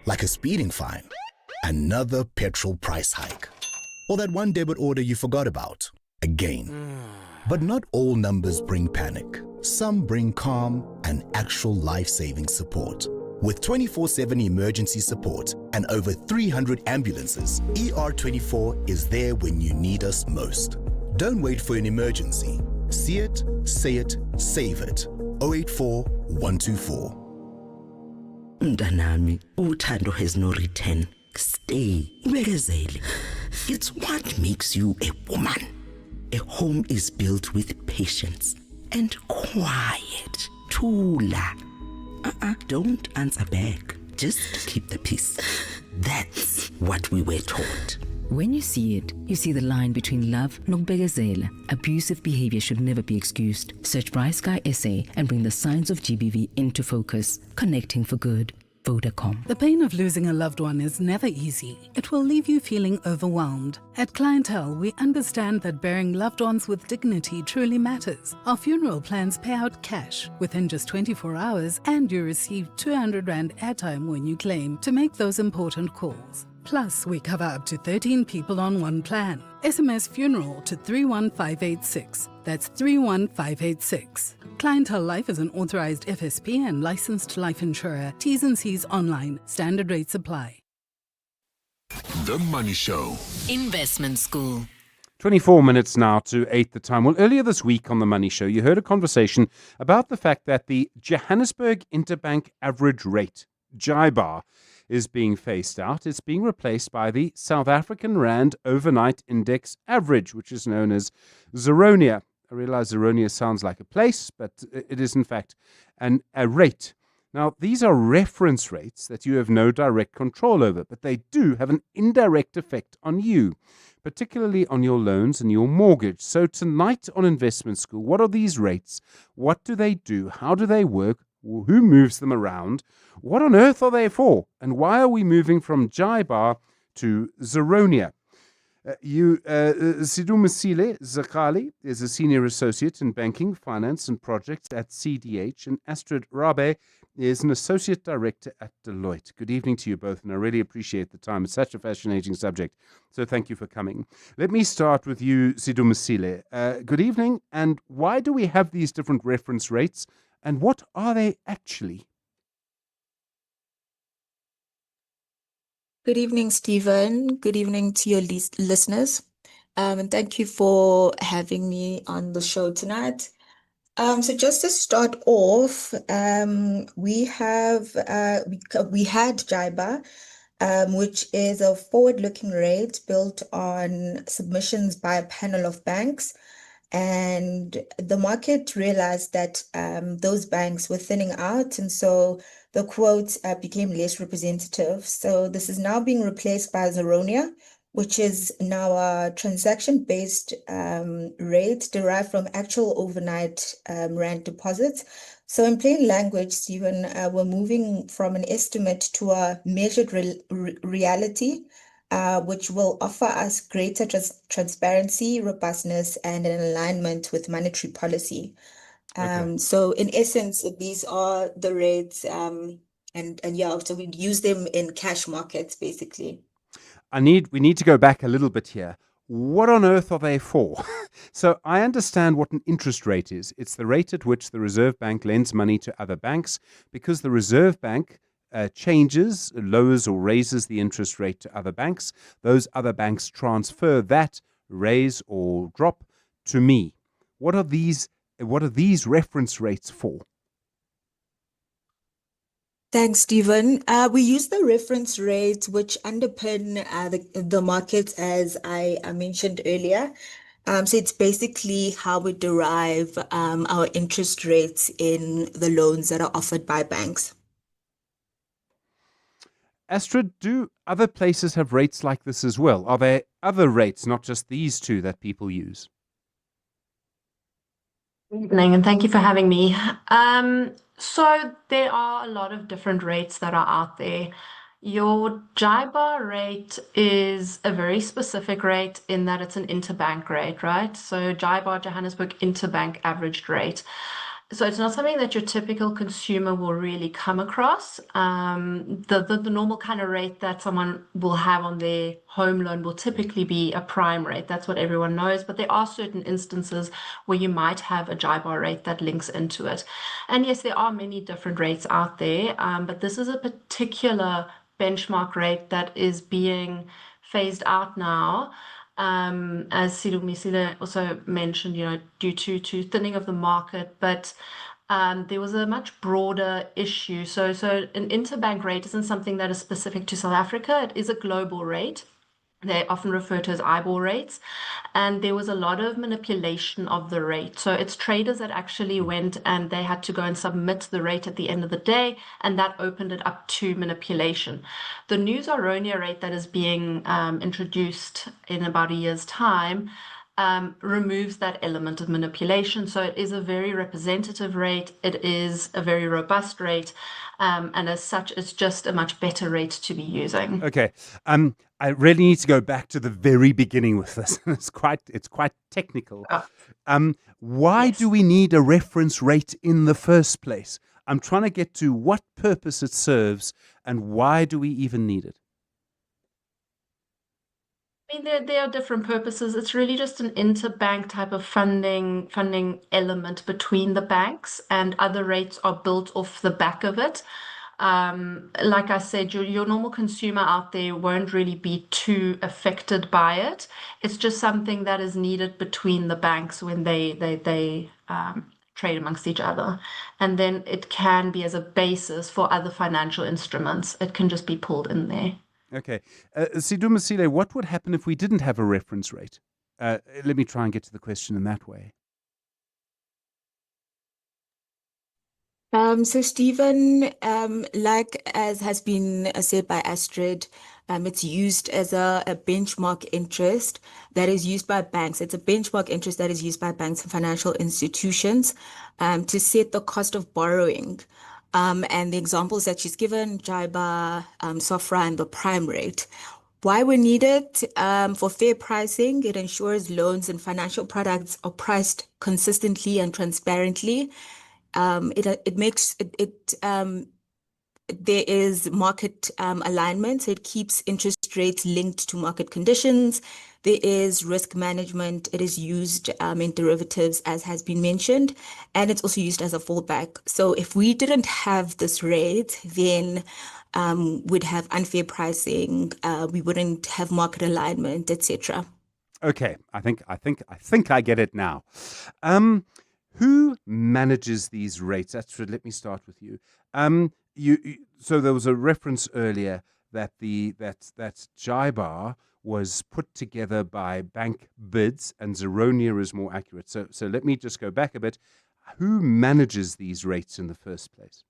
like a speeding fine, another petrol price hike, or that one debit order you forgot about, again. But not all numbers bring panic. Some bring calm and actual life-saving support. With 24/7 emergency support and over 300 ambulances, ER24 is there when you need us most. Don't wait for an emergency. See it, say it, save it. 084 124. Mntanami, uthando has no return. Stay, ubekezele. It's what makes you a woman. A home is built with patience and quiet. Thula. Don't answer back. Just keep the peace. That's what we were taught. When you see it, you see the line between love and nokubekezela. Abusive behavior should never be excused. Search Bright Sky SA and bring the signs of GBV into focus. Connecting for good. Vodacom. The pain of losing a loved one is never easy. It will leave you feeling overwhelmed. At Clientele, we understand that burying loved ones with dignity truly matters. Our funeral plans pay out cash within just 24 hours and you receive 200 Rand airtime when you claim to make those important calls. Plus, we cover up to 13 people on one plan. SMS funeral to 31586. That's 31586. Clientele Life is an authorized FSP and licensed life insurer. T's and C's online. Standard rates apply. The Money Show. Investment School. 24 minutes now to 8 the time. Well, earlier this week on The Money Show, you heard a conversation about the fact that the Johannesburg Interbank Average Rate, JIBAR, is being phased out. It's being replaced by the South African Rand Overnight Index Average, which is known as Zeronia. I realize Zeronia sounds like a place, but it is in fact a rate. Now, these are reference rates that you have no direct control over, but they do have an indirect effect on you, particularly on your loans and your mortgage. So tonight on Investment School, what are these rates? What do they do? How do they work? Who moves them around? What on earth are they for? And why are we moving from JIBAR to Zeronia? Sidumisile Zakali is a senior associate in banking, finance, and projects at CDH, and Astrid Rabe is an associate director at Deloitte. Good evening to you both, and I really appreciate the time. It's such a fascinating subject, so thank you for coming. Let me start with you, Sidumisile. Good evening, and why do we have these different reference rates, and what are they actually? Good evening, Stephen. Good evening to your listeners. And thank you for having me on the show tonight. So just to start off, we had JIBAR, which is a forward-looking rate built on submissions by a panel of banks. And the market realized that those banks were thinning out, and so the quotes became less representative. So this is now being replaced by Zeronia, which is now a transaction-based rate derived from actual overnight Rand deposits. So in plain language, Stephen, we're moving from an estimate to a measured reality, which will offer us greater transparency, robustness, and an alignment with monetary policy. So in essence, these are the rates, and yeah, so we use them in cash markets, basically. We need to go back a little bit here. What on earth are they for? So I understand what an interest rate is. It's the rate at which the Reserve Bank lends money to other banks, because the Reserve Bank changes, lowers or raises the interest rate to other banks. Those other banks transfer that raise or drop to me. What are these reference rates for? Thanks, Stephen. We use the reference rates which underpin the markets, as I mentioned earlier. So it's basically how we derive our interest rates in the loans that are offered by banks. Astrid, do other places have rates like this as well? Are there other rates, not just these two, that people use? Good evening, and thank you for having me. So there are a lot of different rates that are out there. Your JIBAR rate is a very specific rate in that it's an interbank rate, right? So JIBAR, Johannesburg Interbank Averaged Rate. So it's not something that your typical consumer will really come across. The normal kind of rate that someone will have on their home loan will typically be a prime rate. That's what everyone knows. But there are certain instances where you might have a JIBAR rate that links into it. And yes, there are many different rates out there, but this is a particular benchmark rate that is being phased out now. As Silumisile also mentioned, due to thinning of the market, but there was a much broader issue. So an interbank rate isn't something that is specific to South Africa. It is a global rate. They often refer to as eyeball rates. And there was a lot of manipulation of the rate. So it's traders that actually went and they had to go and submit the rate at the end of the day, and that opened it up to manipulation. The new Zaronia rate that is being introduced in about a year's time removes that element of manipulation. So it is a very representative rate. It is a very robust rate. And as such, it's just a much better rate to be using. Okay. I really need to go back to the very beginning with this. It's quite technical. Why do we need a reference rate in the first place? I'm trying to get to what purpose it serves and why do we even need it? I mean, there are different purposes. It's really just an interbank type of funding element between the banks, and other rates are built off the back of it. Like I said, your normal consumer out there won't really be too affected by it. It's just something that is needed between the banks when they trade amongst each other. And then it can be as a basis for other financial instruments. It can just be pulled in there. Okay. Sidumisile, what would happen if we didn't have a reference rate? Let me try and get to the question in that way. So Stephen, like as has been said by Astrid, it's used as a benchmark interest that is used by banks. It's a benchmark interest that is used by banks and financial institutions to set the cost of borrowing. And the examples that she's given, JIBAR, SOFRA, and the prime rate. Why we need it? For fair pricing, it ensures loans and financial products are priced consistently and transparently. It makes it there is market alignment, so it keeps interest rates linked to market conditions. There is risk management. It is used in derivatives, as has been mentioned, and it's also used as a fallback. So if we didn't have this rate, then we'd have unfair pricing. We wouldn't have market alignment, etc. Okay, I think I get it now. Who manages these rates? Astrid, let me start with you. So there was a reference earlier that that JIBAR was put together by bank bids, and Zaronia is more accurate. So let me just go back a bit. Who manages these rates in the first place?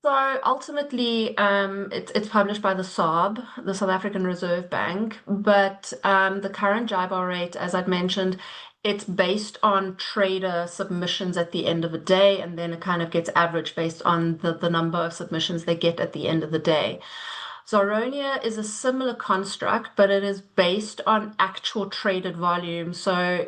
So ultimately, it's published by the SARB, the South African Reserve Bank, but the current JIBAR rate, as I'd mentioned, it's based on trader submissions at the end of the day, and then it kind of gets averaged based on the number of submissions they get at the end of the day. Zaronia is a similar construct, but it is based on actual traded volume. So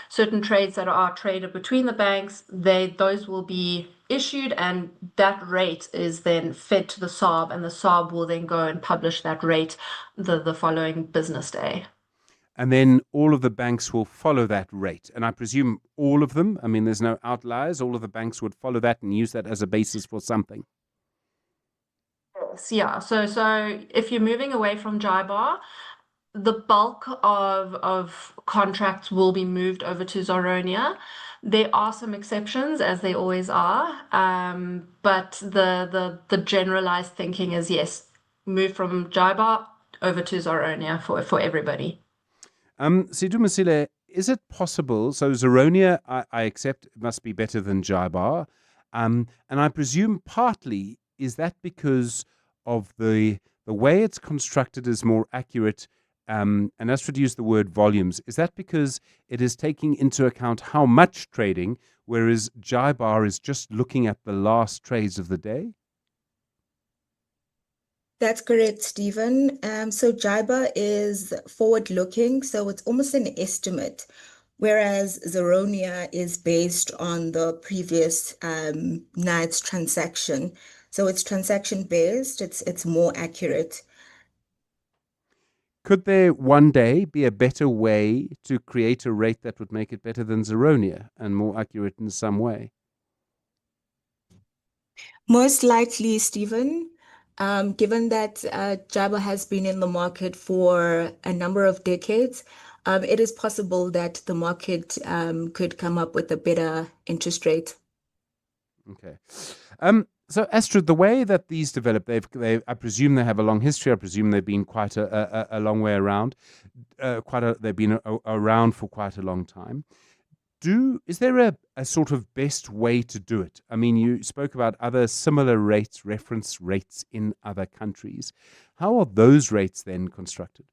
certain trades that are traded between the banks, those will be issued, and that rate is then fed to the SARB, and the SARB will then go and publish that rate the following business day. And then all of the banks will follow that rate. And I presume all of them, I mean, there's no outliers, all of the banks would follow that and use that as a basis for something. Yes, yeah. So if you're moving away from JIBAR, the bulk of contracts will be moved over to Zaronia. There are some exceptions, as there always are, but the generalized thinking is yes, move from JIBAR over to Zaronia for everybody. Sidhu Masile, is it possible? So Zeronia, I accept, must be better than Jaibar, and I presume partly is that because of the way it's constructed is more accurate. And Astrid used the word volumes. Is that because it is taking into account how much trading, whereas Jaibar is just looking at the last trades of the day? That's correct, Stephen. So JIBA is forward-looking, so it's almost an estimate, whereas Zeronia is based on the previous night's transaction. So it's transaction-based, it's more accurate. Could there one day be a better way to create a rate that would make it better than Zeronia and more accurate in some way? Most likely, Stephen. Given that Java has been in the market for a number of decades, it is possible that the market could come up with a better interest rate. Okay. So Astrid, the way that these develop, I presume they have a long history. I presume they've been quite a long way around. They've been around for quite a long time. Is there a sort of best way to do it? I mean, you spoke about other similar rates, reference rates in other countries. How are those rates then constructed?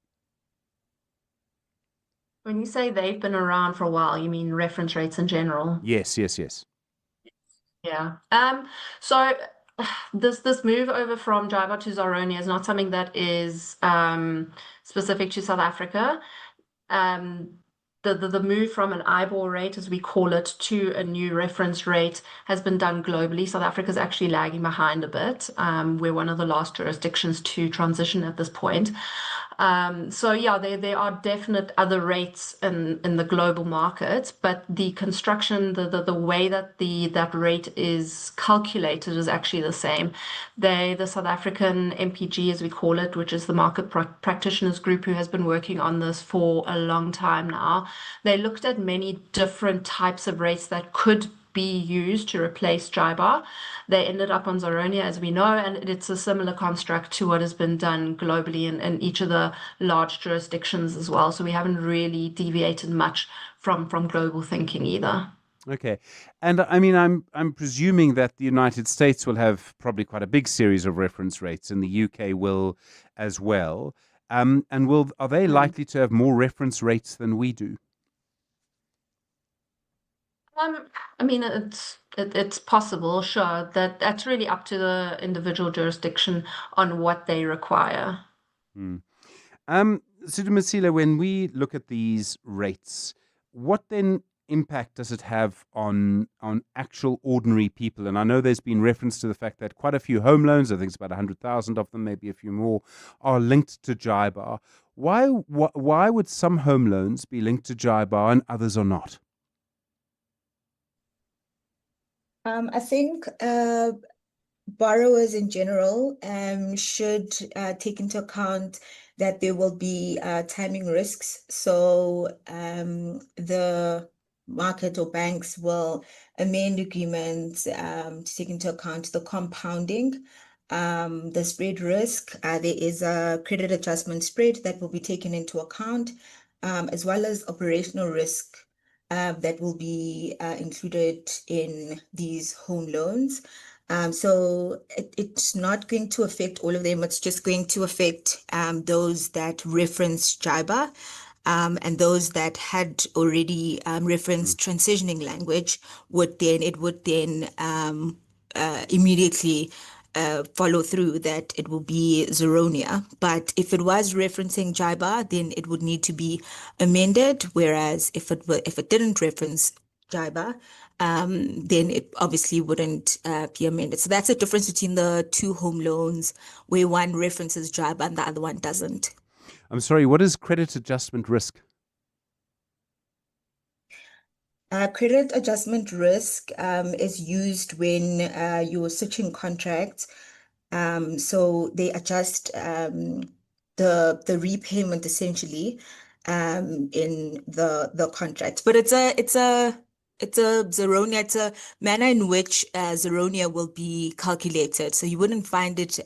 When you say they've been around for a while, you mean reference rates in general? Yes. Yeah. So this move over from Java to Zaronia is not something that is specific to South Africa. The move from an IBOR rate, as we call it, to a new reference rate has been done globally. South Africa is actually lagging behind a bit. We're one of the last jurisdictions to transition at this point. So yeah, there are definite other rates in the global market, but the construction, the way that that rate is calculated is actually the same. The South African MPG, as we call it, which is the Market Practitioners Group, who has been working on this for a long time now, they looked at many different types of rates that could be used to replace JIBAR. They ended up on Zaronia, as we know, and it's a similar construct to what has been done globally in each of the large jurisdictions as well. So we haven't really deviated much from global thinking either. Okay. And I mean, I'm presuming that the United States will have probably quite a big series of reference rates, and the UK will as well. And are they likely to have more reference rates than we do? I mean, it's possible, sure. That's really up to the individual jurisdiction on what they require. Sidhu Masile, when we look at these rates, what then impact does it have on actual ordinary people? And I know there's been reference to the fact that quite a few home loans, I think it's about 100,000 of them, maybe a few more, are linked to JIBAR. Why would some home loans be linked to JIBAR and others are not? I think borrowers in general should take into account that there will be timing risks. So the market or banks will amend agreements to take into account the compounding, the spread risk. There is a credit adjustment spread that will be taken into account, as well as operational risk that will be included in these home loans. So it's not going to affect all of them. It's just going to affect those that reference JIBAR, and those that had already referenced transitioning language would then immediately follow through that it will be Zeronia. But if it was referencing JIBAR, then it would need to be amended. Whereas if it didn't reference JIBAR, then it obviously wouldn't be amended. So that's the difference between the two home loans, where one references JIBAR and the other one doesn't. I'm sorry, what is credit adjustment risk? Credit adjustment risk is used when you're switching contracts. So they adjust the repayment essentially in the contract. But it's a Zeronia, it's a manner in which Zeronia will be calculated. So you wouldn't find it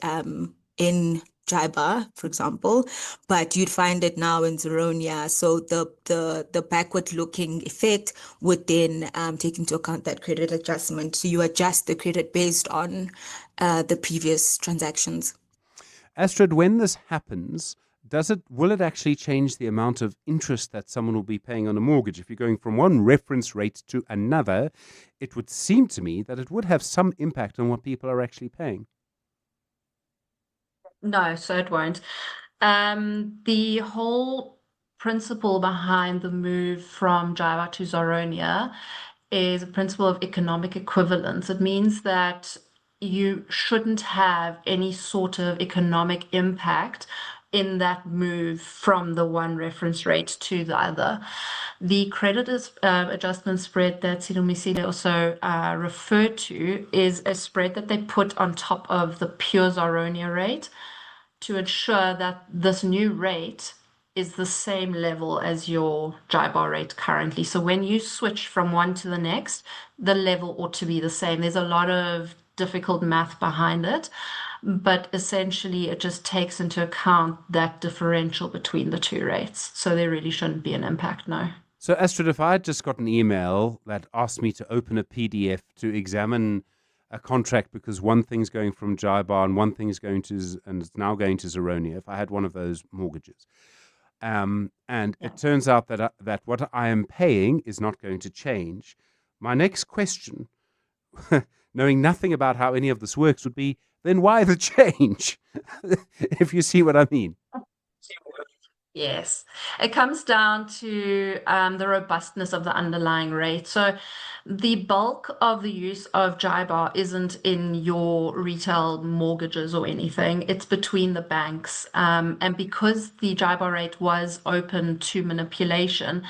in Jaiba, for example, but you'd find it now in Zeronia. So the backward-looking effect would then take into account that credit adjustment. So you adjust the credit based on the previous transactions. Astrid, when this happens, will it actually change the amount of interest that someone will be paying on a mortgage? If you're going from one reference rate to another, it would seem to me that it would have some impact on what people are actually paying. No, so it won't. The whole principle behind the move from Jaiba to Zoronia is a principle of economic equivalence. It means that you shouldn't have any sort of economic impact in that move from the one reference rate to the other. The credit adjustment spread that Silumisile also referred to is a spread that they put on top of the pure Zoronia rate to ensure that this new rate is the same level as your Jaiba rate currently. So when you switch from one to the next, the level ought to be the same. There's a lot of difficult math behind it, but essentially it just takes into account that differential between the two rates. So there really shouldn't be an impact, no. So Astrid, if I had just got an email that asked me to open a PDF to examine a contract because one thing's going from Jaiba and one thing is going to, and it's now going to Zoronia, if I had one of those mortgages, and it turns out that what I am paying is not going to change, my next question, knowing nothing about how any of this works, would be, then why the change? If you see what I mean. Yes, it comes down to the robustness of the underlying rate. So the bulk of the use of Jaiba isn't in your retail mortgages or anything. It's between the banks. And because the Jaiba rate was open to manipulation,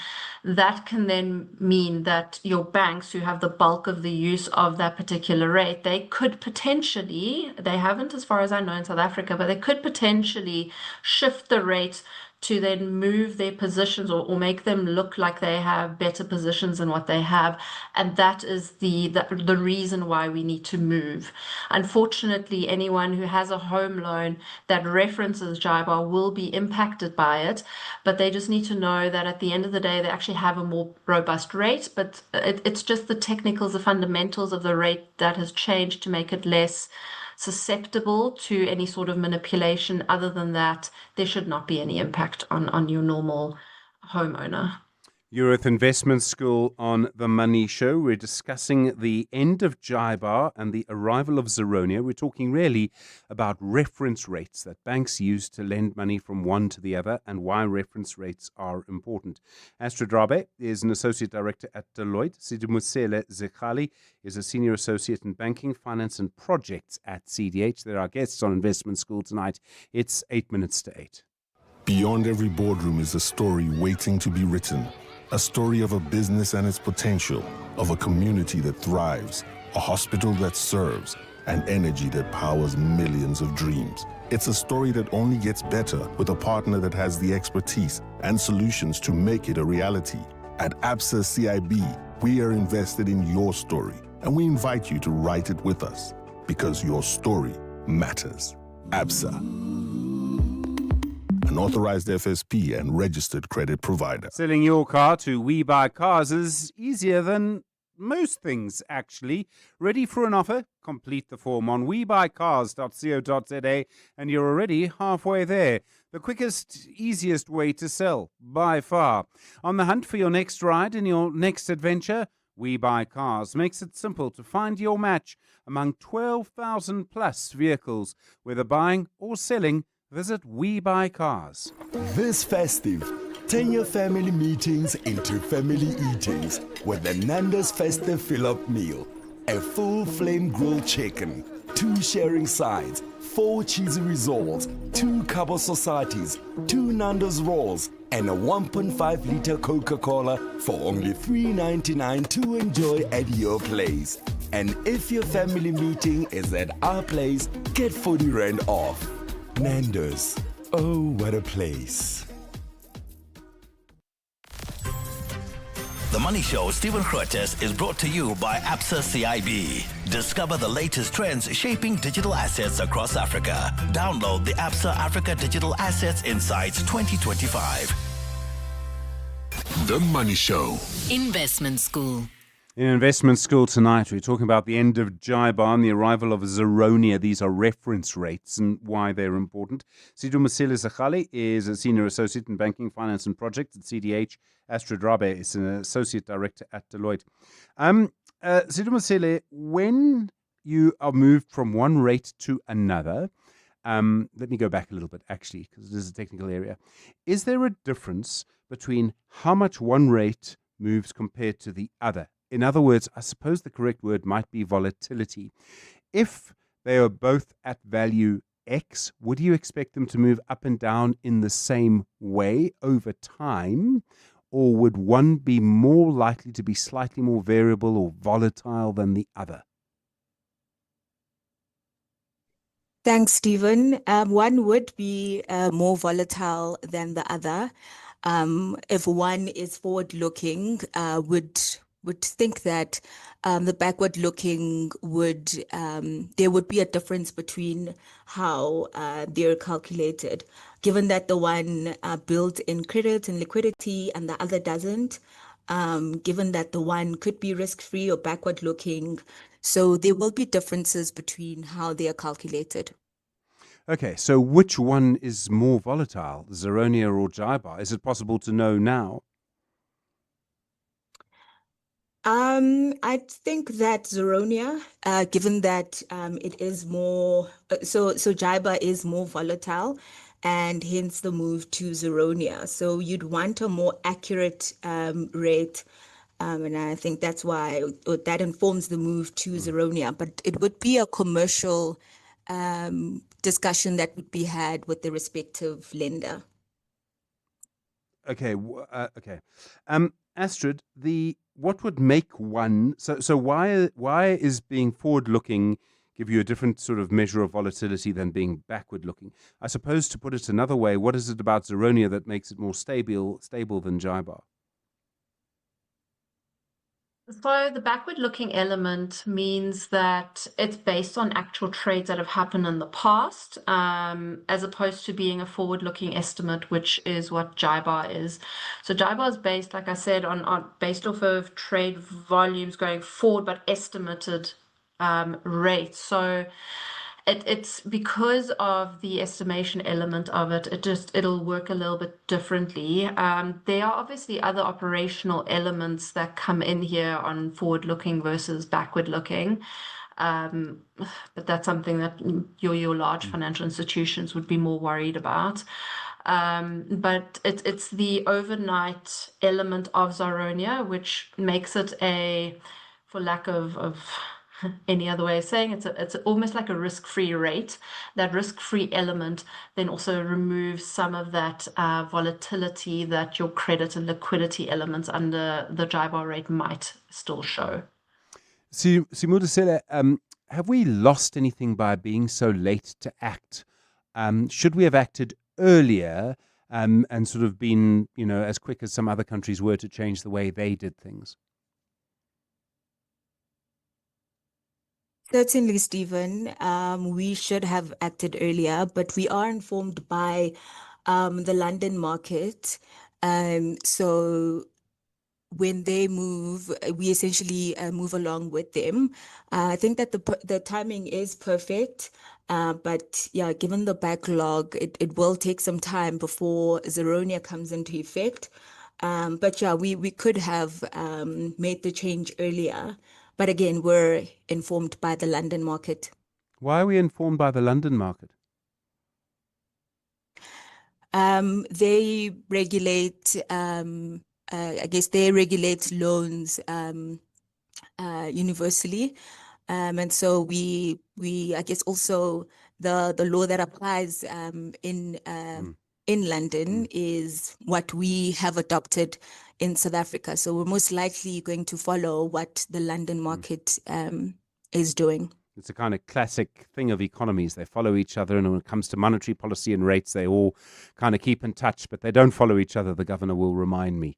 that can then mean that your banks who have the bulk of the use of that particular rate, they could potentially, they haven't as far as I know in South Africa, but they could potentially shift the rate to then move their positions or make them look like they have better positions than what they have. And that is the reason why we need to move. Unfortunately, anyone who has a home loan that references Jaiba will be impacted by it, but they just need to know that at the end of the day, they actually have a more robust rate, but it's just the technicals, the fundamentals of the rate that has changed to make it less susceptible to any sort of manipulation. Other than that, there should not be any impact on your normal homeowner. You're at Investment School on The Money Show. We're discussing the end of Jaiba and the arrival of Zoronia. We're talking really about reference rates that banks use to lend money from one to the other and why reference rates are important. Astrid Rabe is an Associate Director at Deloitte. Sidumusele Zekhali is a Senior Associate in Banking, Finance and Projects at CDH. They're our guests on Investment School tonight. It's 8 minutes to 8. Beyond every boardroom is a story waiting to be written. A story of a business and its potential, of a community that thrives, a hospital that serves, and energy that powers millions of dreams. It's a story that only gets better with a partner that has the expertise and solutions to make it a reality. At ABSA CIB, we are invested in your story, and we invite you to write it with us, because your story matters. ABSA. An authorized FSP and registered credit provider. Selling your car to We Buy Cars is easier than most things, actually. Ready for an offer? Complete the form on webuycars.co.za and you're already halfway there. The quickest, easiest way to sell, by far. On the hunt for your next ride and your next adventure? We Buy Cars makes it simple to find your match among 12,000 plus vehicles, whether buying or selling. Visit We Buy Cars. This festive, turn your family meetings into family eatings with the Nando's Festive Fill-Up Meal. A full flame grilled chicken, 2 sharing sides, 4 cheesy rissoles, 2 Cabo Societies, 2 Nando's rolls, and a 1.5-liter Coca-Cola for only $3.99 to enjoy at your place. And if your family meeting is at our place, get 40 Rand off. Nando's. Oh, what a place. The Money Show, Stephen Grootes, is brought to you by Absa CIB. Discover the latest trends shaping digital assets across Africa. Download the Absa Africa Digital Assets Insights 2025. The Money Show. Investment School. In Investment School tonight, we're talking about the end of JIBAR and the arrival of Zeronia. These are reference rates and why they're important. Sidumasile Zakhali is a Senior Associate in Banking, Finance and Projects at CDH. Astrid Rabe is an Associate Director at Deloitte. Sidumasile, when you are moved from one rate to another, let me go back a little bit, actually, because this is a technical area. Is there a difference between how much one rate moves compared to the other? In other words, I suppose the correct word might be volatility. If they are both at value X, would you expect them to move up and down in the same way over time? Or would one be more likely to be slightly more variable or volatile than the other? Thanks, Stephen. One would be more volatile than the other. If one is forward-looking, would think that the backward-looking would there would be a difference between how they're calculated, given that the one built in credit and liquidity and the other doesn't. Given that the one could be risk-free or backward-looking, so there will be differences between how they are calculated. Okay, so which one is more volatile, Zeronia or JIBAR? Is it possible to know now? I think that Zeronia, given that it is more, so JIBAR is more volatile, and hence the move to Zeronia. So you'd want a more accurate rate, and I think that's why that informs the move to Zeronia. But it would be a commercial discussion that would be had with the respective lender. Okay, okay. Astrid, what would make one? So why is being forward-looking give you a different sort of measure of volatility than being backward-looking? I suppose, to put it another way, what is it about Zeronia that makes it more stable than JIBAR? So the backward-looking element means that it's based on actual trades that have happened in the past, as opposed to being a forward-looking estimate, which is what JIBAR is. So JIBAR is based, like I said, based off of trade volumes going forward, but estimated rates. So it's because of the estimation element of it, it'll work a little bit differently. There are obviously other operational elements that come in here on forward-looking versus backward-looking. But that's something that your large financial institutions would be more worried about. But it's the overnight element of Zeronia, which makes it for lack of any other way of saying it's almost like a risk-free rate. That risk-free element then also removes some of that volatility that your credit and liquidity elements under the JIBAR rate might still show. Simudisela, have we lost anything by being so late to act? Should we have acted earlier and sort of been, as quick as some other countries were to change the way they did things? Certainly, Stephen. We should have acted earlier, but we are informed by the London market. So when they move, we essentially move along with them. I think that the timing is perfect, but yeah, given the backlog, it will take some time before Zeronia comes into effect. But yeah, we could have made the change earlier. But again, we're informed by the London market. Why are we informed by the London market? They regulate, I guess they regulate loans universally. And so we I guess also the law that applies in London is what we have adopted in South Africa. So we're most likely going to follow what the London market is doing. It's a kind of classic thing of economies. They follow each other, and when it comes to monetary policy and rates, they all kind of keep in touch, but they don't follow each other. The governor will remind me.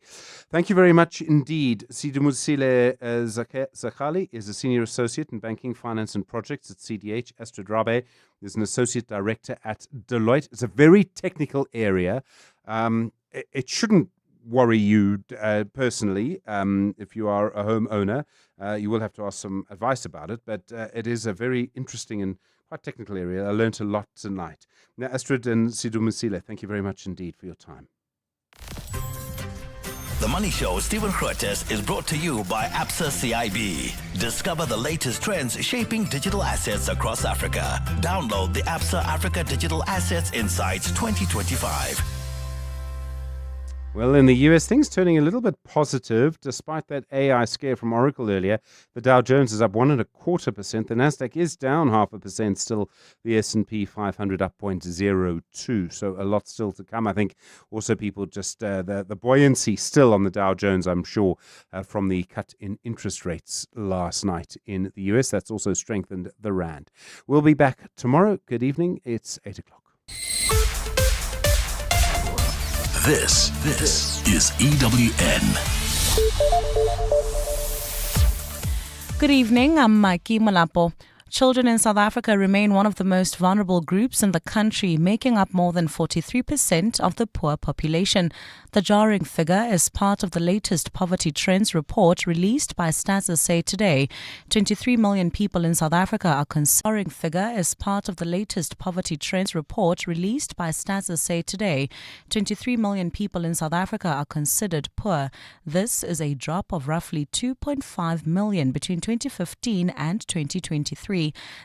Thank you very much indeed. Sidumusile Zakhali is a senior associate in banking, finance, and projects at CDH. Astrid Rabe is an associate director at Deloitte. It's a very technical area. It shouldn't worry you personally. If you are a homeowner, you will have to ask some advice about it, but it is a very interesting and quite technical area. I learned a lot tonight. Now, Astrid and Sidhu Musile, thank you very much indeed for your time. The Money Show, Stephen Grootes, is brought to you by ABSA CIB. Discover the latest trends shaping digital assets across Africa. Download the ABSA Africa Digital Assets Insights 2025. Well, in the US, things turning a little bit positive despite that AI scare from Oracle earlier. The Dow Jones is up 1.25%. The Nasdaq is down 0.5%. Still, the S&P 500 up 0.02. So a lot still to come. I think also people just the buoyancy still on the Dow Jones, I'm sure, from the cut in interest rates last night in the US. That's also strengthened the rand. We'll be back tomorrow. Good evening. It's 8 o'clock. This is EWN. Good evening, I'm Mikey Malapo. Children in South Africa remain one of the most vulnerable groups in the country, making up more than 43% of the poor population. The jarring figure is part of the latest poverty trends report released by Stats SA today. 23 million people in South Africa are jarring figure is part of the latest poverty trends report released by Stats SA today. 23 million people in South Africa are considered poor. This is a drop of roughly 2.5 million between 2015 and 2023.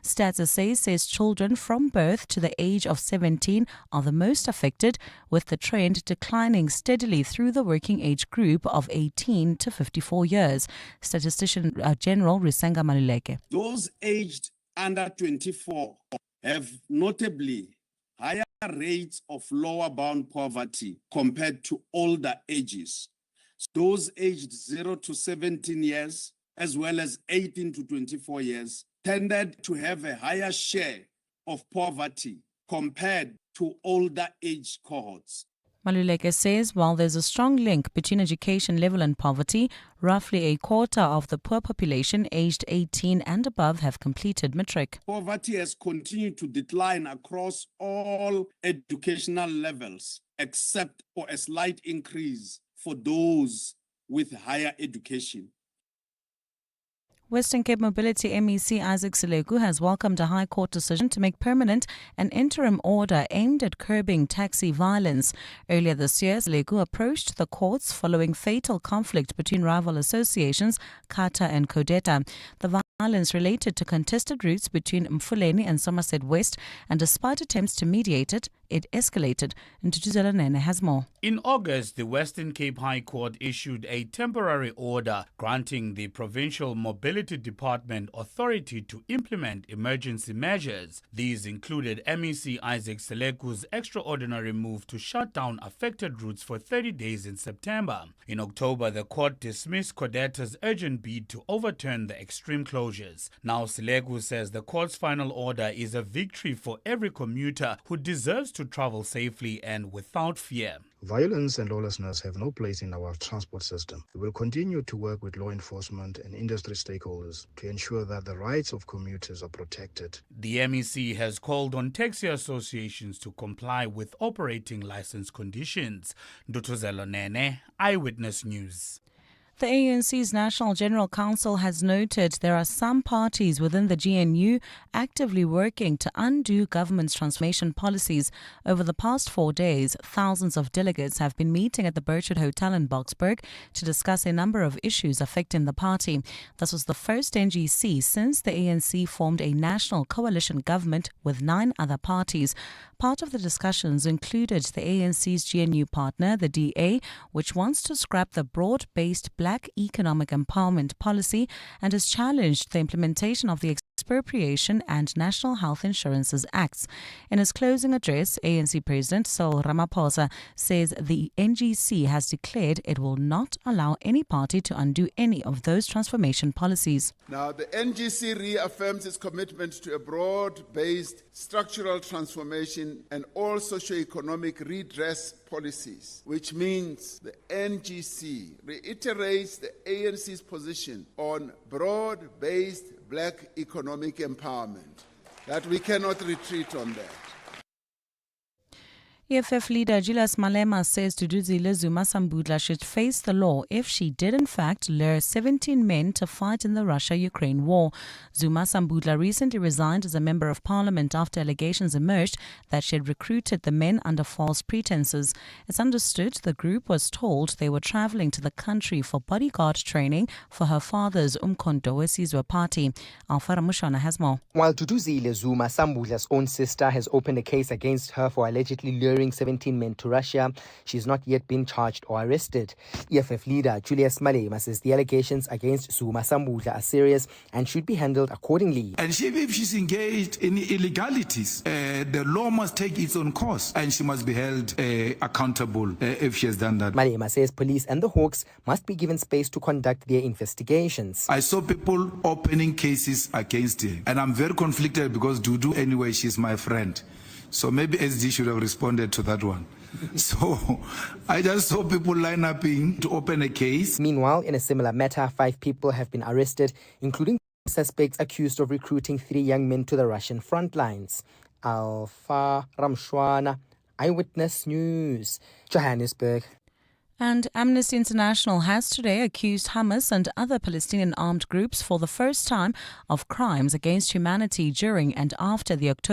Stats SA says children from birth to the age of 17 are the most affected, with the trend declining steadily through the working age group of 18 to 54 years. Statistician General Risenga Maluleke. Those aged under 24 have notably higher rates of lower bound poverty compared to older ages. Those aged 0 to 17 years, as well as 18 to 24 years, tended to have a higher share of poverty compared to older age cohorts. Maluleke says while there's a strong link between education level and poverty, roughly a quarter of the poor population aged 18 and above have completed matric. Poverty has continued to decline across all educational levels, except for a slight increase for those with higher education. Western Cape Mobility MEC Isaac Selegu has welcomed a High Court decision to make permanent an interim order aimed at curbing taxi violence. Earlier this year, Selegu approached the courts following fatal conflict between rival associations, Kata and Kodeta. The violence related to contested routes between Mfuleni and Somerset West, and despite attempts to mediate it, it escalated. Ntutuzela Nene has more. In August, the Western Cape High Court issued a temporary order granting the Provincial Mobility Department authority to implement emergency measures. These included MEC Isaac Selegu's extraordinary move to shut down affected routes for 30 days in September. In October, the court dismissed Kodeta's urgent bid to overturn the extreme closures. Now, Selegu says the court's final order is a victory for every commuter who deserves to travel safely and without fear. Violence and lawlessness have no place in our transport system. We will continue to work with law enforcement and industry stakeholders to ensure that the rights of commuters are protected. The MEC has called on taxi associations to comply with operating license conditions. Ndutuzelo Nene, Eyewitness News. The ANC's National General Council has noted there are some parties within the GNU actively working to undo government's transformation policies. Over the past 4 days, thousands of delegates have been meeting at the Birchwood Hotel in Boksburg to discuss a number of issues affecting the party. This was the first NGC since the ANC formed a national coalition government with 9 other parties. Part of the discussions included the ANC's GNU partner, the DA, which wants to scrap the broad-based black economic empowerment policy and has challenged the implementation of the Expropriation and National Health Insurances Acts. In his closing address, ANC President Cyril Ramaphosa says the NGC has declared it will not allow any party to undo any of those transformation policies. Now, the NGC reaffirms its commitment to a broad-based structural transformation and all socio-economic redress policies, which means the NGC reiterates the ANC's position on broad-based black economic empowerment, that we cannot retreat on that. EFF leader Julius Malema says Duduzile Zuma-Sambudla should face the law if she did in fact lure 17 men to fight in the Russia-Ukraine war. Zuma-Sambudla recently resigned as a member of parliament after allegations emerged that she had recruited the men under false pretenses. It's understood the group was told they were travelling to the country for bodyguard training for her father's Umkhonto weSizwe party. Alfara Mushana has more. While Duduzile Zuma-Sambudla's own sister has opened a case against her for allegedly luring 17 men to Russia, she's not yet been charged or arrested. EFF leader Julius Malema says the allegations against Zuma-Sambudla are serious and should be handled accordingly. And if she's engaged in illegalities, the law must take its own course and she must be held accountable if she has done that. Malema says police and the Hawks must be given space to conduct their investigations. I saw people opening cases against her and I'm very conflicted because Dudu, anyway, she's my friend. So maybe SD should have responded to that one. So I just saw people line up to open a case. Meanwhile, in a similar matter, 5 people have been arrested, including suspects accused of recruiting 3 young men to the Russian front lines. Alfa Ramshwana, Eyewitness News, Johannesburg. And Amnesty International has today accused Hamas and other Palestinian armed groups for the first time of crimes against humanity during and after the October